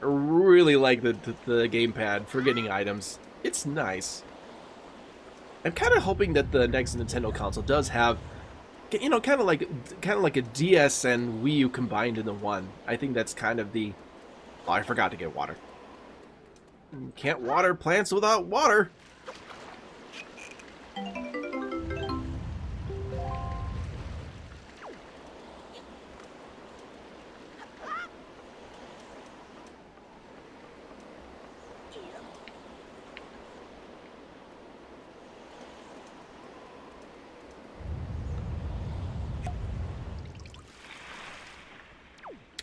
I really like the gamepad for getting items. It's nice. I'm kind of hoping that the next Nintendo console does have, you know, kind of like a DS and Wii U combined into one. I think that's kind of the... Oh, I forgot to get water. Can't water plants without water.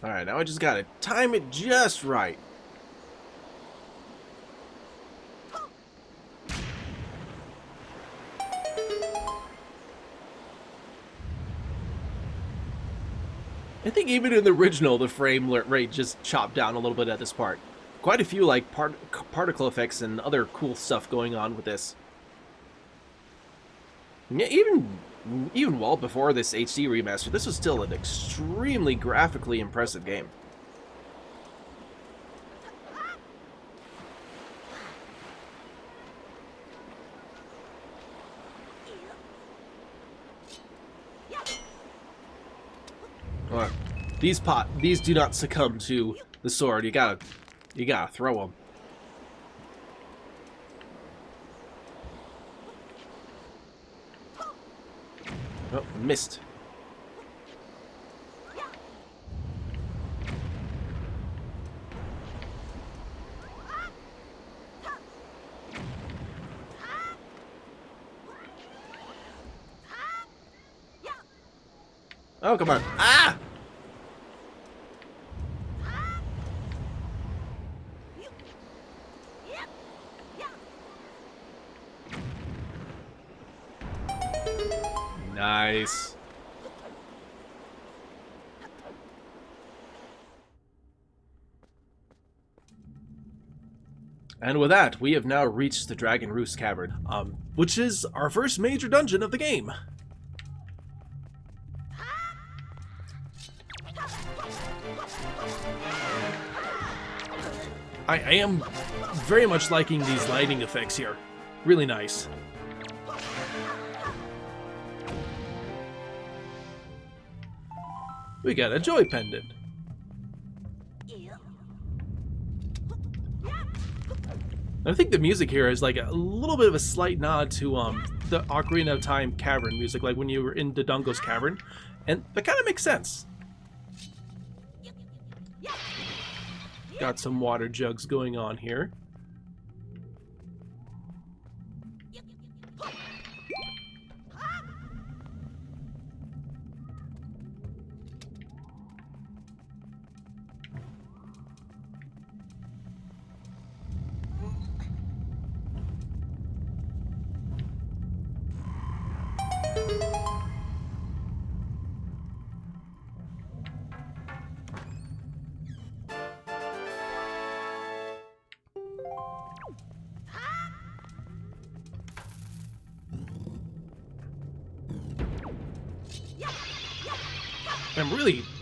Alright, now I just gotta time it just right. I think even in the original, the frame rate just chopped down a little bit at this part. Quite a few like particle effects and other cool stuff going on with this. Yeah, even well before this HD remaster, this was still an extremely graphically impressive game. Alright, these do not succumb to the sword. You gotta throw them. Oh, missed. Oh, come on. Ah! Nice. And with that, we have now reached the Dragon Roost Cavern, which is our first major dungeon of the game. I am very much liking these lighting effects here. Really nice. We got a joy pendant. I think the music here is like a little bit of a slight nod to the Ocarina of Time cavern music, like when you were in Dodongo's cavern, and that kind of makes sense. Got some water jugs going on here.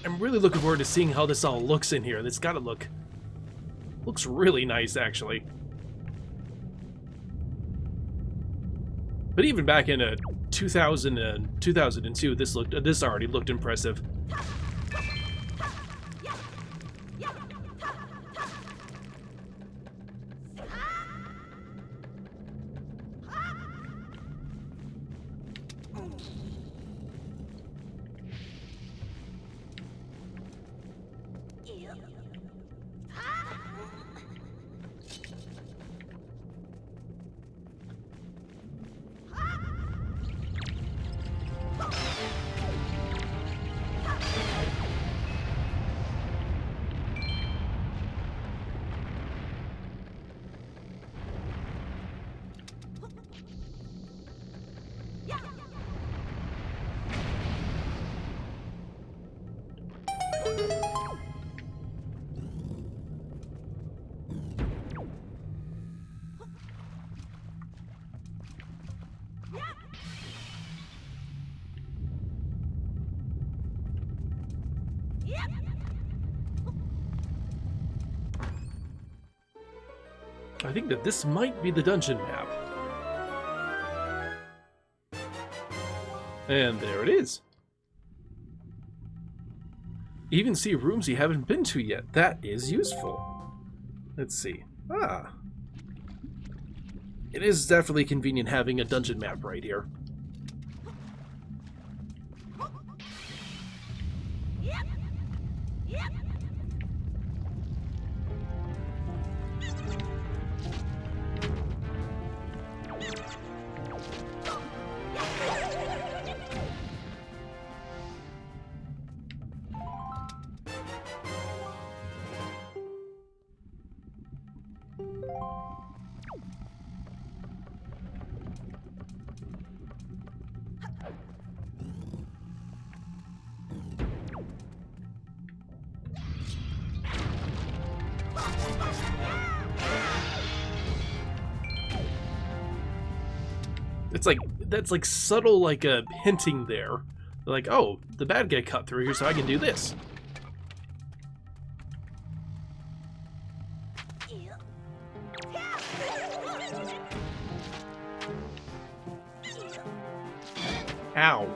I'm really looking forward to seeing how this all looks in here. It's gotta looks really nice, actually. But even back in 2000 and 2002, this already looked impressive. I think that this might be the dungeon map. And there it is. Even see rooms you haven't been to yet. That is useful. Let's see. Ah. It is definitely convenient having a dungeon map right here. It's like, that's like subtle, like a hinting there. Like, oh, the bad guy cut through here, so I can do this. Ow.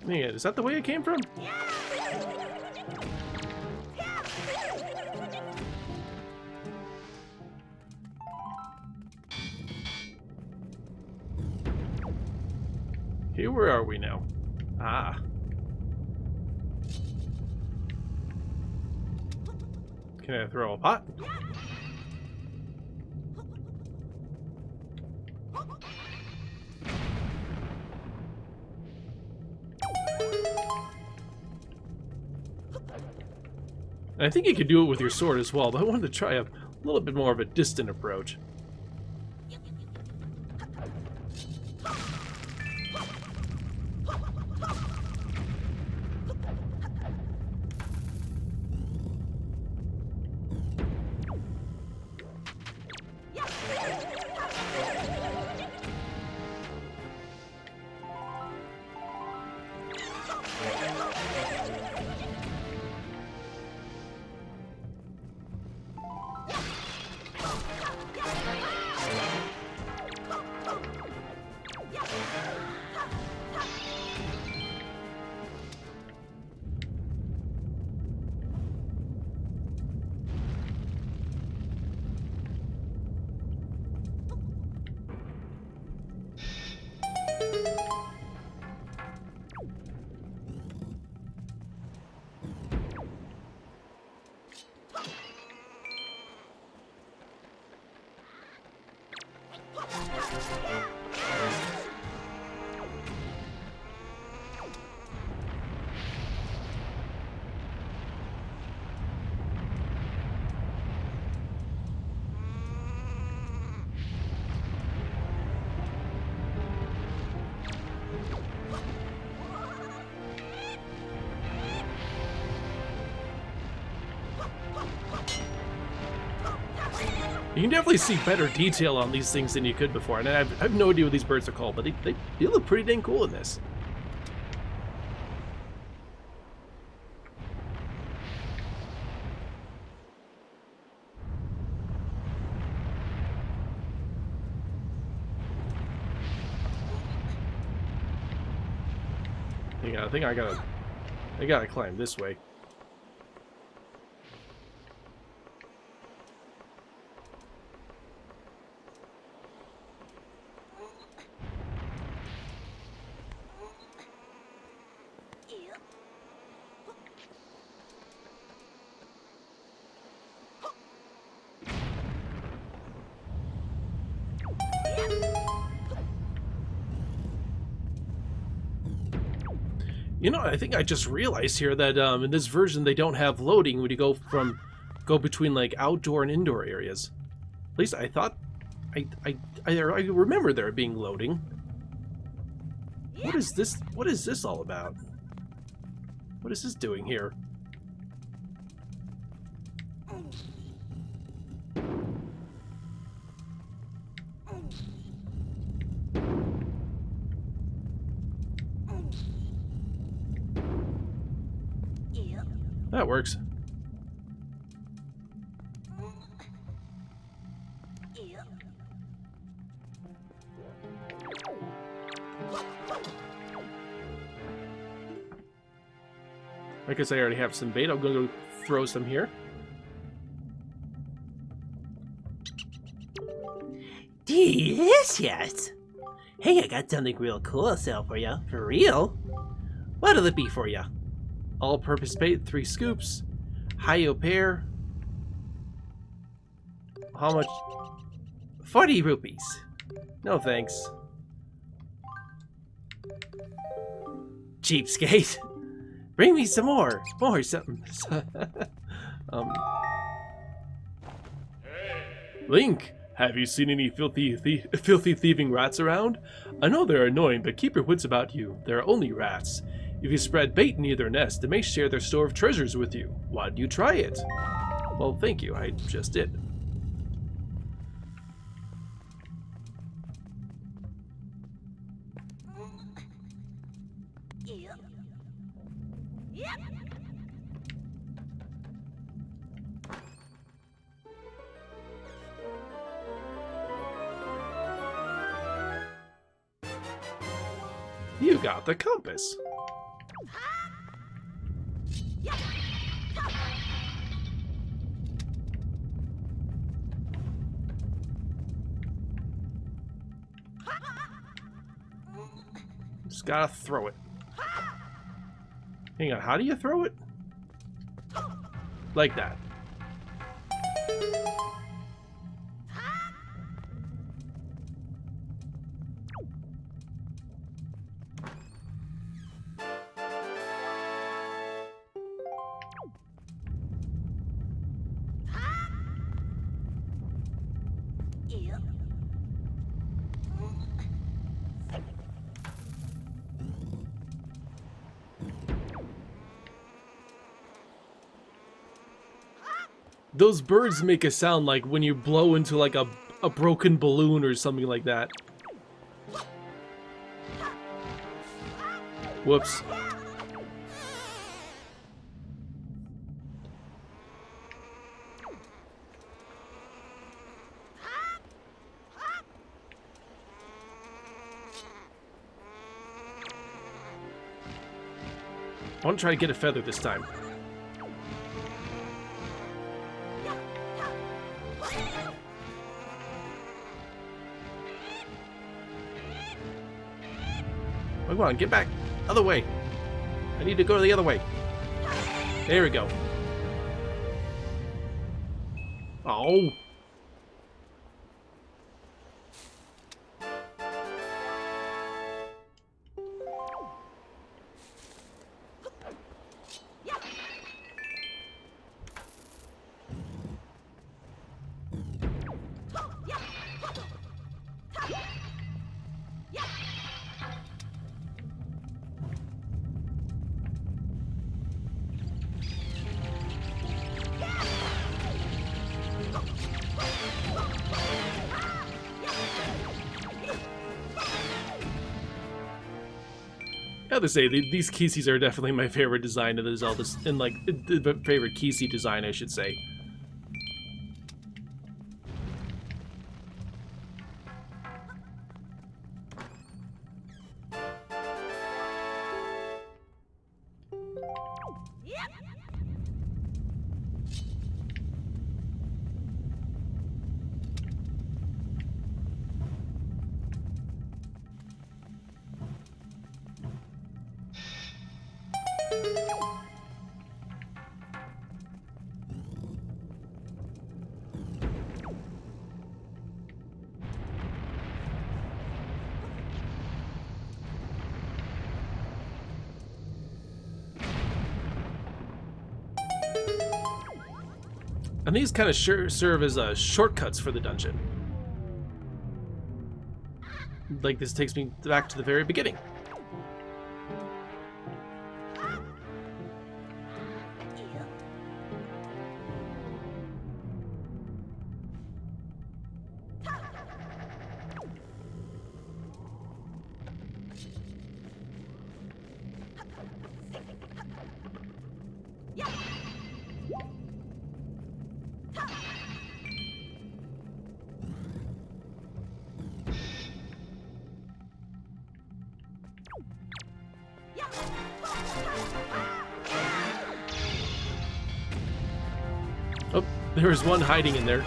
Man, is that the way it came from? Here, where are we now? Ah. Can I throw a pot? I think you could do it with your sword as well, but I wanted to try a little bit more of a distant approach. You can definitely see better detail on these things than you could before, and I have no idea what these birds are called, but they look pretty dang cool in this. Hang on, I think I gotta climb this way. You know, I think I just realized here that in this version they don't have loading when you go between like outdoor and indoor areas. At least I thought I remember there being loading. What is this? What is this all about? What is this doing here? That works. I guess I already have some bait. I'm gonna go throw some here. Gee, delicious. Hey, I got something real cool to sell for you. For real? What'll it be for you? All-purpose bait, 3 scoops. Hi-yo pear. How much? 40 rupees. No thanks. Cheapskate. Bring me some more. More something. Link, have you seen any filthy thieving rats around? I know they're annoying, but keep your wits about you. They're only rats. If you spread bait near their nest, they may share their store of treasures with you. Why don't you try it? Well, thank you. I just did. Yep. Yep. You got the compass. Just gotta throw it. Hang on, how do you throw it? Like that. Yep. Those birds make a sound like when you blow into like a broken balloon or something like that. Whoops. I want to try to get a feather this time. Come on, get back. Other way. I need to go the other way. There we go. Oh. I have to say, these Keeseys are definitely my favorite design of the Zelda, and like, the favorite Keesey design, I should say. Yep. And these kind of serve as shortcuts for the dungeon. Like, this takes me back to the very beginning. Oh, there was one hiding in there.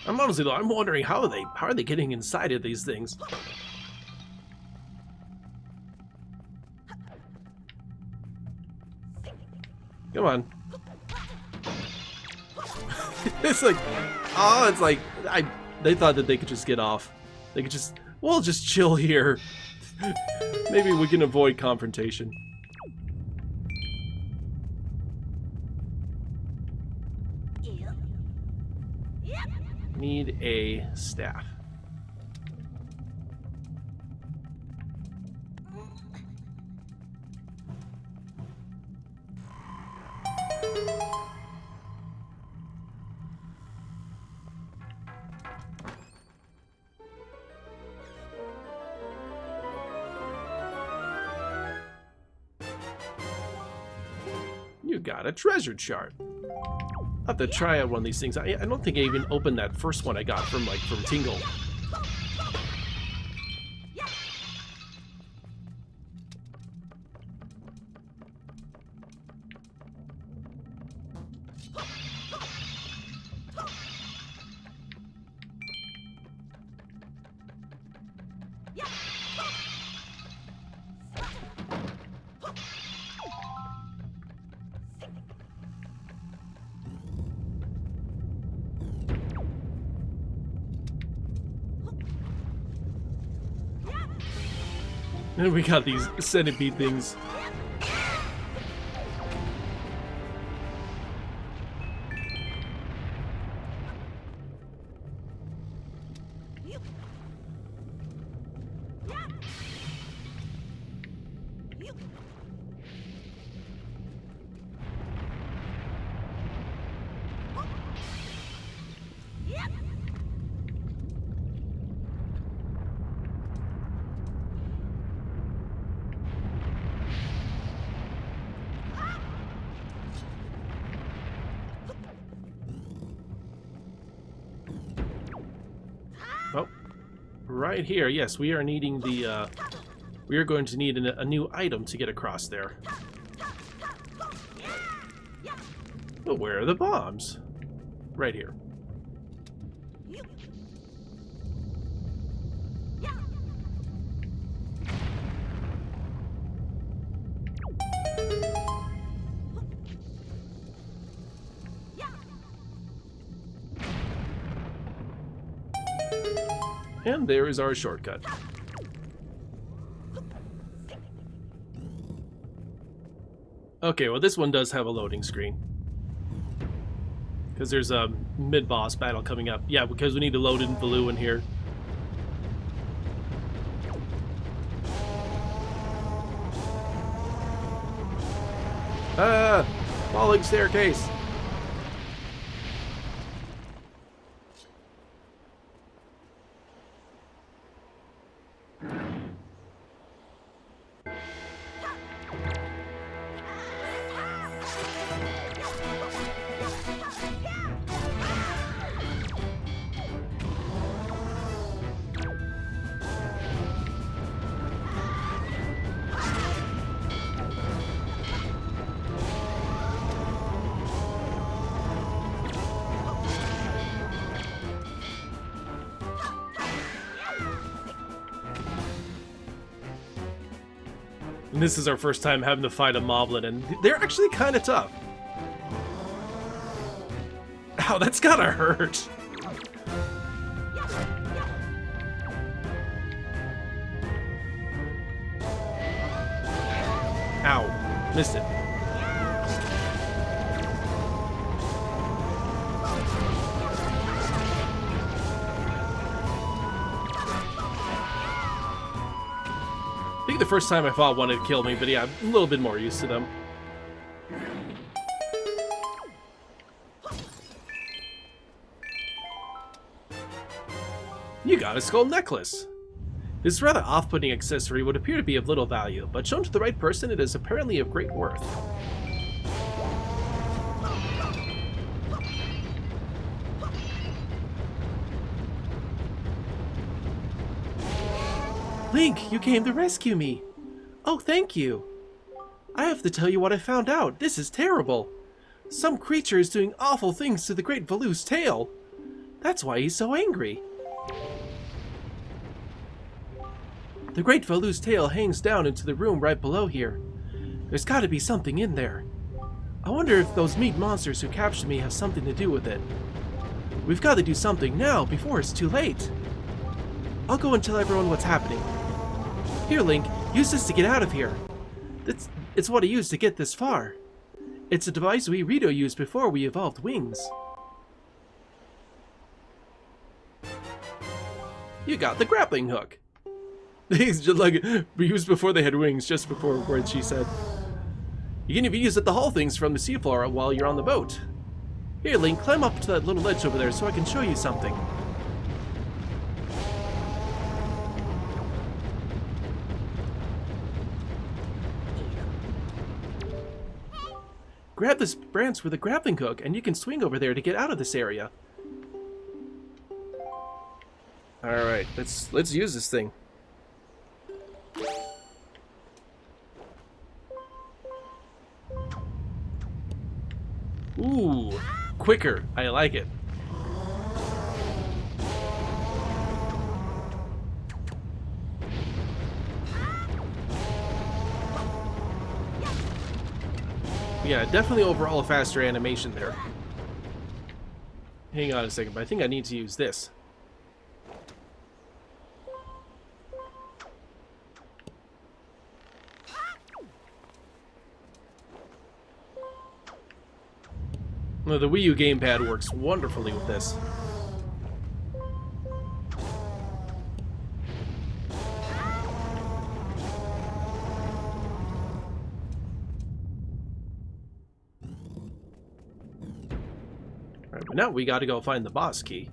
I'm honestly though, I'm wondering how are they getting inside of these things? Come on. It's like, oh, it's like they thought that they could just get off. They could just, we'll just chill here. Maybe we can avoid confrontation. Yep. Yep. Need a staff. You got a treasure chart. I'll have to try out one of these things. I don't think I even opened that first one I got from Tingle. And we got these centipede things. Oh, right here. Yes, we are needing the, we are going to need a new item to get across there. But where are the bombs? Right here. And there is our shortcut. Okay, well this one does have a loading screen. Because there's a mid-boss battle coming up. Yeah, because we need to load in Baloo in here. Ah! Falling staircase! And this is our first time having to fight a moblin, and they're actually kind of tough. Ow, that's gotta hurt. Ow, missed it. I think the first time I fought one, it killed me, but yeah, I'm a little bit more used to them. You got a skull necklace. This rather off-putting accessory would appear to be of little value, but shown to the right person, it is apparently of great worth. Link, you came to rescue me. Oh, thank you. I have to tell you what I found out. This is terrible. Some creature is doing awful things to the great Baloo's tail. That's why he's so angry. The great Valu's tail hangs down into the room right below here. There's gotta be something in there. I wonder if those meat monsters who captured me have something to do with it. We've got to do something now before it's too late. I'll go and tell everyone what's happening. Here, Link, use this to get out of here. It's what I used to get this far. It's a device we Rito used before we evolved wings. You got the grappling hook. These just like used before they had wings, just before what she said. You can even use it to haul things from the seafloor while you're on the boat. Here, Link, climb up to that little ledge over there so I can show you something. Grab this branch with a grappling hook, and you can swing over there to get out of this area. Alright, let's use this thing. Ooh, quicker. I like it. Yeah, definitely overall a faster animation there. Hang on a second, but I think I need to use this. Well, the Wii U gamepad works wonderfully with this. Alright, but now we gotta go find the boss key.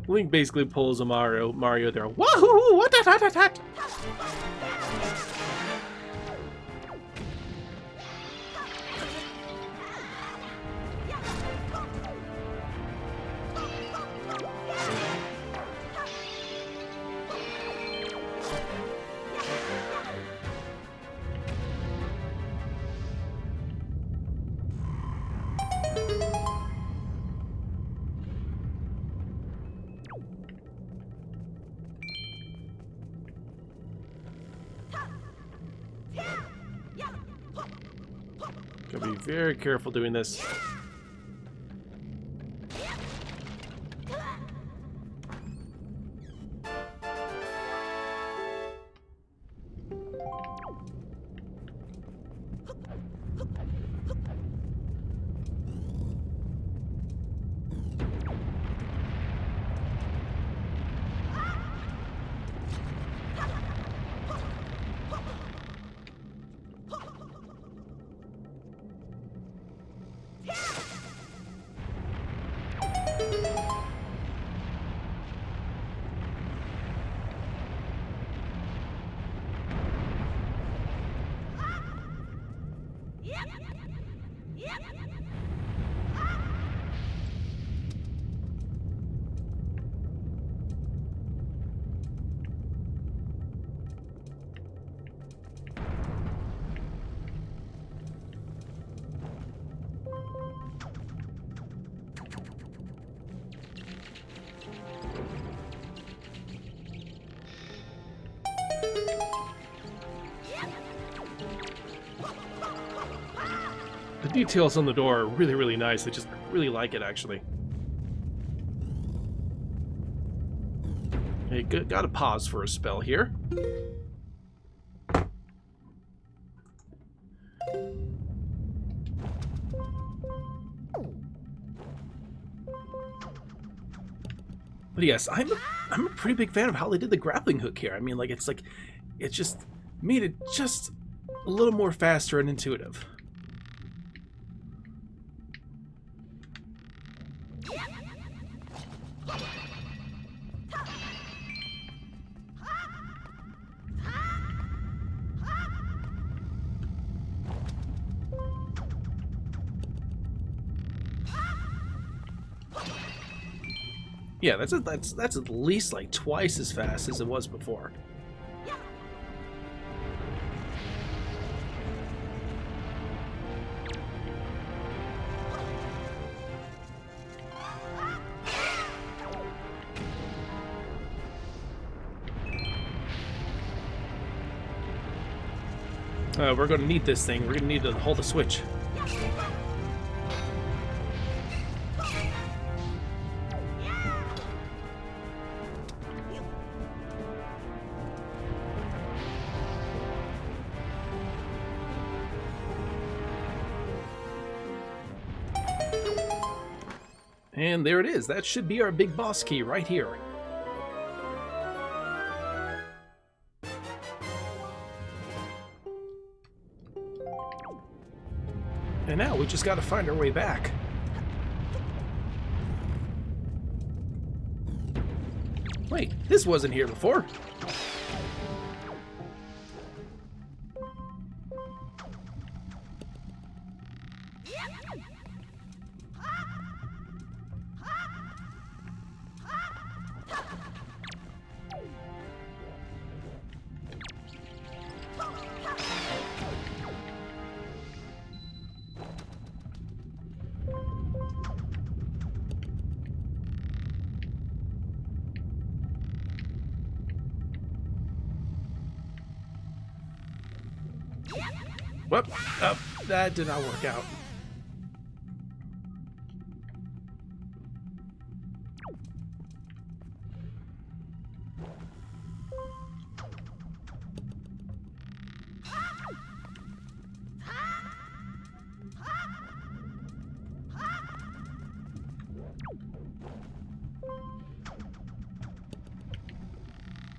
Link basically pulls a Mario there. Wahoo! What that? Gotta be very careful doing this. The details on the door are really, really nice. I just really like it, actually. Hey, gotta pause for a spell here. But yes, I'm a pretty big fan of how they did the grappling hook here. I mean, like, it just made it just a little more faster and intuitive. Yeah, that's at least like twice as fast as it was before. We're going to need this thing. We're going to need to hold the switch. And there it is. That should be our big boss key right here. And now we just got to find our way back. Wait, this wasn't here before. Whoop, that did not work out.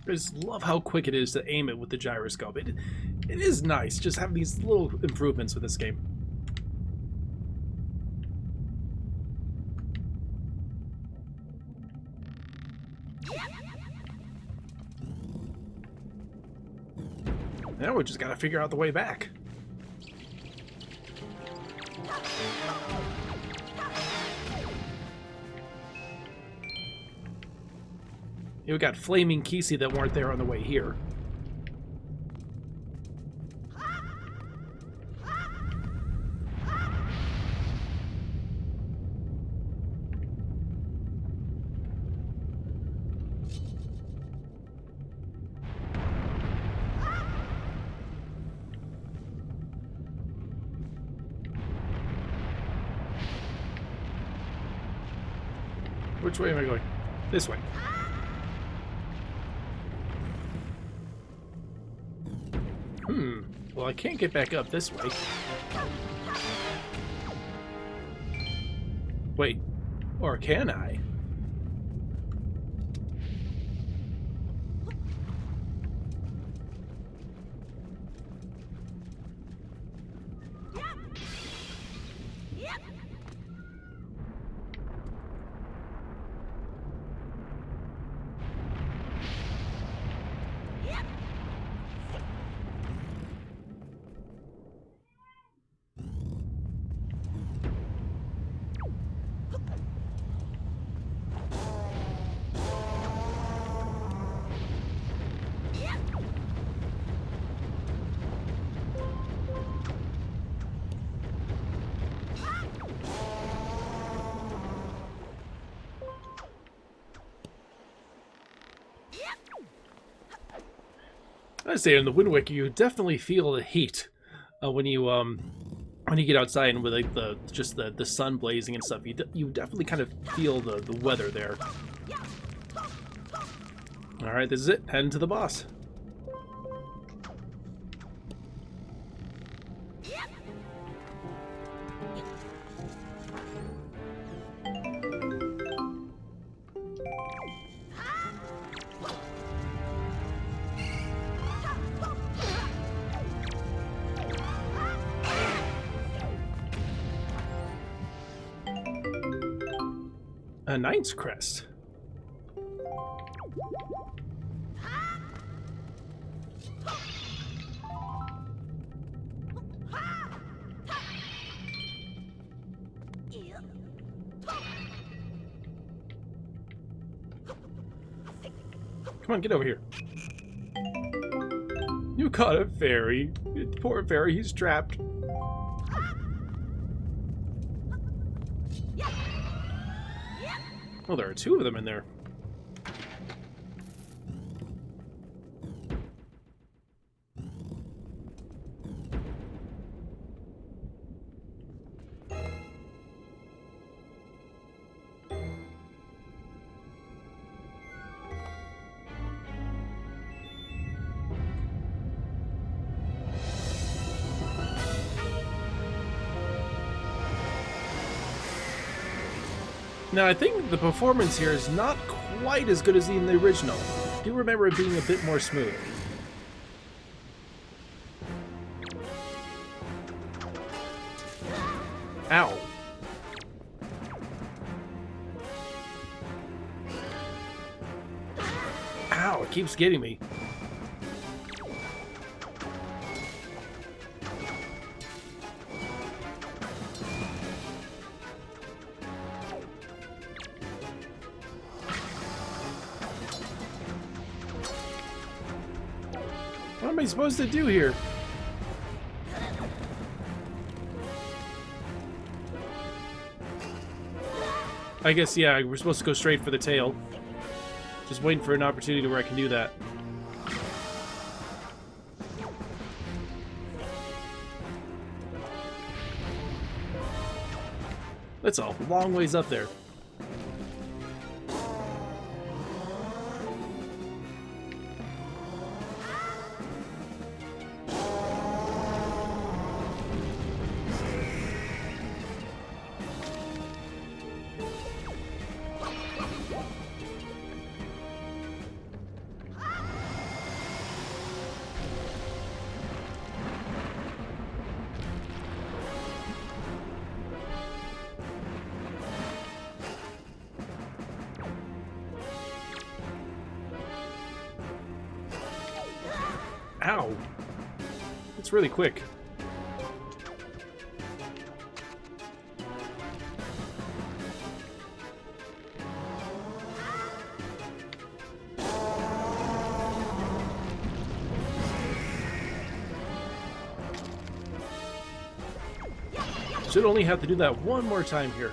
I just love how quick it is to aim it with the gyroscope. It is nice just have these little improvements with this game. Now we just gotta figure out the way back. We got flaming Kisi that weren't there on the way here. Which way am I going? This way. Well, I can't get back up this way. Wait, or can I? I say in the Windwaker, you definitely feel the heat when you get outside and with like the sun blazing and stuff. You definitely kind of feel the weather there. All right, this is it. Heading to the boss. A Knight's Crest. Come on, get over here. You caught a fairy. Poor fairy, he's trapped. Oh, there are two of them in there. Now, I think the performance here is not quite as good as in the original. I do remember it being a bit more smooth. Ow. Ow, it keeps getting me. What am I supposed to do here? I guess, yeah, we're supposed to go straight for the tail. Just waiting for an opportunity where I can do that. That's a long ways up there. Ow. It's really quick. Should only have to do that one more time here.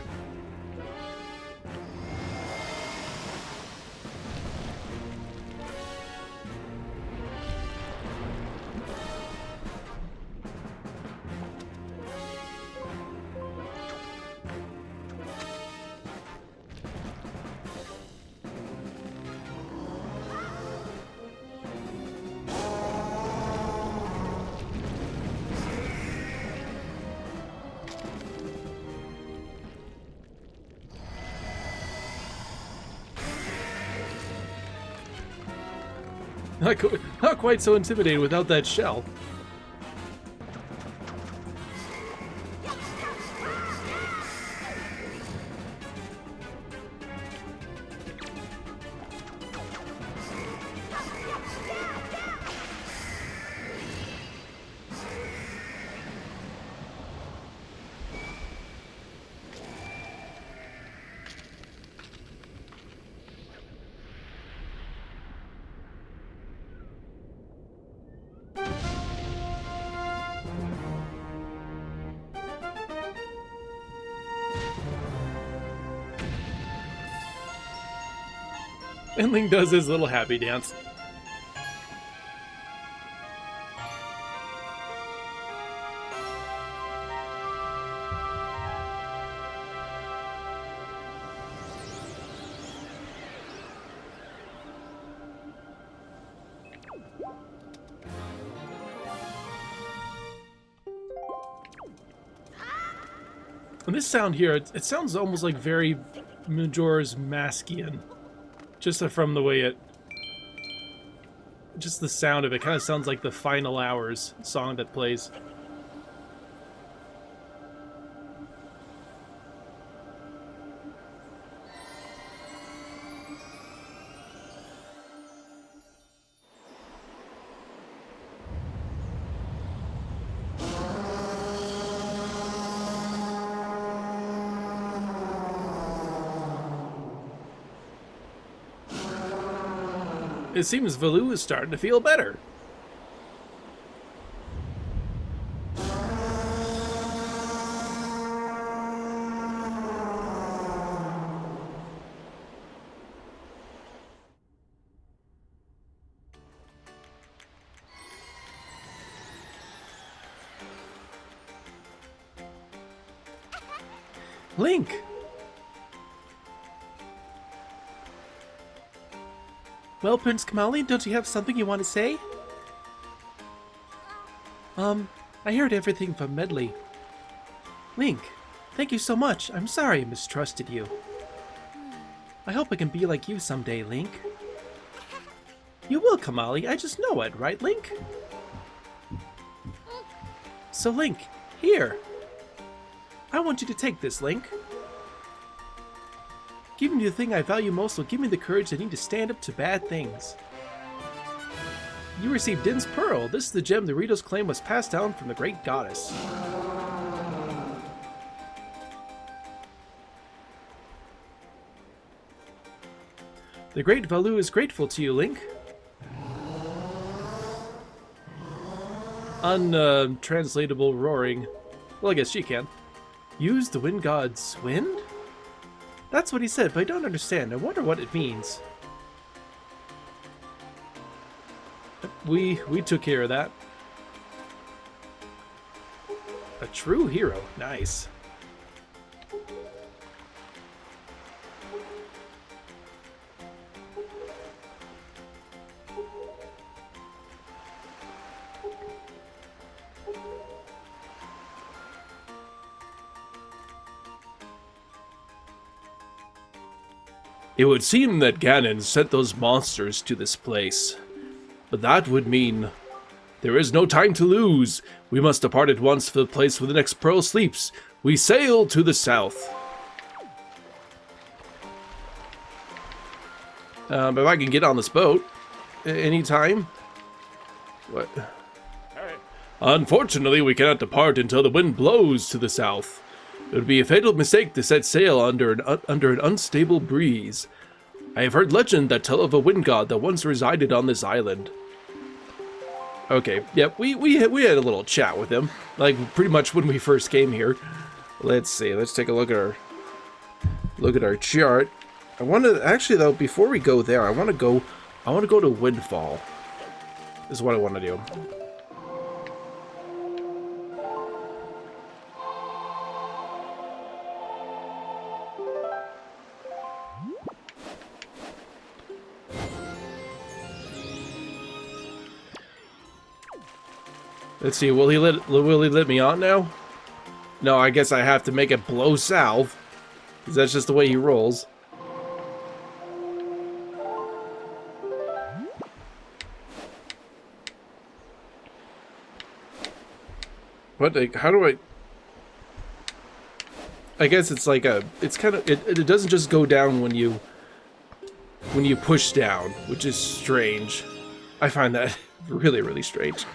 Not quite so intimidating without that shell. And Link does his little happy dance. And this sound here, it sounds almost like very Majora's Maskian. Just from the way just the sound of it kind of sounds like the Final Hours song that plays. It seems Valoo is starting to feel better. Link! Well, Prince Kamali, don't you have something you want to say? I heard everything from Medley. Link, thank you so much. I'm sorry I mistrusted you. I hope I can be like you someday, Link. You will, Kamali, I just know it, right, Link? So, Link, here. I want you to take this, Link. Giving you the thing I value most will give me the courage I need to stand up to bad things. You received Din's Pearl. This is the gem the Ritos claim was passed down from the great goddess. The great Valoo is grateful to you, Link. Untranslatable roaring. Well, I guess she can. Use the wind god's wind? That's what he said, but I don't understand. I wonder what it means. We took care of that. A true hero. Nice. It would seem that Ganon sent those monsters to this place. But that would mean there is no time to lose. We must depart at once for the place where the next pearl sleeps. We sail to the south. If I can get on this boat anytime. What? Unfortunately, we cannot depart until the wind blows to the south. It would be a fatal mistake to set sail under an unstable breeze. I have heard legend that tell of a wind god that once resided on this island. Okay, yep, we had a little chat with him, like pretty much when we first came here. Let's see, let's take a look at our chart. I want to actually though before we go there, I want to go to Windfall. Is what I want to do. Let's see, will he let me on now? No, I guess I have to make it blow south. 'Cause that's just the way he rolls. What, like, how do I guess it's like it's kind of, it doesn't just go down when you push down, which is strange. I find that really, really strange.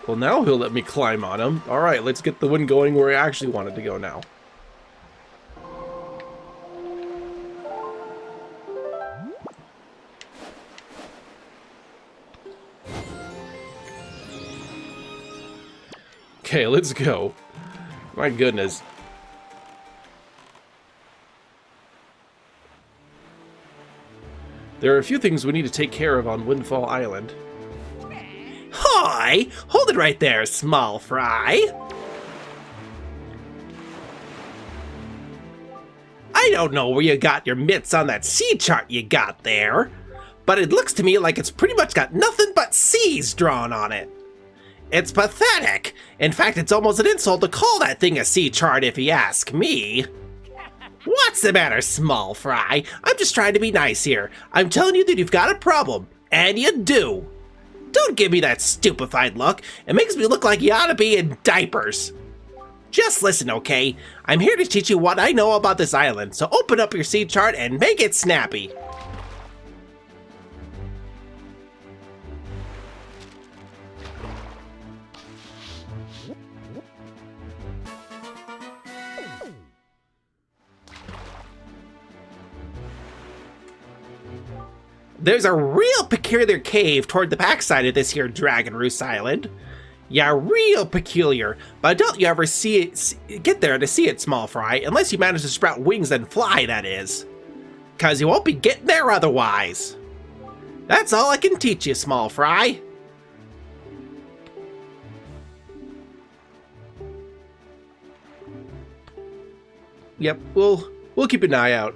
Well, now he'll let me climb on him. Alright, let's get the wind going where I actually wanted to go now. Okay, let's go. My goodness. There are a few things we need to take care of on Windfall Island. Hi! Hold it right there, small fry. I don't know where you got your mitts on that sea chart you got there, but it looks to me like it's pretty much got nothing but seas drawn on it. It's pathetic. In fact, it's almost an insult to call that thing a sea chart if you ask me. What's the matter, small fry? I'm just trying to be nice here. I'm telling you that you've got a problem, and you do. Don't give me that stupefied look. It makes me look like you ought to be in diapers. Just listen, okay? I'm here to teach you what I know about this island, so open up your sea chart and make it snappy. There's a real peculiar cave toward the backside of this here Dragon Roost Island. Yeah, real peculiar. But don't you ever see it, get there to see it, Small Fry, unless you manage to sprout wings and fly, that is. Cause you won't be getting there otherwise. That's all I can teach you, Small Fry. Yep, we'll keep an eye out.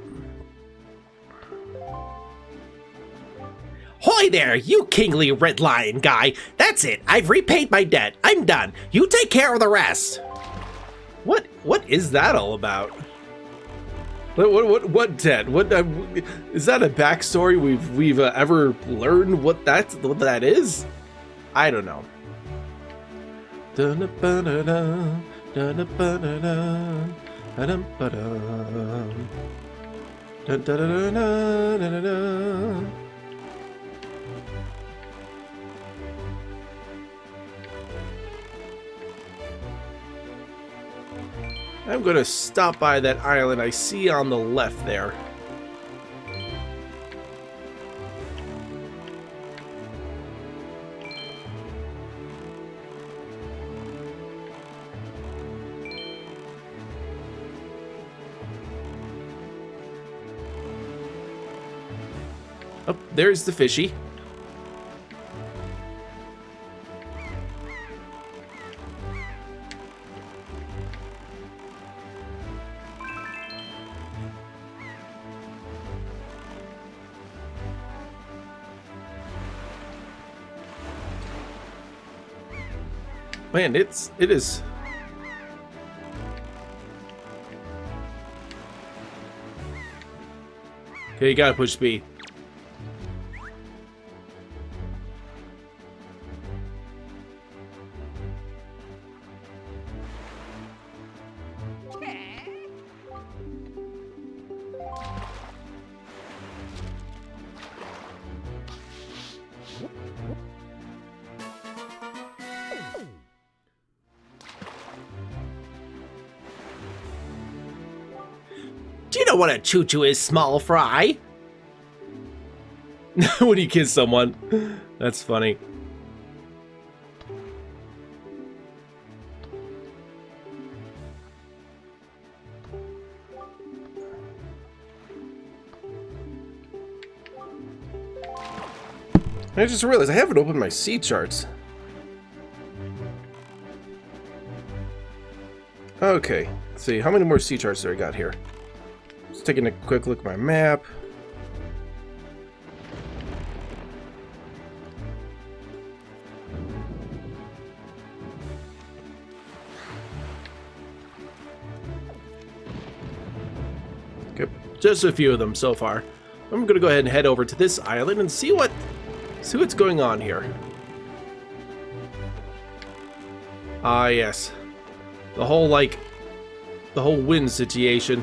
Hoy there, you kingly red lion guy. That's it. I've repaid my debt. I'm done. You take care of the rest. What is that all about? What debt? What is that a backstory we've ever learned what that is? I don't know. I'm gonna stop by that island I see on the left there. Oh, there's the fishy. Man, it is. Okay, you gotta push B. Do you know what a choo-choo is, Small Fry? When you kiss someone. That's funny. I just realized I haven't opened my sea charts. Okay, let's see, how many more sea charts do I got here? Just taking a quick look at my map. Okay, just a few of them so far. I'm gonna go ahead and head over to this island and see what's going on here. Ah, yes. The whole wind situation.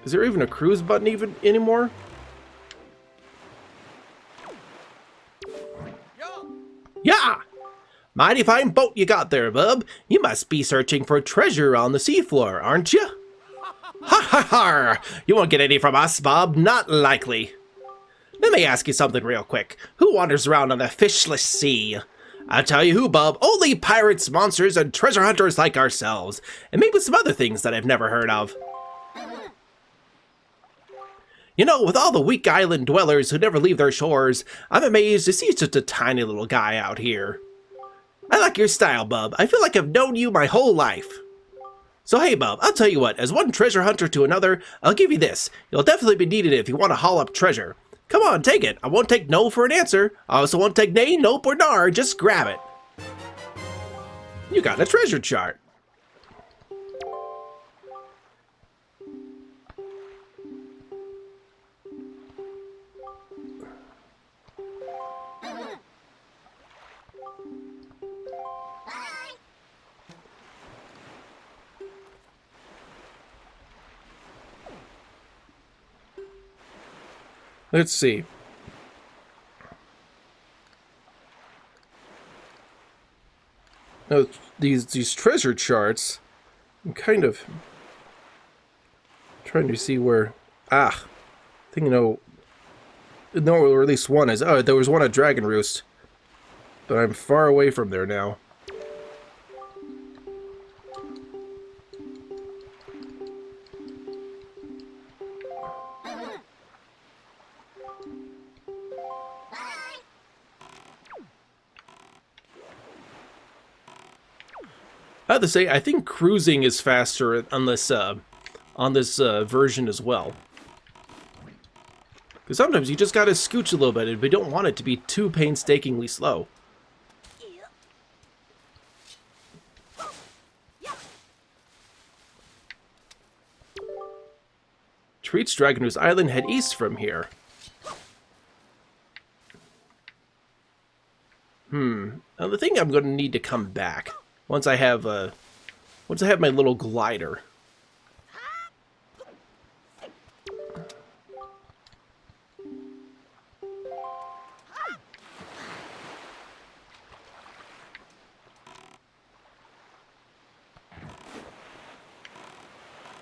Is there even a cruise button anymore? Yeah! Mighty fine boat you got there, bub. You must be searching for treasure on the seafloor, aren't you? Ha ha ha! You won't get any from us, Bob. Not likely. Let me ask you something real quick. Who wanders around on the fishless sea? I'll tell you who, bub. Only pirates, monsters, and treasure hunters like ourselves. And maybe some other things that I've never heard of. You know, with all the weak island dwellers who never leave their shores, I'm amazed to see such a tiny little guy out here. I like your style, bub. I feel like I've known you my whole life. So hey, bub, I'll tell you what. As one treasure hunter to another, I'll give you this. You'll definitely be needed if you want to haul up treasure. Come on, take it. I won't take no for an answer. I also won't take nay, nope, or nar. Just grab it. You got a treasure chart. Let's see. Now, these treasure charts, I'm kind of trying to see where Ah, I think no, or at least one is. Oh, there was one at Dragon Roost, but I'm far away from there now. I have to say, I think cruising is faster on this version as well. Because sometimes you just gotta scooch a little bit, but you don't want it to be too painstakingly slow. To reach Dragonoo's Island, head east from here. Now the thing I'm gonna need to come back once I have my little glider.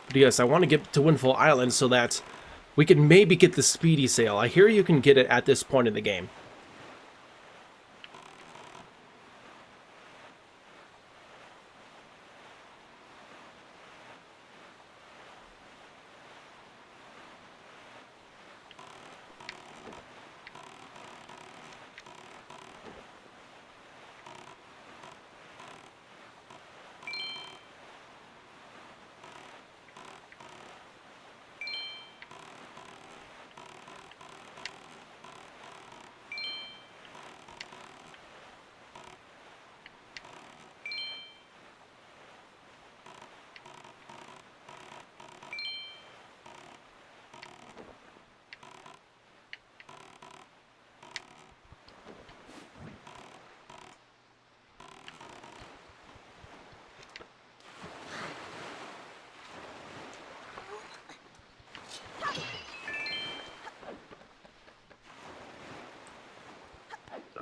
But yes, I want to get to Windfall Island so that we can maybe get the speedy sail. I hear you can get it at this point in the game.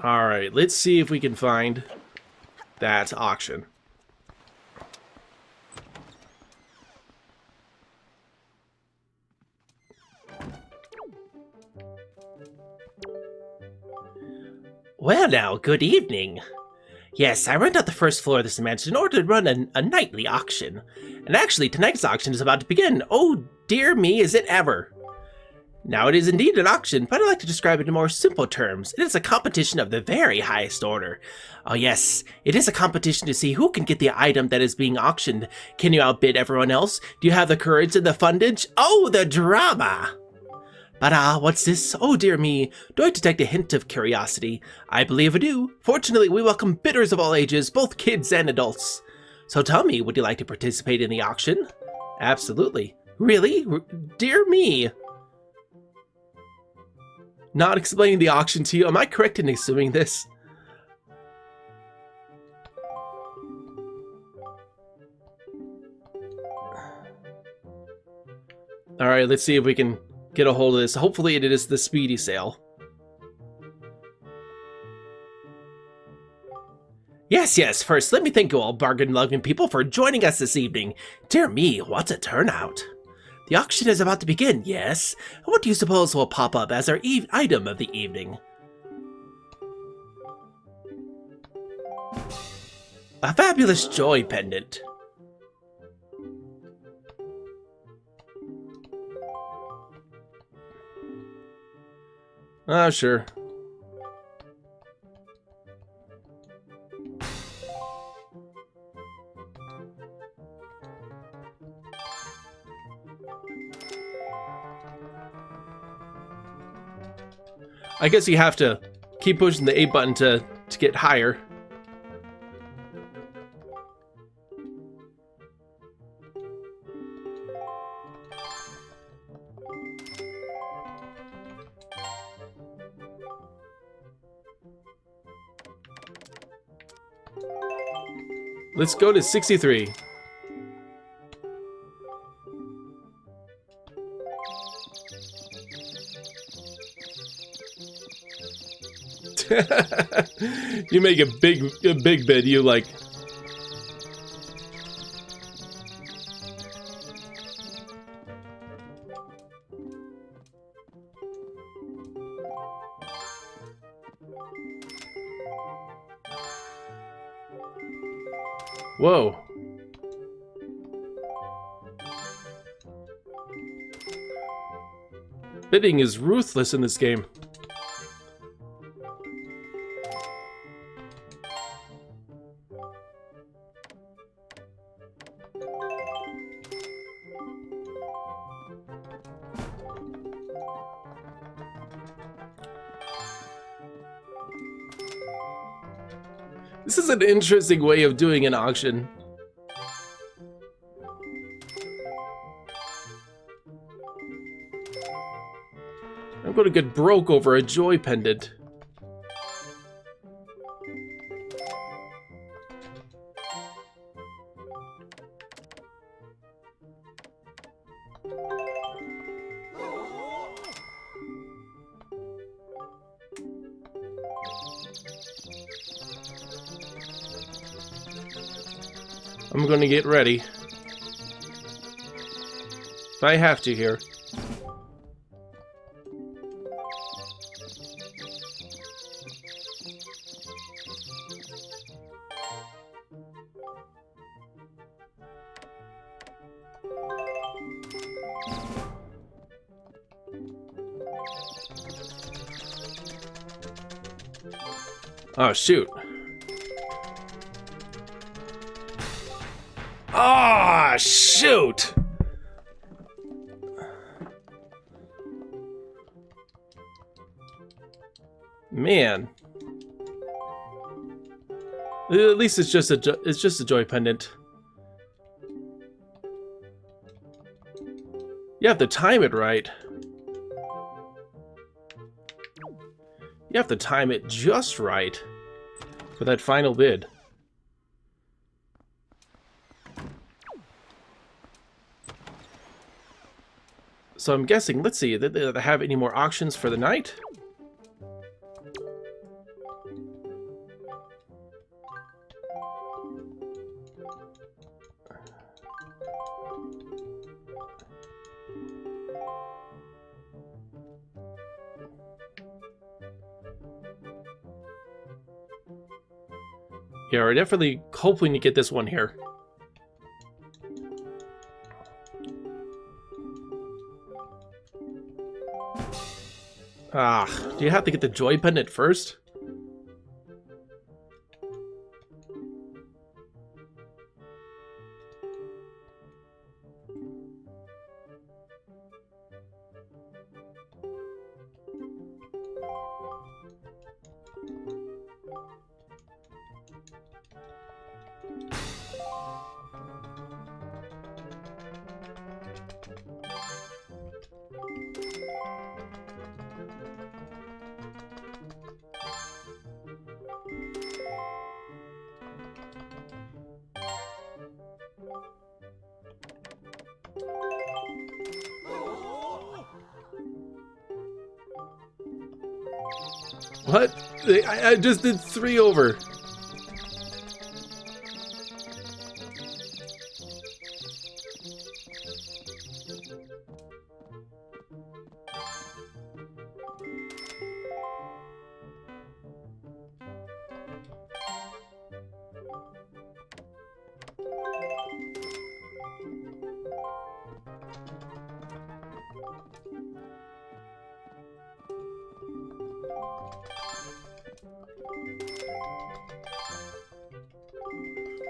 Alright, let's see if we can find that auction. Well now, good evening. Yes, I rent out the first floor of this mansion in order to run a nightly auction. And actually, tonight's auction is about to begin. Oh, dear me, is it ever. Now, it is indeed an auction, but I like to describe it in more simple terms. It is a competition of the very highest order. Oh yes, it is a competition to see who can get the item that is being auctioned. Can you outbid everyone else? Do you have the courage and the fundage? Oh, the drama! But what's this? Oh dear me, do I detect a hint of curiosity? I believe I do. Fortunately, we welcome bidders of all ages, both kids and adults. So tell me, would you like to participate in the auction? Absolutely. Really? Dear me. Not explaining the auction to you, am I correct in assuming this? Alright, let's see if we can get a hold of this. Hopefully it is the speedy sale. Yes, first let me thank you all bargain-loving people for joining us this evening. Dear me, what a turnout. The auction is about to begin, yes? What do you suppose will pop up as our item of the evening? A fabulous joy pendant. Ah, sure. I guess you have to keep pushing the A button to get higher. Let's go to 63. You make a big bid, you like. Whoa. Bidding is ruthless in this game. This is an interesting way of doing an auction. I'm gonna get broke over a joy pendant. I'm gonna get ready. If I have to here. Oh, shoot. Ah, shoot! Man. At least it's just a joy pendant. You have to time it right. You have to time it just right for that final bid. So I'm guessing, let's see, did they have any more auctions for the night? Yeah, we're definitely hoping to get this one here. Ah, do you have to get the joy pendant first? What? I just did 3 over.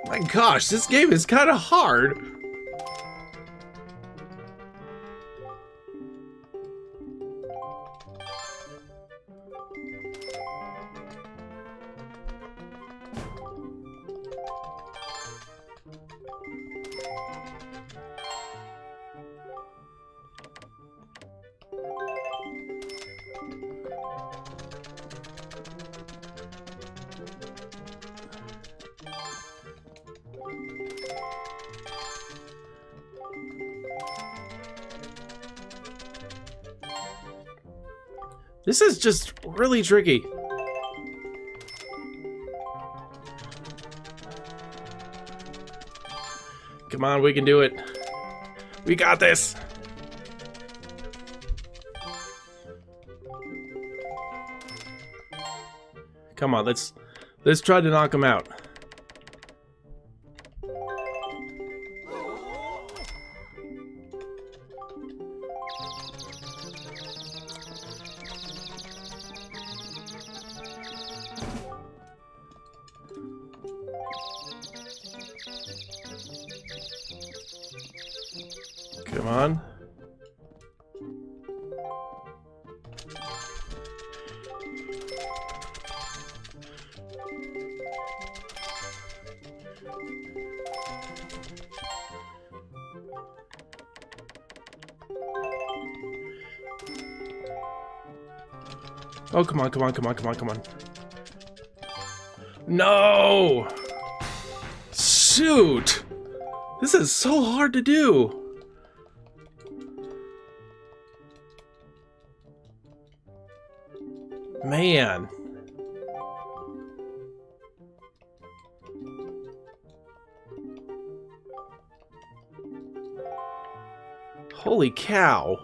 My gosh, this game is kind of hard. This is just really tricky. Come on, we can do it. We got this. Come on, let's try to knock him out. Come on. Oh, come on, come on, come on, come on, come on. No! Shoot! This is so hard to do. Man. Holy cow.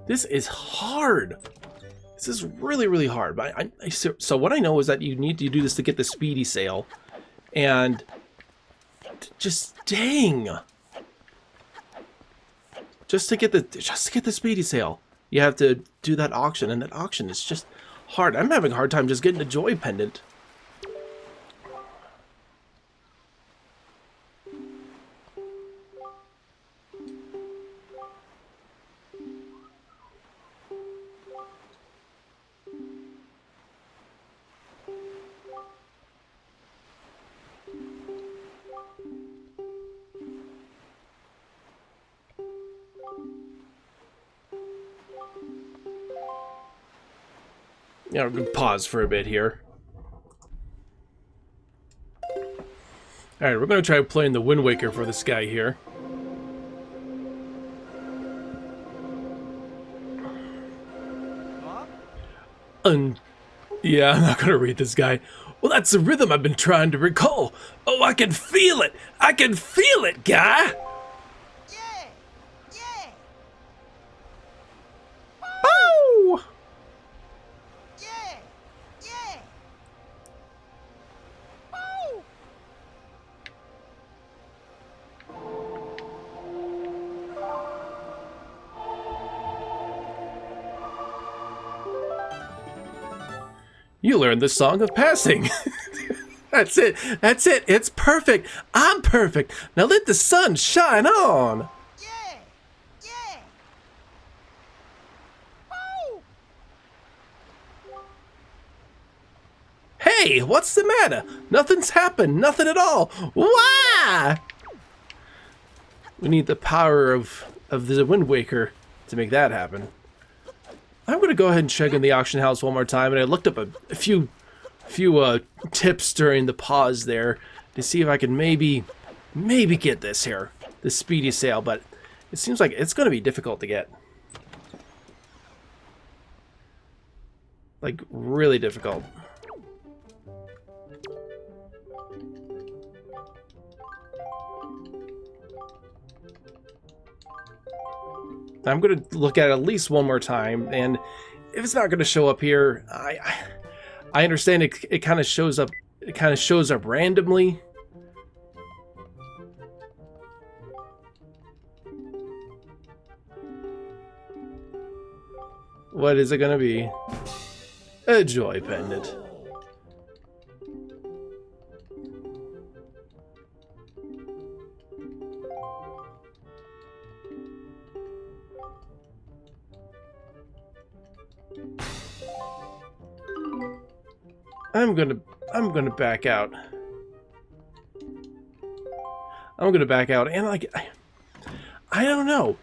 This is hard. This is really, really hard. But so what I know is that you need to do this to get the speedy sale. And just dang. Just to get the speedy sale, you have to do that auction, and that auction is just hard. I'm having a hard time just getting a joy pendant. Yeah, we're gonna pause for a bit here. Alright, we're gonna try playing the Windwaker for this guy here. Yeah, I'm not gonna read this guy. Well, that's the rhythm I've been trying to recall. Oh, I can feel it! I can feel it, guy! Yeah! Yeah! Oh! Yeah! Yeah! Woo! You learned the song of passing. That's it. That's it. It's perfect. I'm perfect. Now let the sun shine on. Yeah! Yeah! Woo! Hey, what's the matter? Nothing's happened. Nothing at all. Why? We need the power of the Windwaker to make that happen. I'm gonna go ahead and check in the auction house one more time, and I looked up a few tips during the pause there to see if I can maybe get this here, the speedy sale, but it seems like it's gonna be difficult to get. Like, really difficult. I'm going to look at it at least one more time, and if it's not going to show up here, I understand it kind of shows up. It kind of shows up randomly. What is it going to be? A joy pendant. I'm gonna back out. I'm gonna back out, and like, I don't know.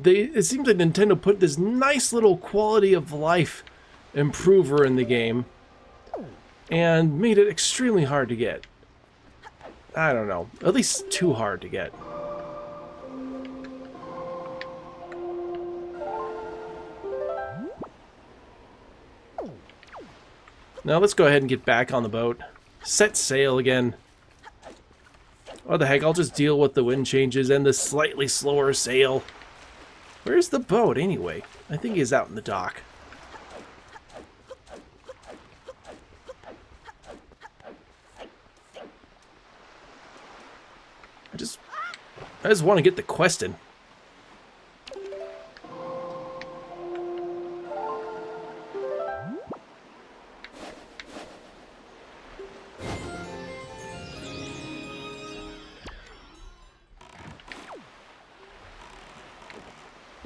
It seems like Nintendo put this nice little quality of life improver in the game, and made it extremely hard to get. I don't know, at least too hard to get. Now let's go ahead and get back on the boat. Set sail again. What the heck, I'll just deal with the wind changes and the slightly slower sail. Where's the boat anyway? I think he's out in the dock. I just want to get the quest in.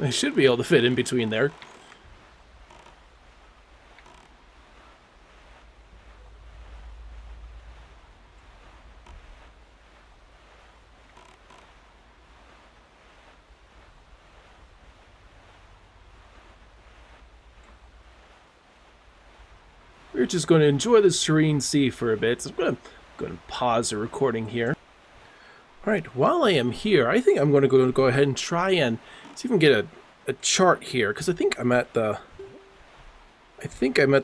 I should be able to fit in between there. We're just going to enjoy the serene sea for a bit. So I'm going to pause the recording here. Alright, while I am here, I think I'm going to go ahead and try and see if we can get a chart here, because I think I'm at the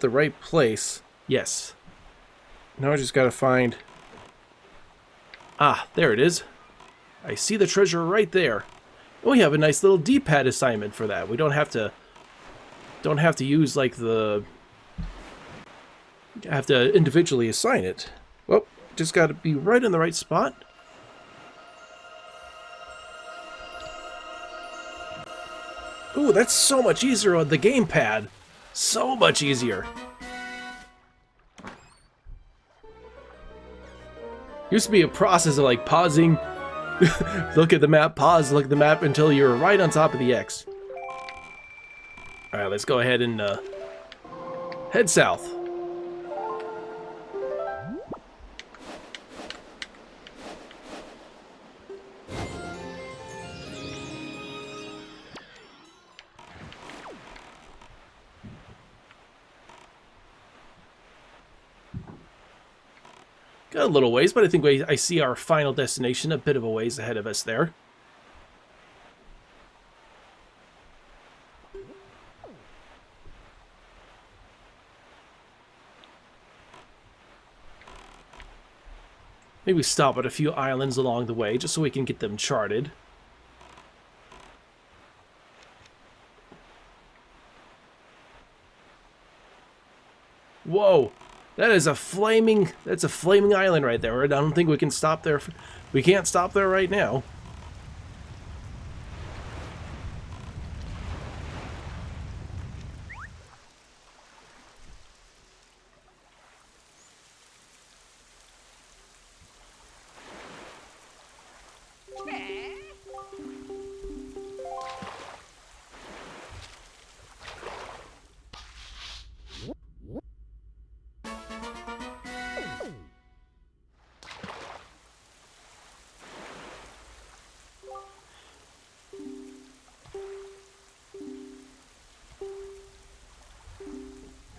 right place. Yes. Now I just got to find... Ah, there it is. I see the treasure right there. And we have a nice little D-pad assignment for that. We don't have to use like the... have to individually assign it. Well, just got to be right in the right spot. Ooh, that's so much easier on the gamepad. So much easier. Used to be a process of like pausing, look at the map, pause, look at the map until you're right on top of the X. Alright, let's go ahead and head south. Got a little ways, but I think I see our final destination a bit of a ways ahead of us there. Maybe stop at a few islands along the way just so we can get them charted. Whoa! That's a flaming island right there. I don't think we can stop there. We can't stop there right now.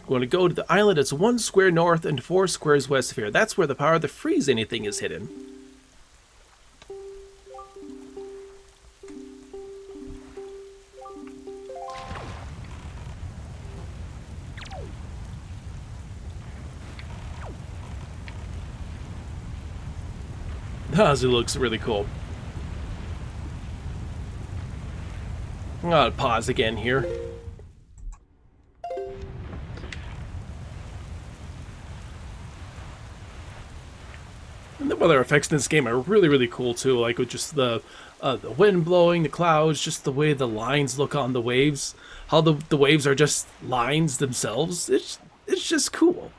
We're going to go to the island that's 1 square north and 4 squares west of here. That's where the power to freeze anything is hidden. It looks really cool. I'm going to pause again here. And the weather effects in this game are really, really cool too. Like with just the wind blowing, the clouds, just the way the lines look on the waves. How the waves are just lines themselves. It's just cool.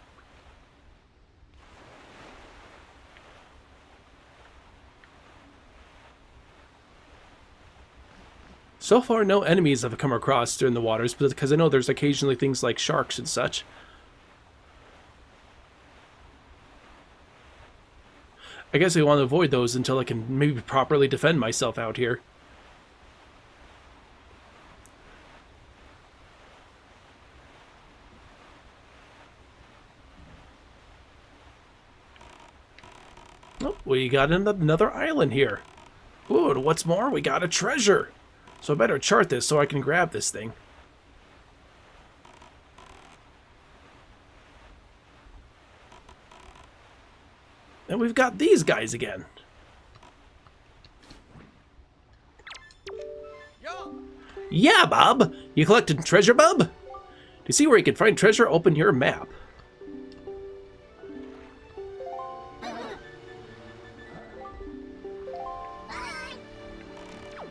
So far, no enemies have come across during the waters, because I know there's occasionally things like sharks and such. I guess I want to avoid those until I can maybe properly defend myself out here. Oh, we got another island here. Ooh, and what's more, we got a treasure. So I better chart this so I can grab this thing. And we've got these guys again. Yeah, Bob! You collected treasure, Bob? To see where you can find treasure, open your map.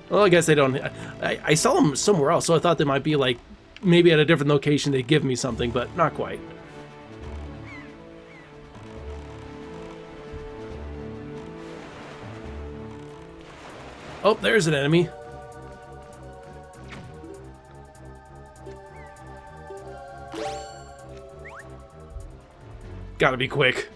Well, I guess they don't... I saw them somewhere else, so I thought they might be, like, maybe at a different location they'd give me something, but not quite. Oh, there's an enemy. Gotta be quick.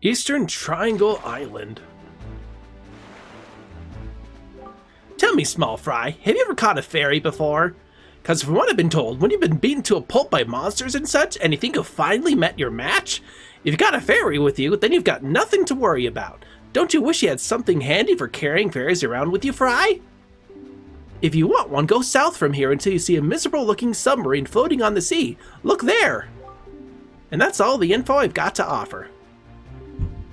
Eastern Triangle Island. Tell me, small fry, have you ever caught a fairy before? Because from what I've been told, when you've been beaten to a pulp by monsters and such, and you think you've finally met your match, if you've got a fairy with you, then you've got nothing to worry about. Don't you wish you had something handy for carrying fairies around with you, Fry? If you want one, go south from here until you see a miserable-looking submarine floating on the sea. Look there! And that's all the info I've got to offer.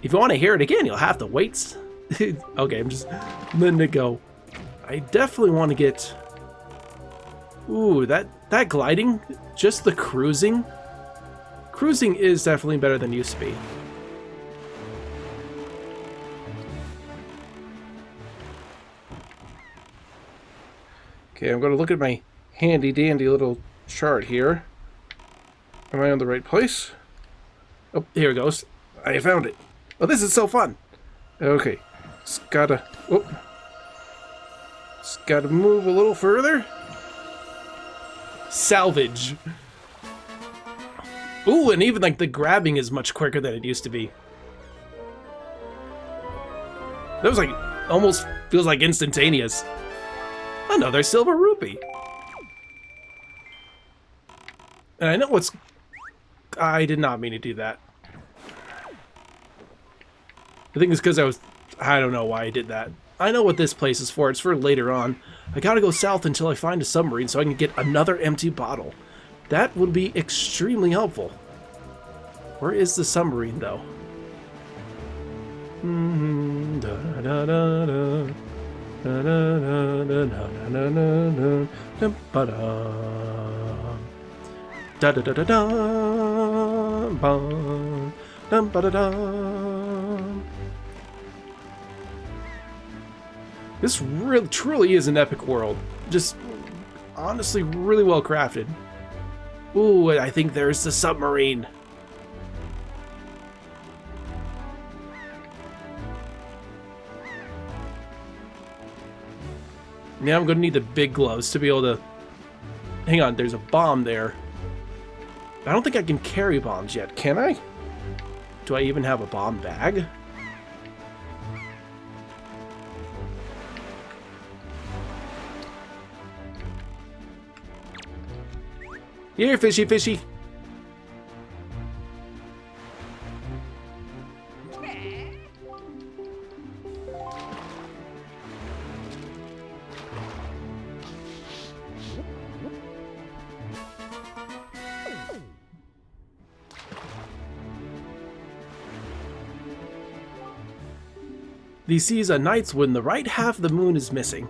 If you want to hear it again, you'll have to wait. Okay, I'm just letting it go. I definitely want to get... Ooh, that gliding, just the cruising. Cruising is definitely better than used to be. Okay, I'm going to look at my handy-dandy little chart here. Am I on the right place? Oh, here it goes. I found it. Oh, this is so fun. Okay, just gotta... Oh. Just gotta move a little further. Salvage. Ooh, and even like the grabbing is much quicker than it used to be. That was like, almost feels like instantaneous. Another silver rupee. And I know what's... I did not mean to do that. I think it's because I don't know why I did that. I know what this place is for. It's for later on. I gotta go south until I find a submarine so I can get another empty bottle. That would be extremely helpful. Where is the submarine, though? This really, truly is an epic world. Just, honestly, really well crafted. Ooh, I think there's the submarine. Yeah, I'm gonna need the big gloves to be able to... Hang on, there's a bomb there. I don't think I can carry bombs yet, can I? Do I even have a bomb bag? Here, fishy, fishy. These seas are nights when the right half of the moon is missing.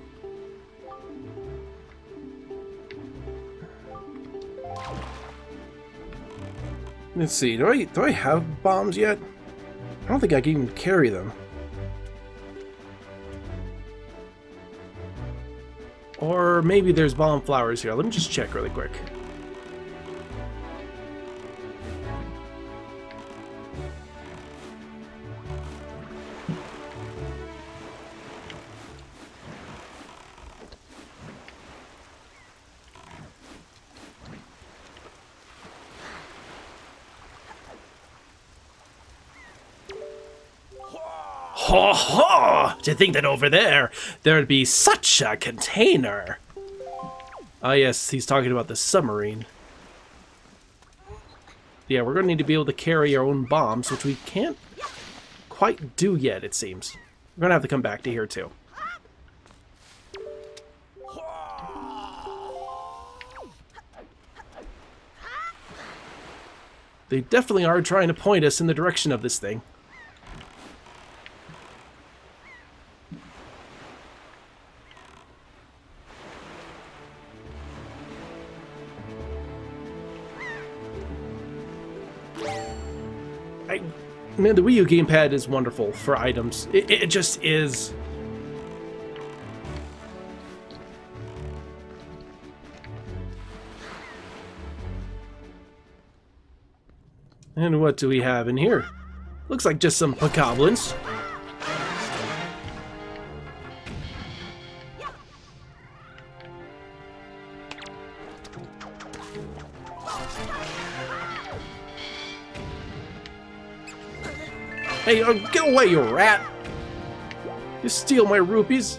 Let's see, do I have bombs yet? I don't think I can even carry them. Or maybe there's bomb flowers here. Let me just check really quick. Ho ho! To think that over there, there'd be such a container. Ah yes, he's talking about the submarine. Yeah, we're gonna need to be able to carry our own bombs, which we can't quite do yet, it seems. We're gonna have to come back to here too. They definitely are trying to point us in the direction of this thing. Man, the Wii U gamepad is wonderful for items. It just is. And what do we have in here? Looks like just some goblins. Hey, get away, you rat! You steal my rupees.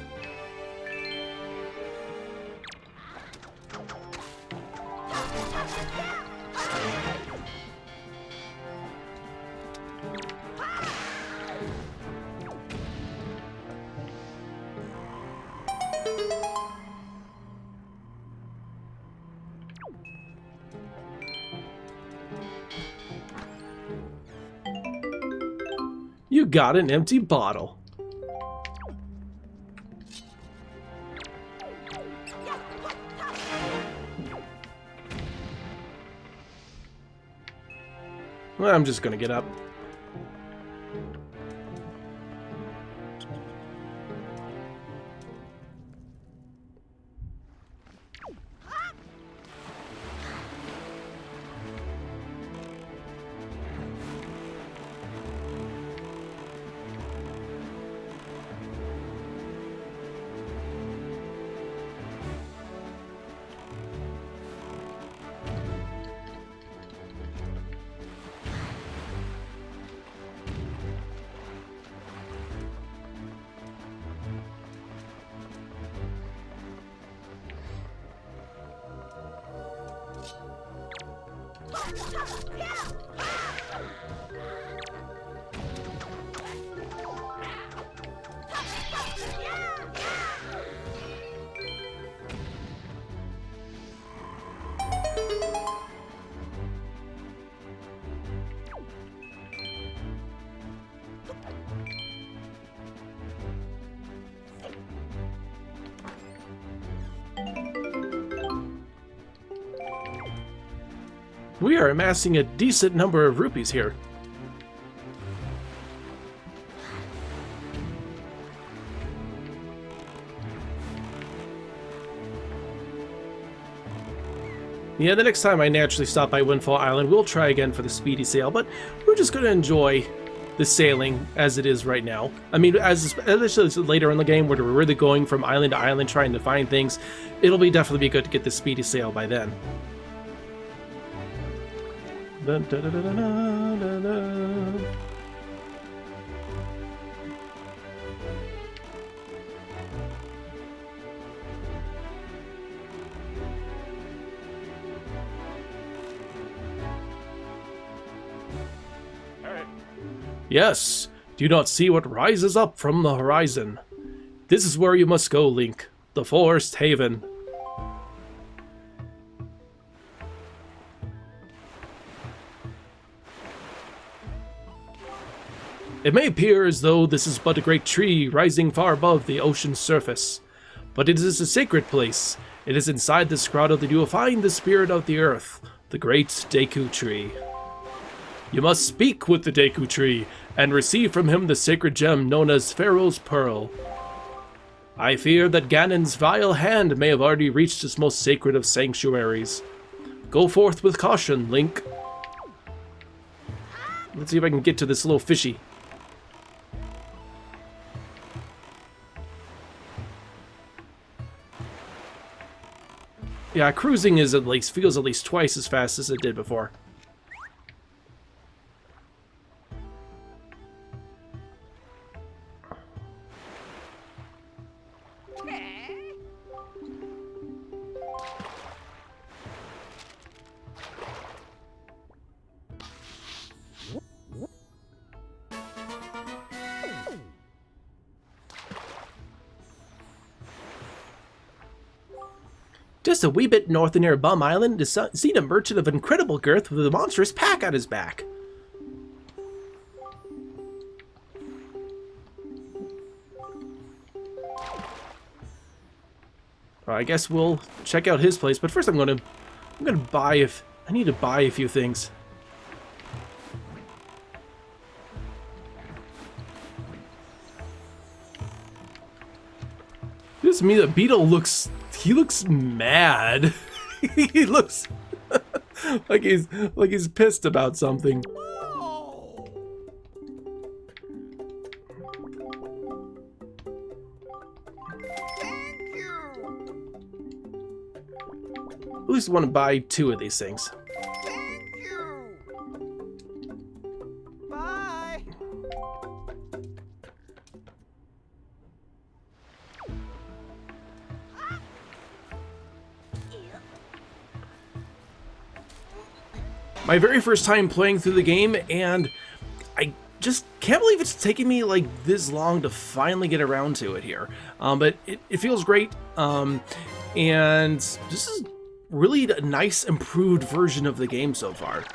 You got an empty bottle. Well, I'm just gonna get up. We are amassing a decent number of rupees here. Yeah, the next time I naturally stop by Windfall Island, we'll try again for the speedy sail, but we're just going to enjoy the sailing as it is right now. I mean, as later in the game, where we're really going from island to island trying to find things, it'll definitely be good to get the speedy sail by then. Dun, dun, dun, dun, dun, dun, dun. Yes, do you not see what rises up from the horizon? This is where you must go, Link. The Forest Haven. It may appear as though this is but a great tree rising far above the ocean's surface, but it is a sacred place. It is inside this grotto that you will find the spirit of the earth, the great Deku Tree. You must speak with the Deku Tree and receive from him the sacred gem known as Pharaoh's Pearl. I fear that Ganon's vile hand may have already reached its most sacred of sanctuaries. Go forth with caution, Link. Let's see if I can get to this little fishy. Yeah, cruising is feels at least twice as fast as it did before. Just a wee bit north of near Bum Island is seen a merchant of incredible girth with a monstrous pack on his back. I guess we'll check out his place, but first I'm gonna buy I need to buy a few things. This beetle looks. He looks mad. He looks like he's pissed about something. At least want to buy 2 of these things. Thank you. Bye. My very first time playing through the game, and I just can't believe it's taken me like this long to finally get around to it here. But it feels great, and this is really a nice improved version of the game so far.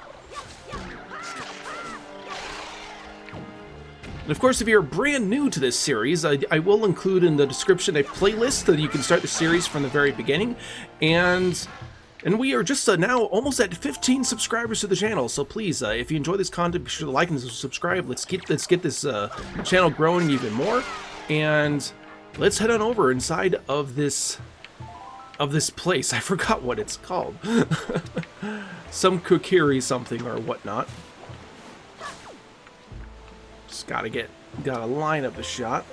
And of course, if you're brand new to this series, I will include in the description a playlist so that you can start the series from the very beginning. And we are just now almost at 15 subscribers to the channel. So please, if you enjoy this content, be sure to like and subscribe. Let's get this channel growing even more. And let's head on over inside of this place. I forgot what it's called. Some Kokiri something or whatnot. Just gotta line up the shot.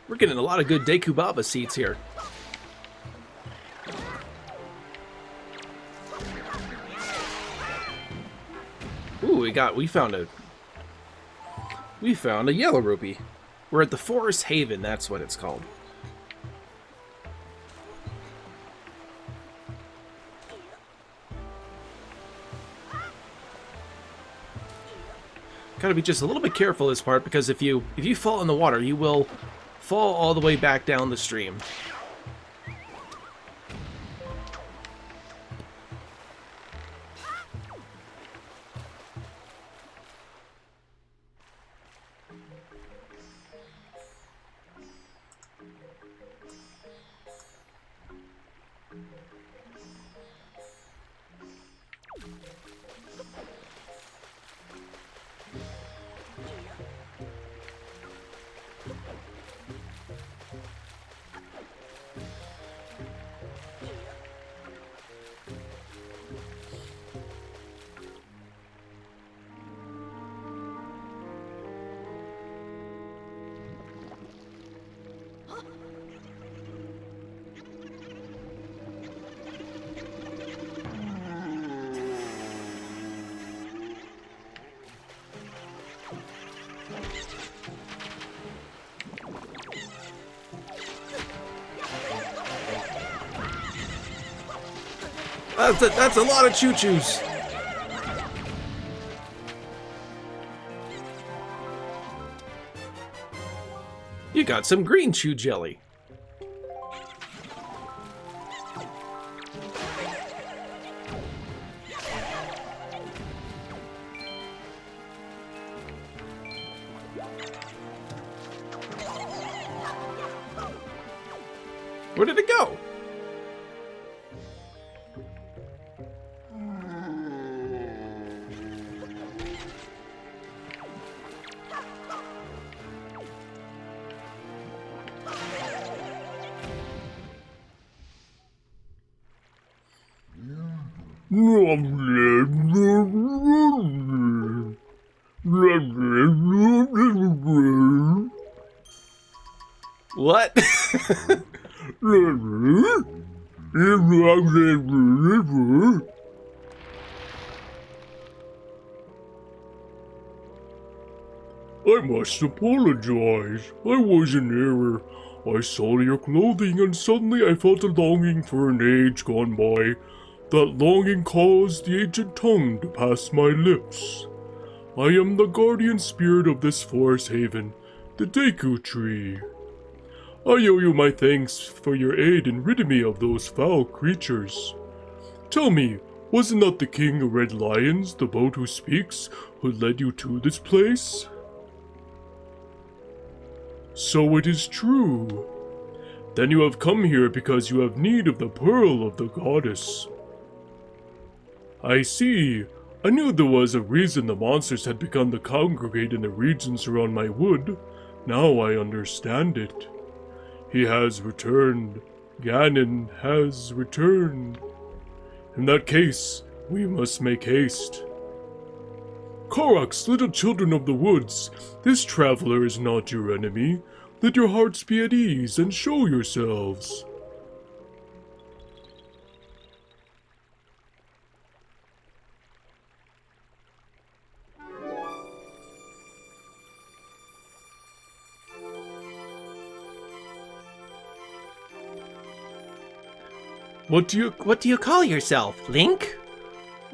We're getting a lot of good Dekubaba seats here. Ooh, we found a yellow rupee. We're at the Forest Haven, that's what it's called. Gotta be just a little bit careful this part, because if you fall in the water, you will fall all the way back down the stream. That's a lot of choo-choos. You got some green chew jelly. Where did it go? What? I must apologize. I was in error. I saw your clothing and suddenly I felt a longing for an age gone by. That longing caused the ancient tongue to pass my lips. I am the guardian spirit of this forest haven, the Deku tree. I owe you my thanks for your aid in ridding me of those foul creatures. Tell me, wasn't that the King of Red Lions, the boat who speaks, who led you to this place? So it is true. Then you have come here because you have need of the pearl of the goddess. I see. I knew there was a reason the monsters had begun to congregate in the regions around my wood. Now I understand it. He has returned. Ganon has returned. In that case, we must make haste. Koroks, little children of the woods, this traveler is not your enemy. Let your hearts be at ease and show yourselves. What do you call yourself, Link?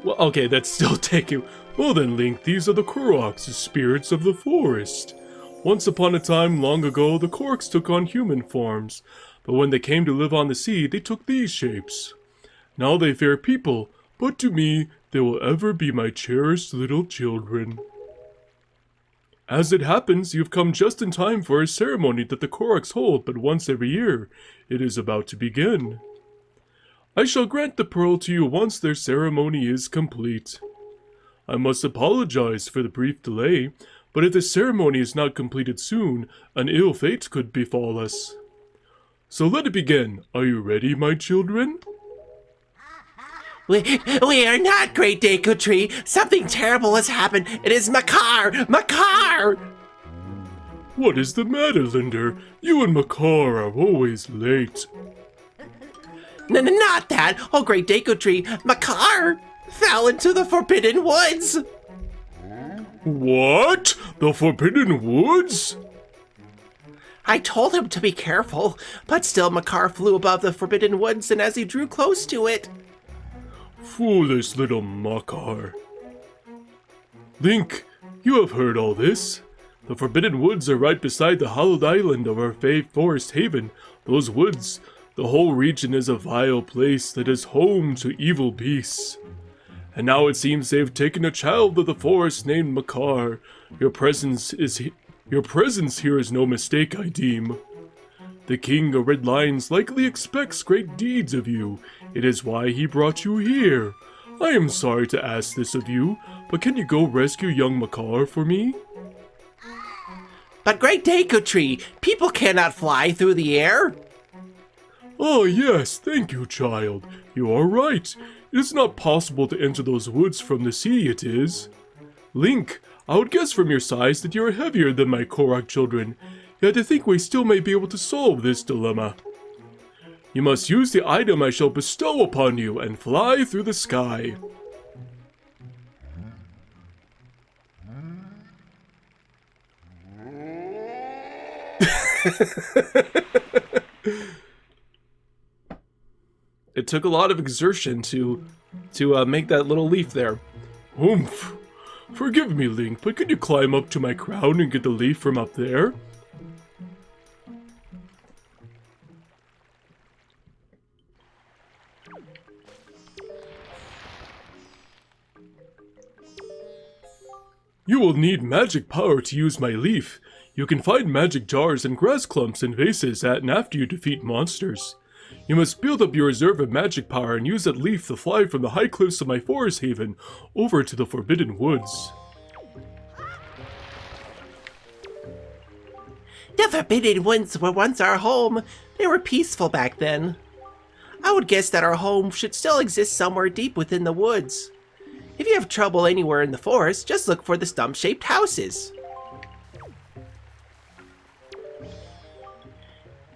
Well, okay, that's still taking. Well then, Link, these are the Koroks, the spirits of the forest. Once upon a time, long ago, the Koroks took on human forms, but when they came to live on the sea, they took these shapes. Now they fare people, but to me, they will ever be my cherished little children. As it happens, you've come just in time for a ceremony that the Koroks hold but once every year. It is about to begin. I shall grant the pearl to you once their ceremony is complete. I must apologize for the brief delay, but if the ceremony is not completed soon, an ill fate could befall us. So let it begin. Are you ready, my children? We are not, Great Deku Tree. Something terrible has happened. It is Makar! Makar! What is the matter, Linder? You and Makar are always late. Not that! Oh, Great Deku Tree! Makar fell into the Forbidden Woods! What? The Forbidden Woods? I told him to be careful, but still Makar flew above the Forbidden Woods, and as he drew close to it... Foolish little Makar. Link, you have heard all this. The Forbidden Woods are right beside the hallowed island of our forest haven. Those woods, the whole region is a vile place that is home to evil beasts. And now it seems they have taken a child of the forest named Makar. Your presence here is no mistake, I deem. The King of Red Lions likely expects great deeds of you. It is why he brought you here. I am sorry to ask this of you, but can you go rescue young Makar for me? But Great Deku Tree, people cannot fly through the air. Ah, yes, thank you, child. You are right. It is not possible to enter those woods from the sea, it is. Link, I would guess from your size that you are heavier than my Korok children, yet I think we still may be able to solve this dilemma. You must use the item I shall bestow upon you and fly through the sky. It took a lot of exertion to make that little leaf there. Oomph. Forgive me, Link, but could you climb up to my crown and get the leaf from up there? You will need magic power to use my leaf. You can find magic jars and grass clumps and vases at and after you defeat monsters. You must build up your reserve of magic power and use that leaf to fly from the high cliffs of my forest haven over to the Forbidden Woods. The Forbidden Woods were once our home. They were peaceful back then. I would guess that our home should still exist somewhere deep within the woods. If you have trouble anywhere in the forest, just look for the stump-shaped houses.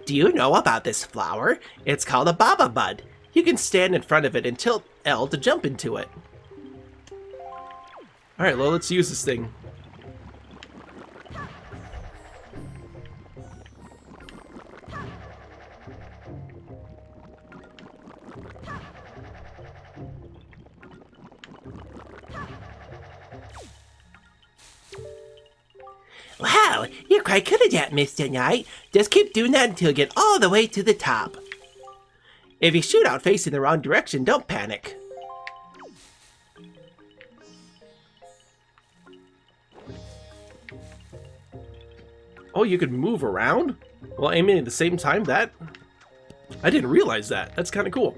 Do you know about this flower? It's called a baba bud. You can stand in front of it and tilt L to jump into it. Alright, well, let's use this thing. Wow, you're quite good at that, Mr. Knight. Just keep doing that until you get all the way to the top. If you shoot out facing the wrong direction, don't panic. Oh, you could move around? While aiming at the same time? I didn't realize that. That's kind of cool.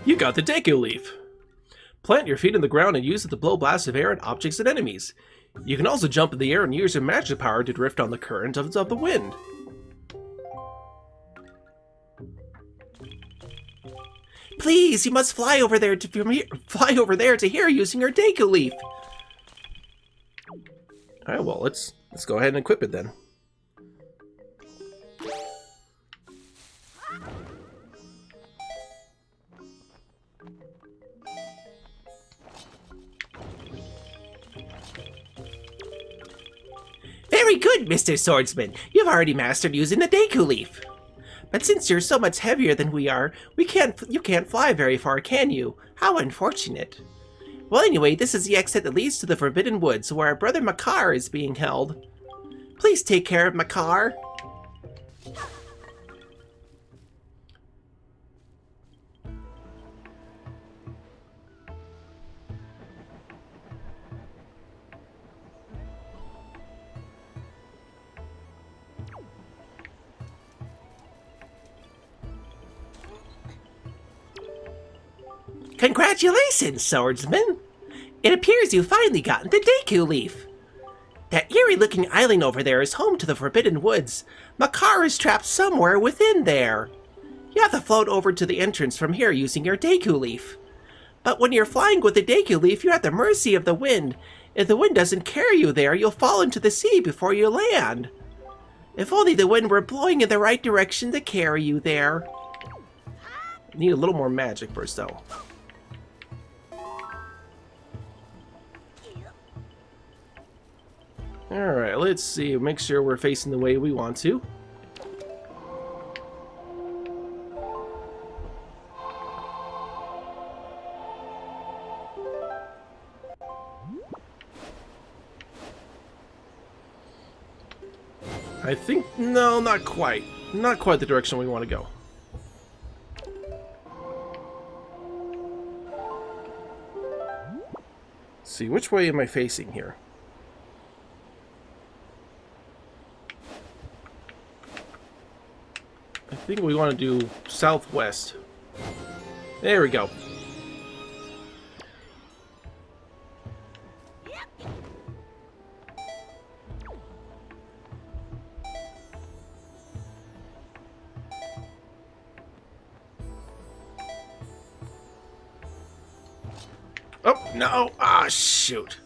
You got the Deku Leaf. Plant your feet in the ground and use it to blow blasts of air at objects and enemies. You can also jump in the air and use your magic power to drift on the current of the wind. Please, you must fly over there to here using your Deku Leaf. Alright, well, let's go ahead and equip it then. Very good, Mr. Swordsman. You've already mastered using the Deku Leaf. But since you're so much heavier than we are, you can't fly very far, can you? How unfortunate. Well, anyway, this is the exit that leads to the Forbidden Woods, where our brother Makar is being held. Please take care of Makar. Congratulations, Swordsman! It appears you've finally gotten the Deku Leaf. That eerie-looking island over there is home to the Forbidden Woods. Makar is trapped somewhere within there. You have to float over to the entrance from here using your Deku Leaf. But when you're flying with the Deku Leaf, you're at the mercy of the wind. If the wind doesn't carry you there, you'll fall into the sea before you land. If only the wind were blowing in the right direction to carry you there. Need a little more magic first, though. Alright, let's see. Make sure we're facing the way we want to. I think... no, not quite. Not quite the direction we want to go. Let's see, which way am I facing here? I think we want to do southwest. There we go. Oh, no. Ah, shoot.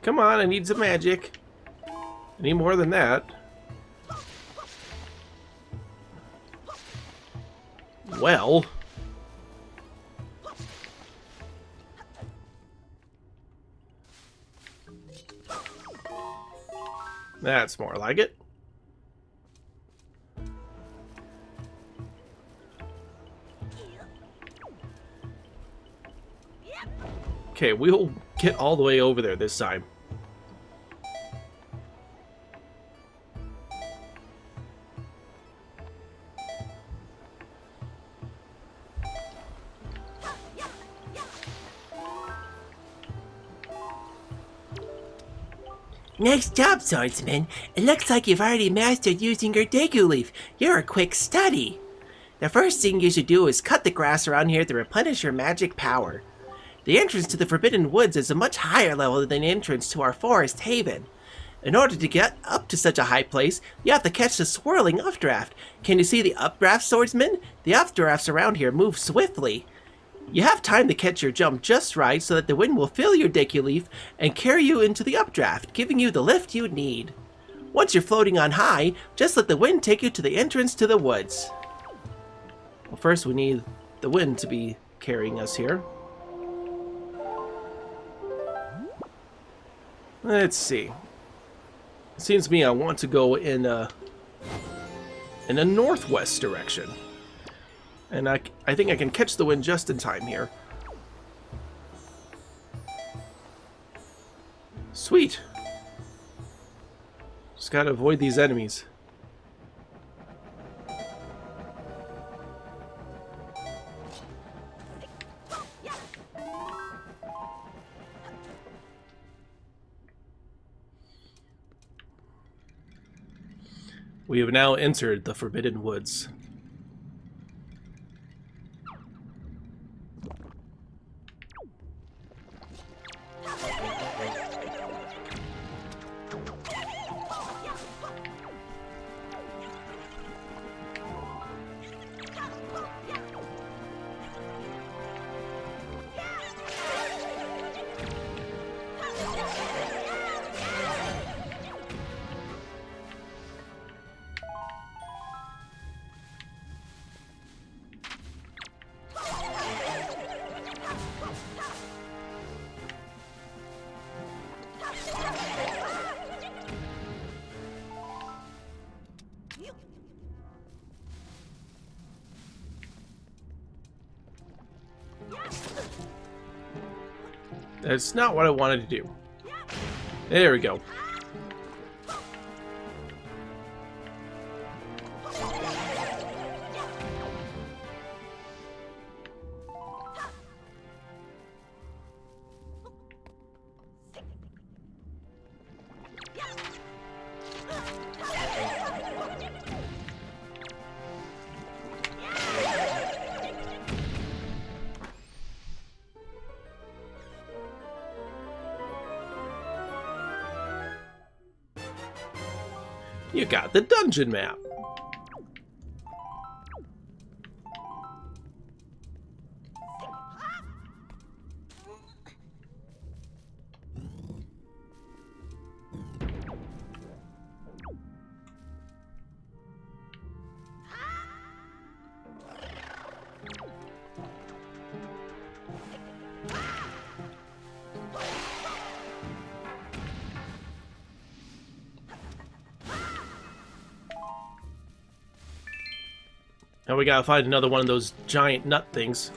Come on, I need some magic. I need more than that. Well. That's more like it. Okay, we'll get all the way over there this time. Nice job, Swordsman. It looks like you've already mastered using your Deku Leaf. You're a quick study. The first thing you should do is cut the grass around here to replenish your magic power. The entrance to the Forbidden Woods is a much higher level than the entrance to our forest haven. In order to get up to such a high place, you have to catch the swirling updraft. Can you see the updraft, Swordsman? The updrafts around here move swiftly. You have time to catch your jump just right so that the wind will fill your Deku Leaf and carry you into the updraft, giving you the lift you need. Once you're floating on high, just let the wind take you to the entrance to the woods. Well, first we need the wind to be carrying us here. Let's see. It seems to me I want to go in a northwest direction. And I think I can catch the wind just in time here. Sweet. Just gotta avoid these enemies. We have now entered the Forbidden Woods. That's not what I wanted to do. There we go. You got the dungeon map. Now we gotta find another one of those giant nut things.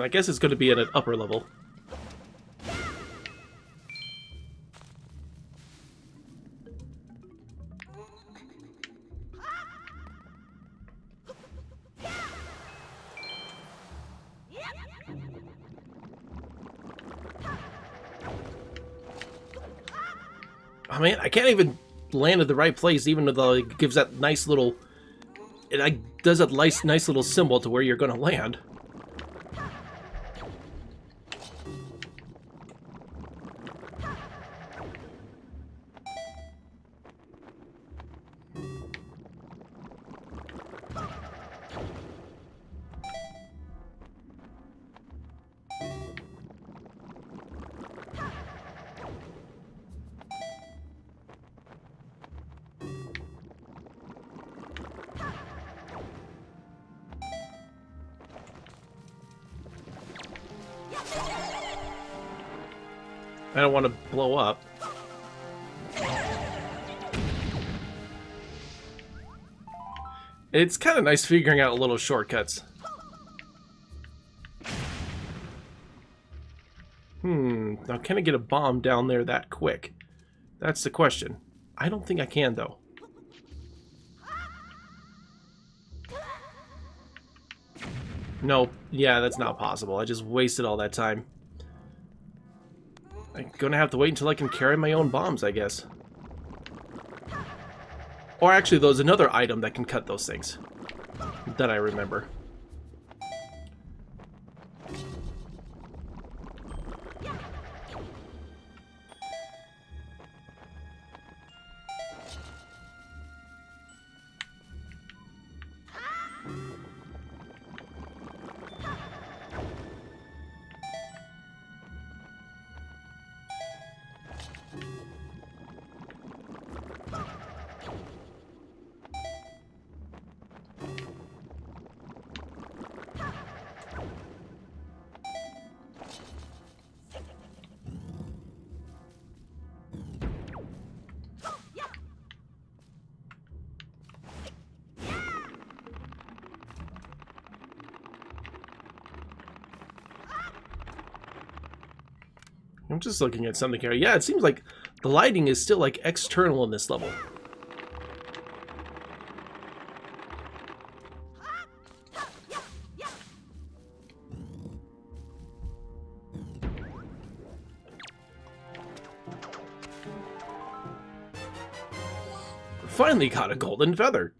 I guess it's going to be at an upper level. Oh man, I can't even land at the right place, even though it gives that nice little... It does that nice little symbol to where you're going to land. I don't want to blow up. It's kind of nice figuring out little shortcuts. Now can I get a bomb down there that quick? That's the question. I don't think I can, though. Nope. Yeah, that's not possible. I just wasted all that time. I'm gonna have to wait until I can carry my own bombs, I guess. Or actually, there's another item that can cut those things that I remember. I'm just looking at something here. Yeah, it seems like the lighting is still like external in this level. Finally got a golden feather.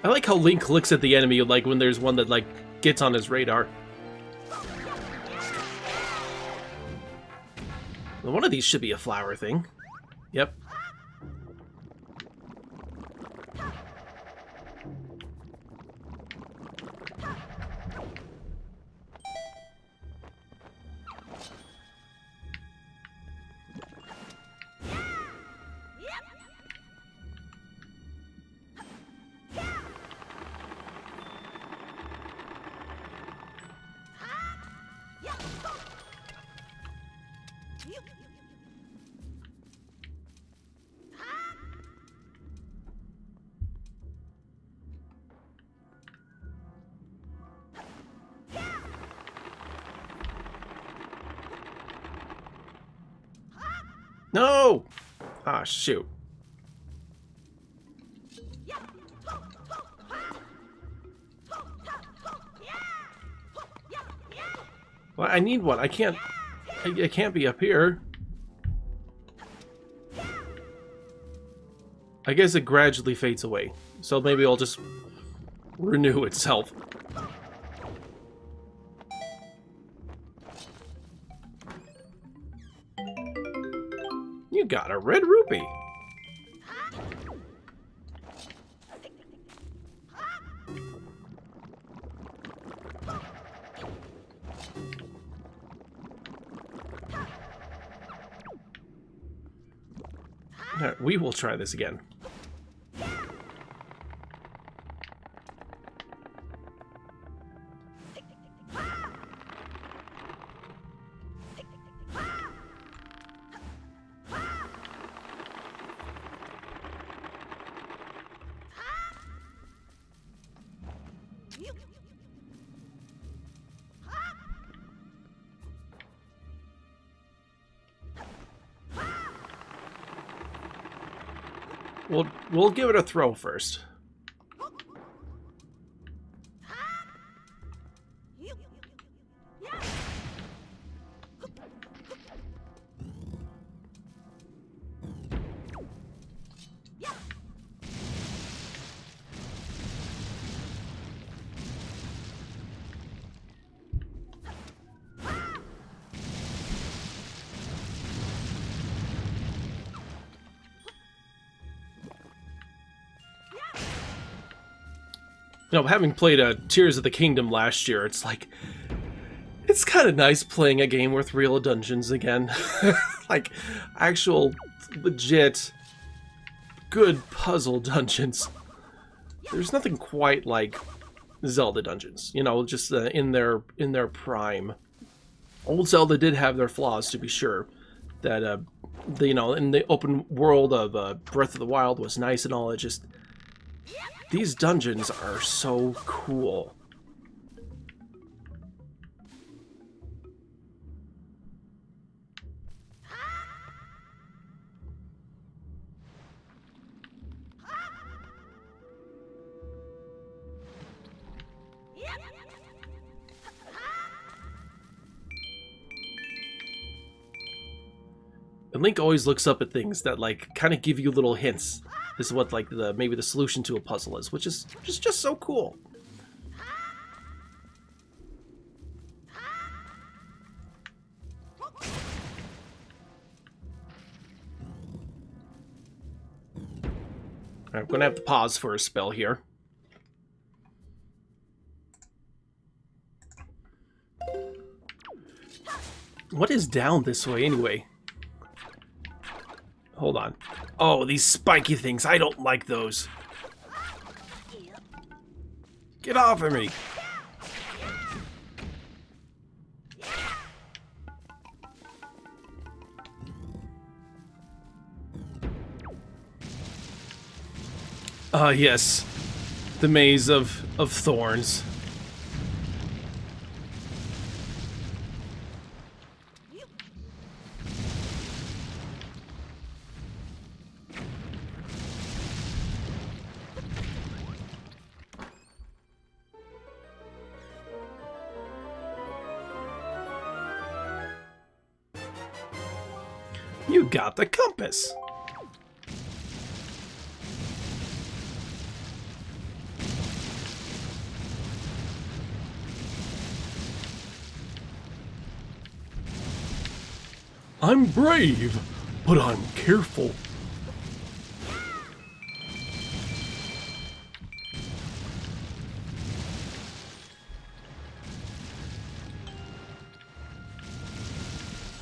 I like how Link looks at the enemy like when there's one that like gets on his radar. Well, one of these should be a flower thing. Yep. No! Ah, shoot. Well, I need one. I can't be up here. I guess it gradually fades away. So maybe it'll just renew itself. You got a red rupee. Alright, we will try this again. We'll give it a throw first. You know, having played Tears of the Kingdom last year, it's like, it's kind of nice playing a game with real dungeons again. Like, actual, legit, good puzzle dungeons. There's nothing quite like Zelda dungeons, you know, just in their prime. Old Zelda did have their flaws, to be sure. That, you know, in the open world of Breath of the Wild was nice and all, it just... These dungeons are so cool. And Link always looks up at things that like kind of give you little hints. This is what like maybe the solution to a puzzle is, which is just so cool. I'm gonna have to pause for a spell here. What is down this way anyway? Hold on. Oh, these spiky things. I don't like those. Get off of me. Yes. The maze of thorns. You got the compass. I'm brave, but I'm careful.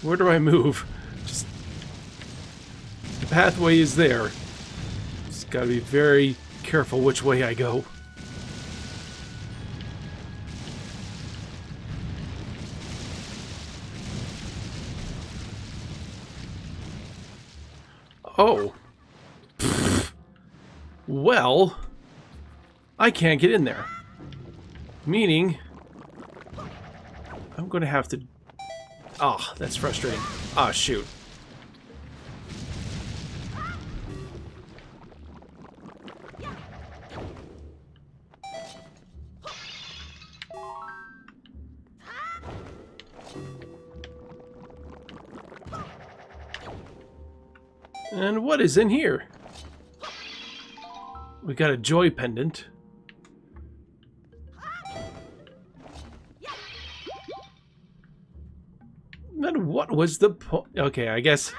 Where do I move? Just... The pathway is there. Just gotta be very careful which way I go. Oh. Well, I can't get in there. Meaning, I'm gonna have to... Oh, that's frustrating. Ah, shoot. And what is in here? We got a joy pendant. Then what was the point? Okay, I guess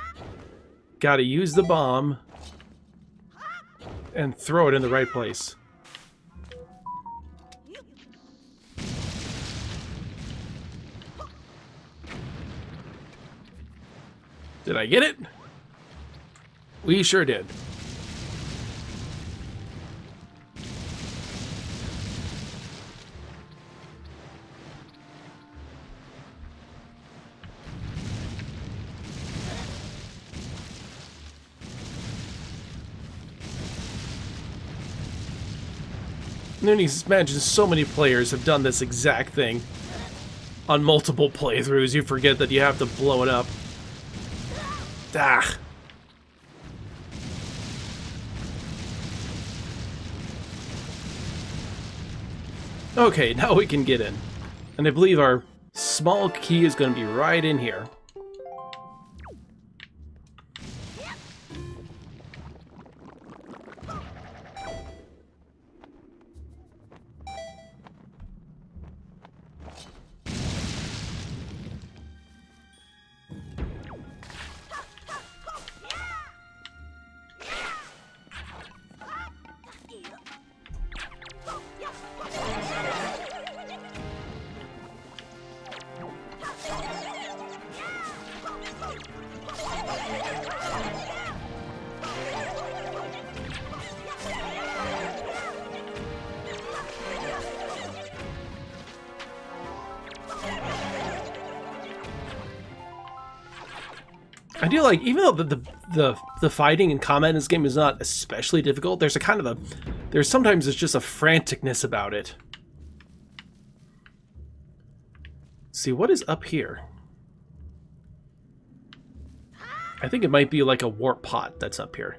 gotta use the bomb and throw it in the right place. Did I get it? We sure did. And then you imagine so many players have done this exact thing on multiple playthroughs. You forget that you have to blow it up. Ah. Okay, now we can get in. And I believe our small key is going to be right in here. I do like, even though the fighting and combat in this game is not especially difficult, there's a kind of a, there's sometimes it's just a franticness about it. Let's see, what is up here? I think it might be like a warp pot that's up here.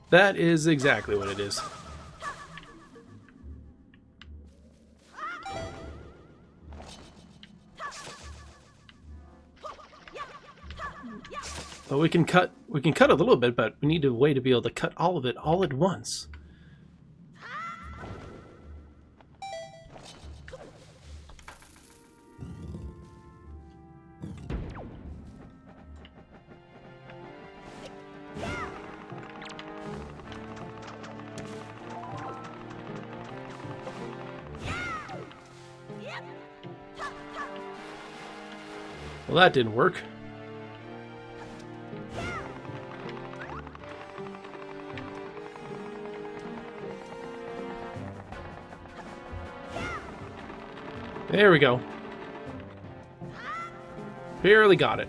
That is exactly what it is. But we can cut a little bit, but we need a way to be able to cut all of it all at once. Well, that didn't work. There we go. Barely got it.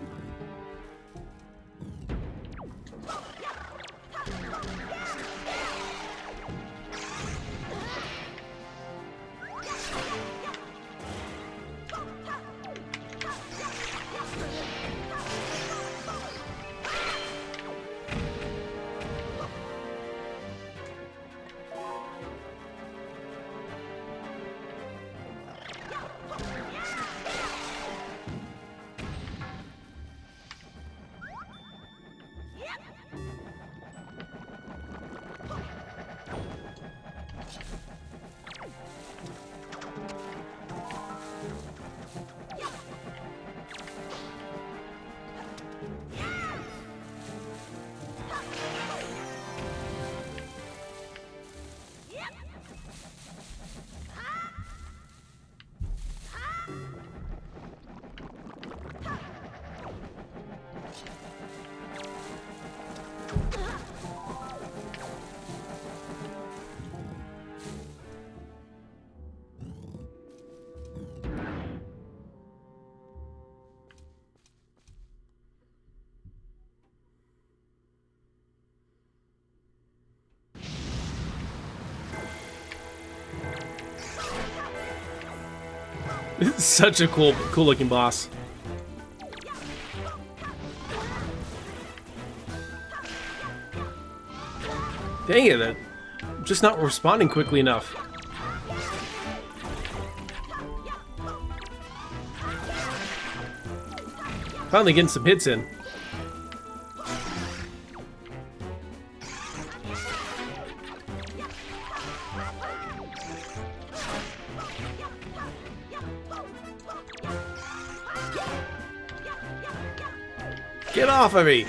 This is such a cool looking boss. Dang it, I'm just not responding quickly enough. Finally getting some hits in. Get off of me!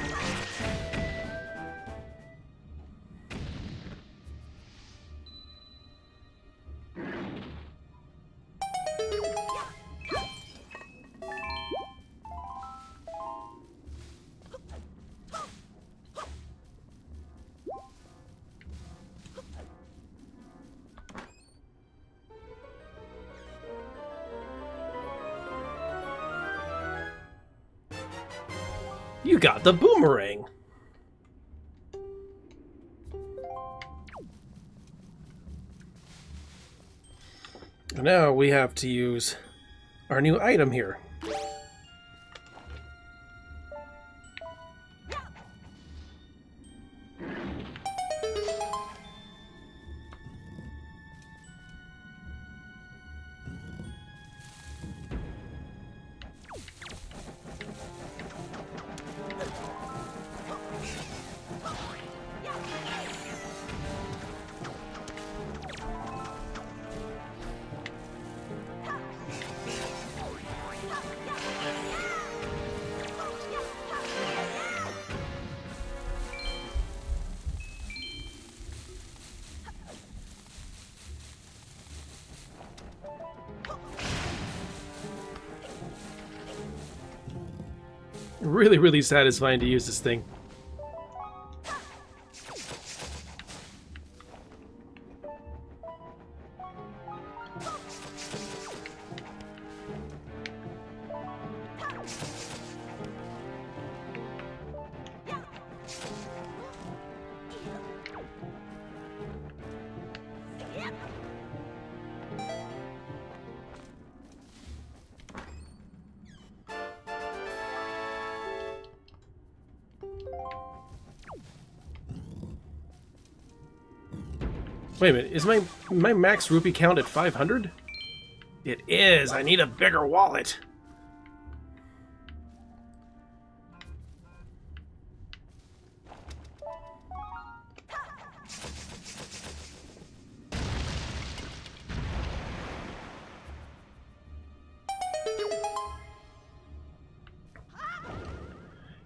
You got the boomerang! Now we have to use our new item here. Really, really satisfying to use this thing. Wait a minute, is my max rupee count at 500? It is! I need a bigger wallet!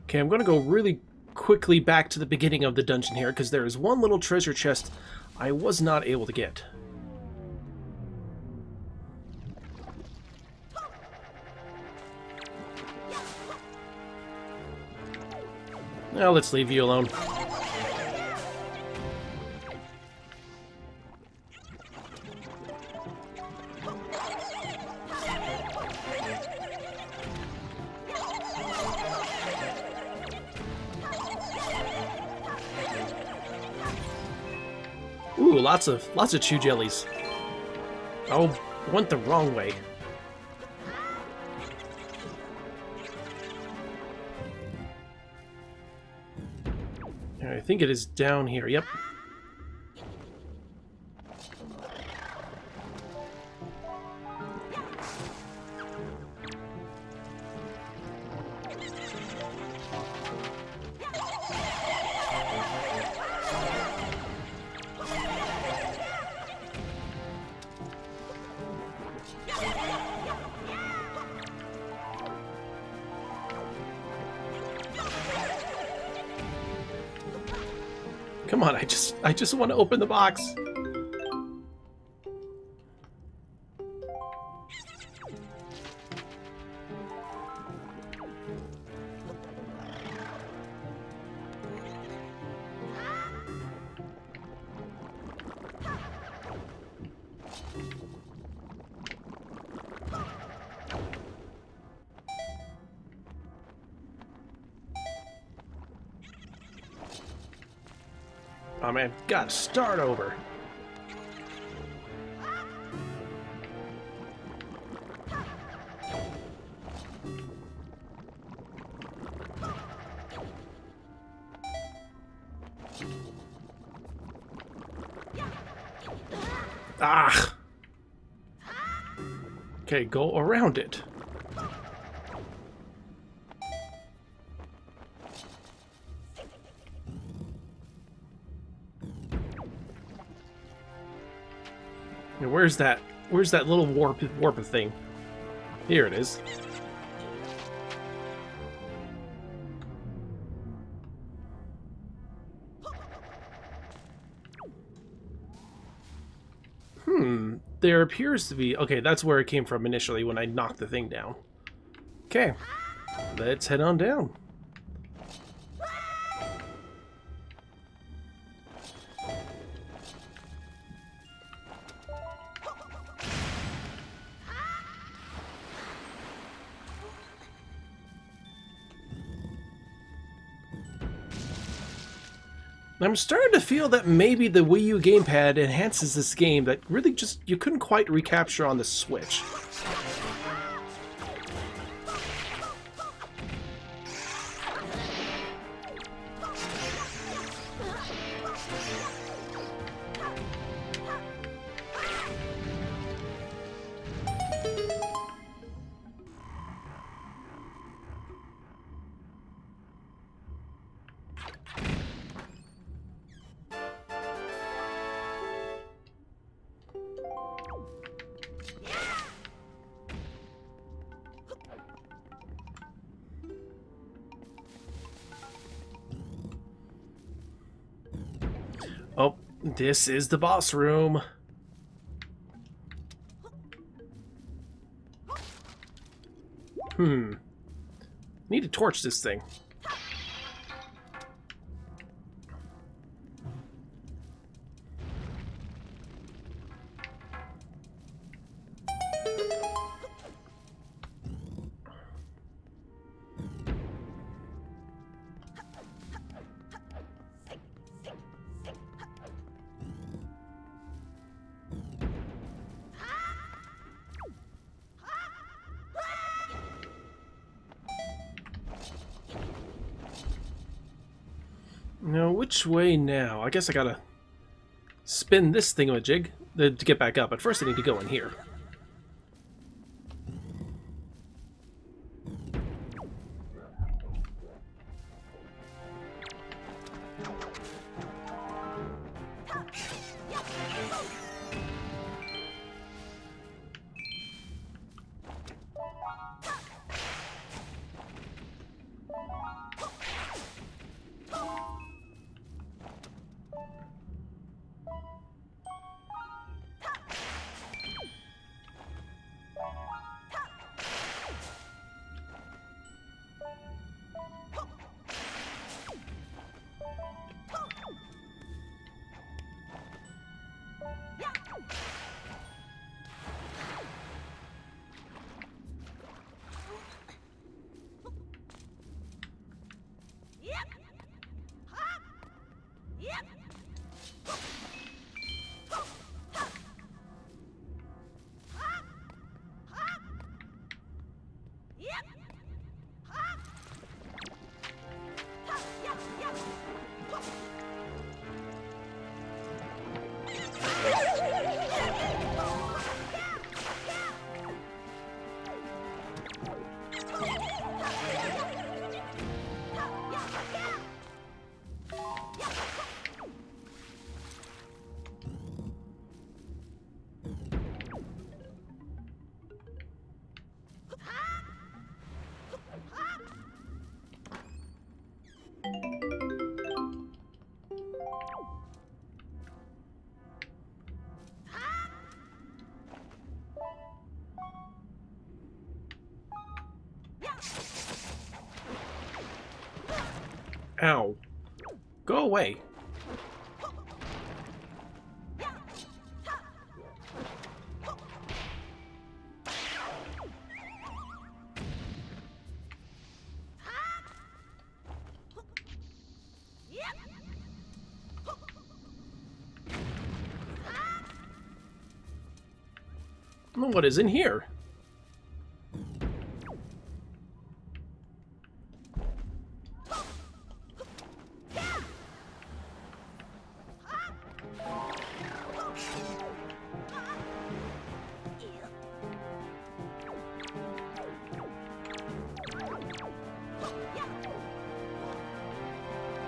Okay, I'm gonna go really quickly back to the beginning of the dungeon here, because there is one little treasure chest I was not able to get. Now let's leave you alone. Ooh, lots of chew jellies. Oh, went the wrong way. I think it is down here. Yep. Come on, I just want to open the box. Oh man, gotta start over. Ah! Okay, go around it. Now, where's that little warp thing? Here it is. There appears to be... Okay, that's where it came from initially when I knocked the thing down. Okay, let's head on down. I'm starting to feel that maybe the Wii U gamepad enhances this game that really just you couldn't quite recapture on the Switch. Oh, this is the boss room. Need to torch this thing. Now, which way now? I guess I gotta spin this thingamajig to get back up, but first I need to go in here. Ow. Go away. Well, what is in here?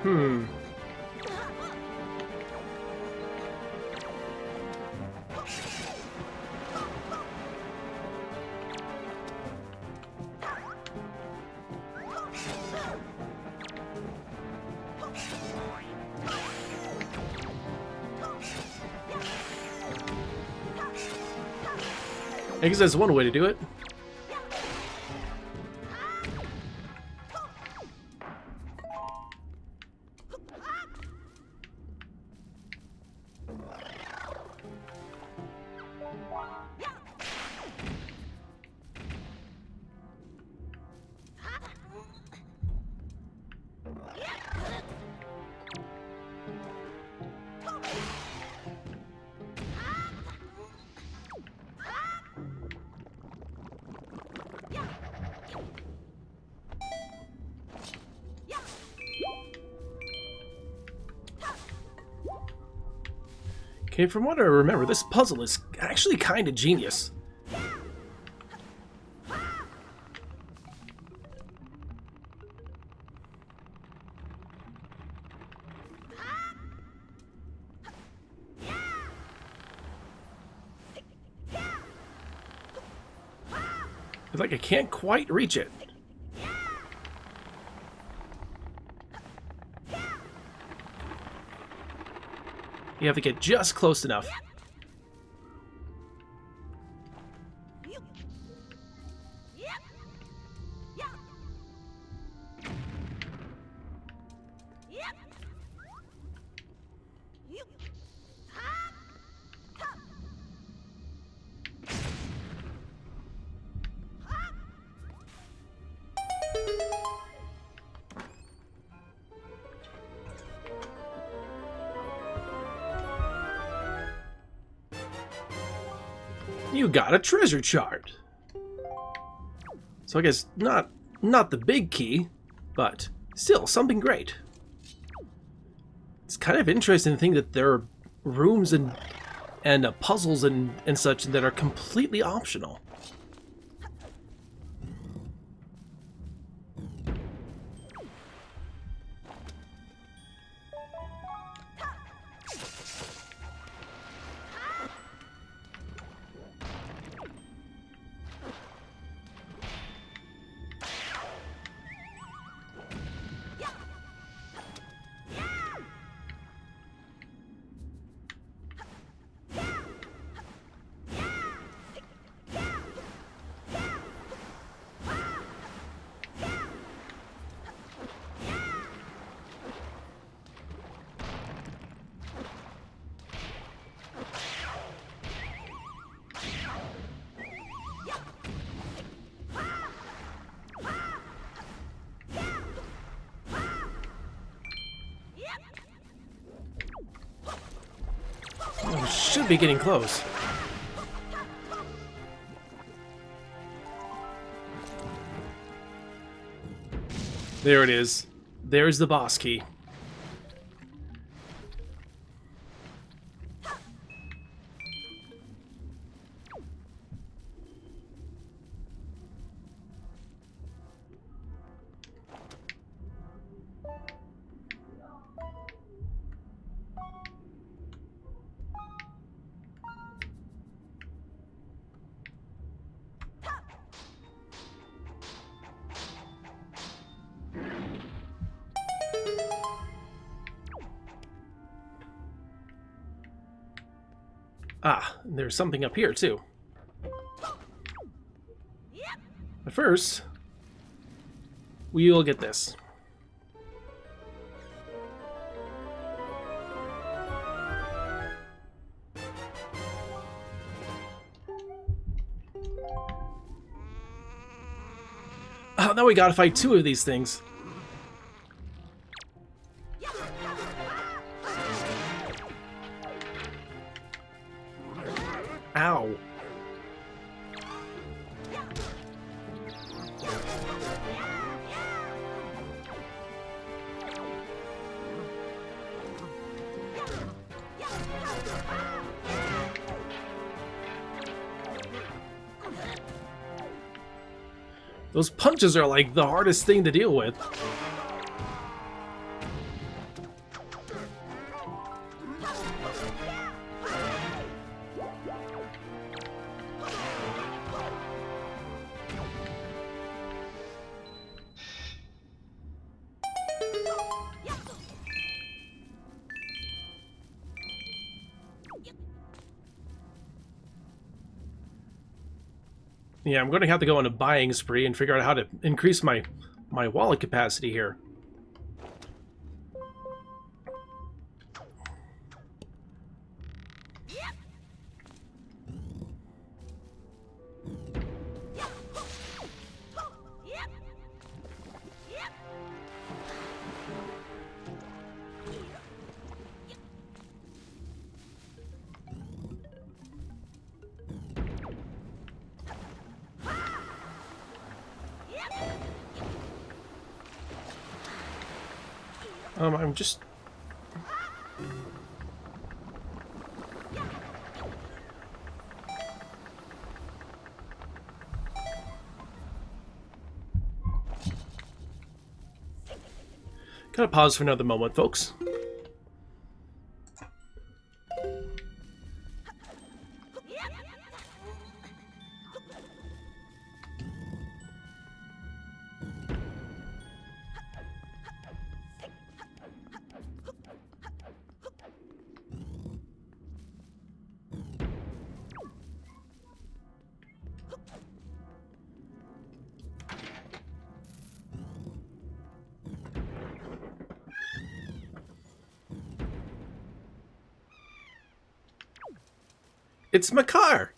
Hmm. I guess that's one way to do it. Okay, from what I remember, this puzzle is actually kind of genius. It's like I can't quite reach it. You have to get just close enough. You got a treasure chart. So I guess not the big key, but still something great. It's kind of interesting to think that there are rooms and puzzles and such that are completely optional. Oh, should be getting close. There it is. There's the boss key. Ah, there's something up here, too. But first, we'll get this. Oh, now we gotta fight 2 of these things. Ow. Those punches are like the hardest thing to deal with. Yeah, I'm going to have to go on a buying spree and figure out how to increase my wallet capacity here. I'm just... Gotta pause for another moment, folks. It's my car!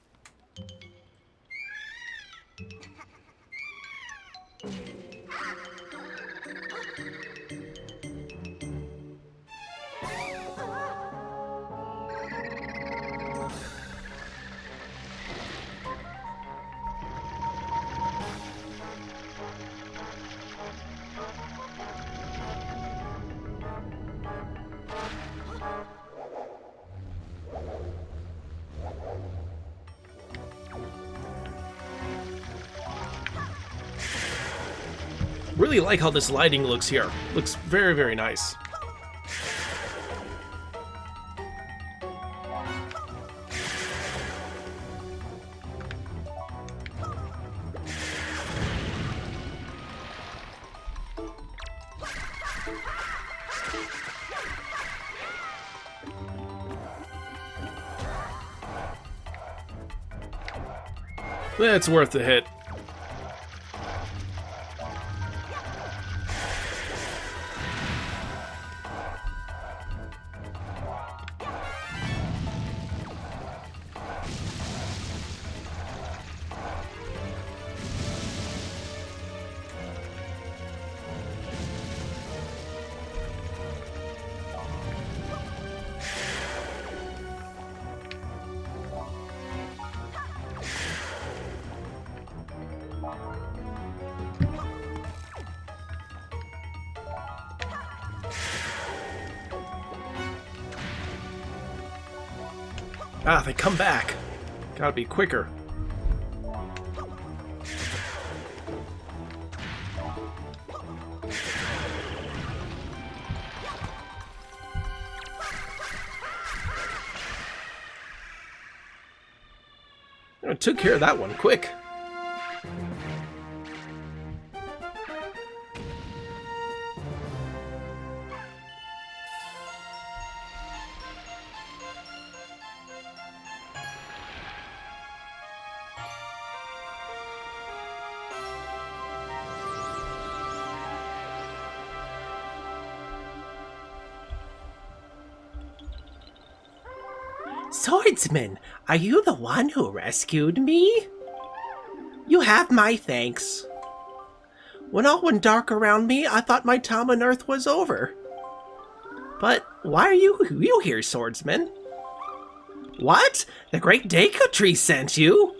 Really like how this lighting looks here. Looks very, very nice. It's worth the hit. Ah, they come back. Gotta be quicker. I took care of that one quick. Swordsman, are you the one who rescued me? You have my thanks. When all went dark around me, I thought my time on Earth was over. But why are you here, swordsman? What? The great Deku Tree sent you?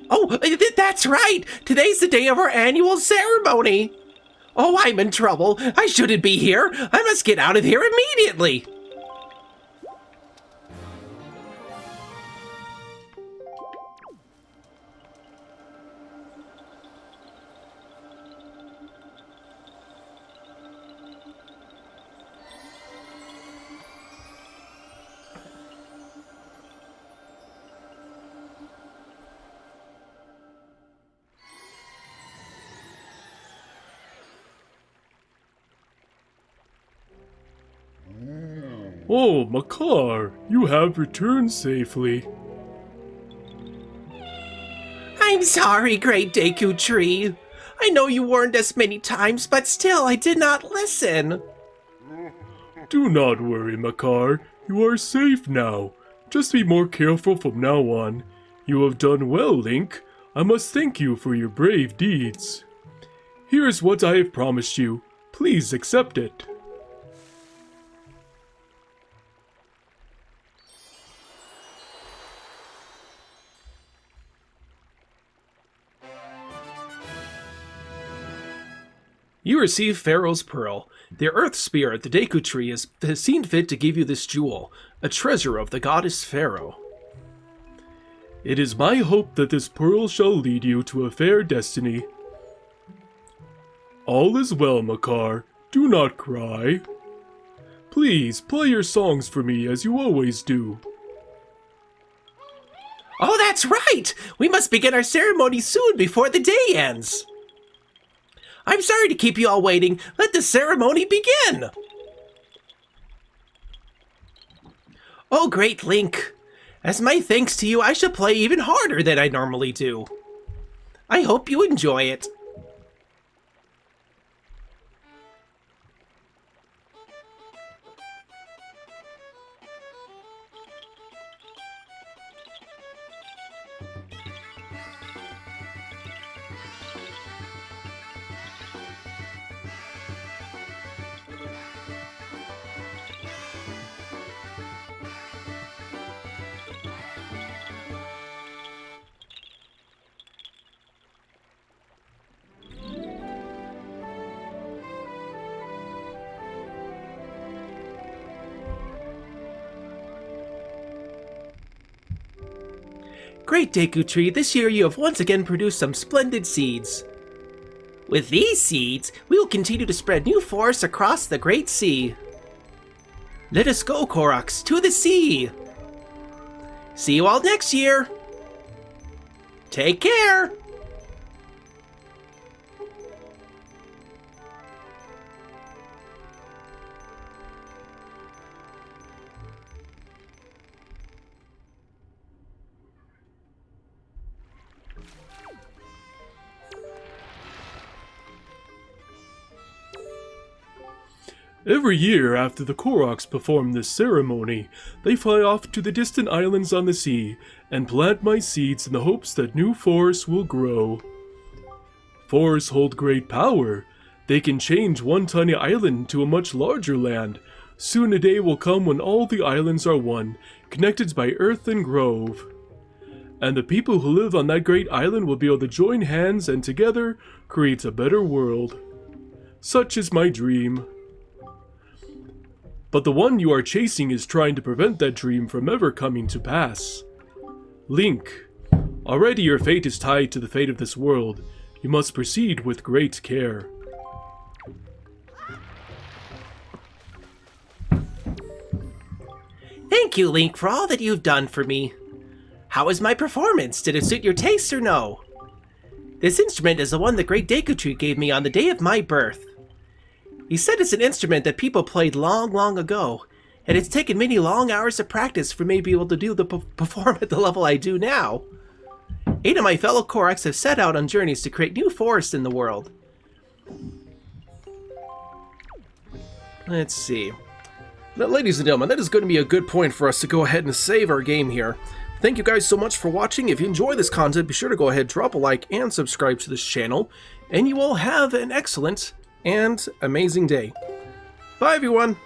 Oh, that's right! Today's the day of our annual ceremony! Oh, I'm in trouble. I shouldn't be here. I must get out of here immediately. Oh, Makar, you have returned safely. I'm sorry, great Deku Tree. I know you warned us many times, but still I did not listen. Do not worry, Makar. You are safe now. Just be more careful from now on. You have done well, Link. I must thank you for your brave deeds. Here is what I have promised you. Please accept it. You receive Pharaoh's Pearl. The Earth Spirit, the Deku Tree, has seen fit to give you this jewel, a treasure of the goddess Pharaoh. It is my hope that this pearl shall lead you to a fair destiny. All is well, Makar. Do not cry. Please, play your songs for me as you always do. Oh, that's right! We must begin our ceremony soon before the day ends. I'm sorry to keep you all waiting. Let the ceremony begin! Oh, great Link. As my thanks to you, I shall play even harder than I normally do. I hope you enjoy it. Great Deku Tree, this year you have once again produced some splendid seeds. With these seeds, we will continue to spread new forests across the Great Sea. Let us go, Koroks, to the sea! See you all next year! Take care! Every year after the Koroks perform this ceremony, they fly off to the distant islands on the sea and plant my seeds in the hopes that new forests will grow. Forests hold great power. They can change one tiny island to a much larger land. Soon a day will come when all the islands are one, connected by earth and grove. And the people who live on that great island will be able to join hands and together create a better world. Such is my dream. But the one you are chasing is trying to prevent that dream from ever coming to pass. Link, already your fate is tied to the fate of this world. You must proceed with great care. Thank you, Link, for all that you've done for me. How was my performance? Did it suit your taste or no? This instrument is the one the great Deku Tree gave me on the day of my birth. He said it's an instrument that people played long, long ago, and it's taken many long hours of practice for me to be able to perform at the level I do now. 8 of my fellow Koroks have set out on journeys to create new forests in the world. Let's see. Now, ladies and gentlemen, that is going to be a good point for us to go ahead and save our game here. Thank you guys so much for watching. If you enjoy this content, be sure to go ahead, drop a like, and subscribe to this channel. And you all have an excellent and amazing day. Bye, everyone!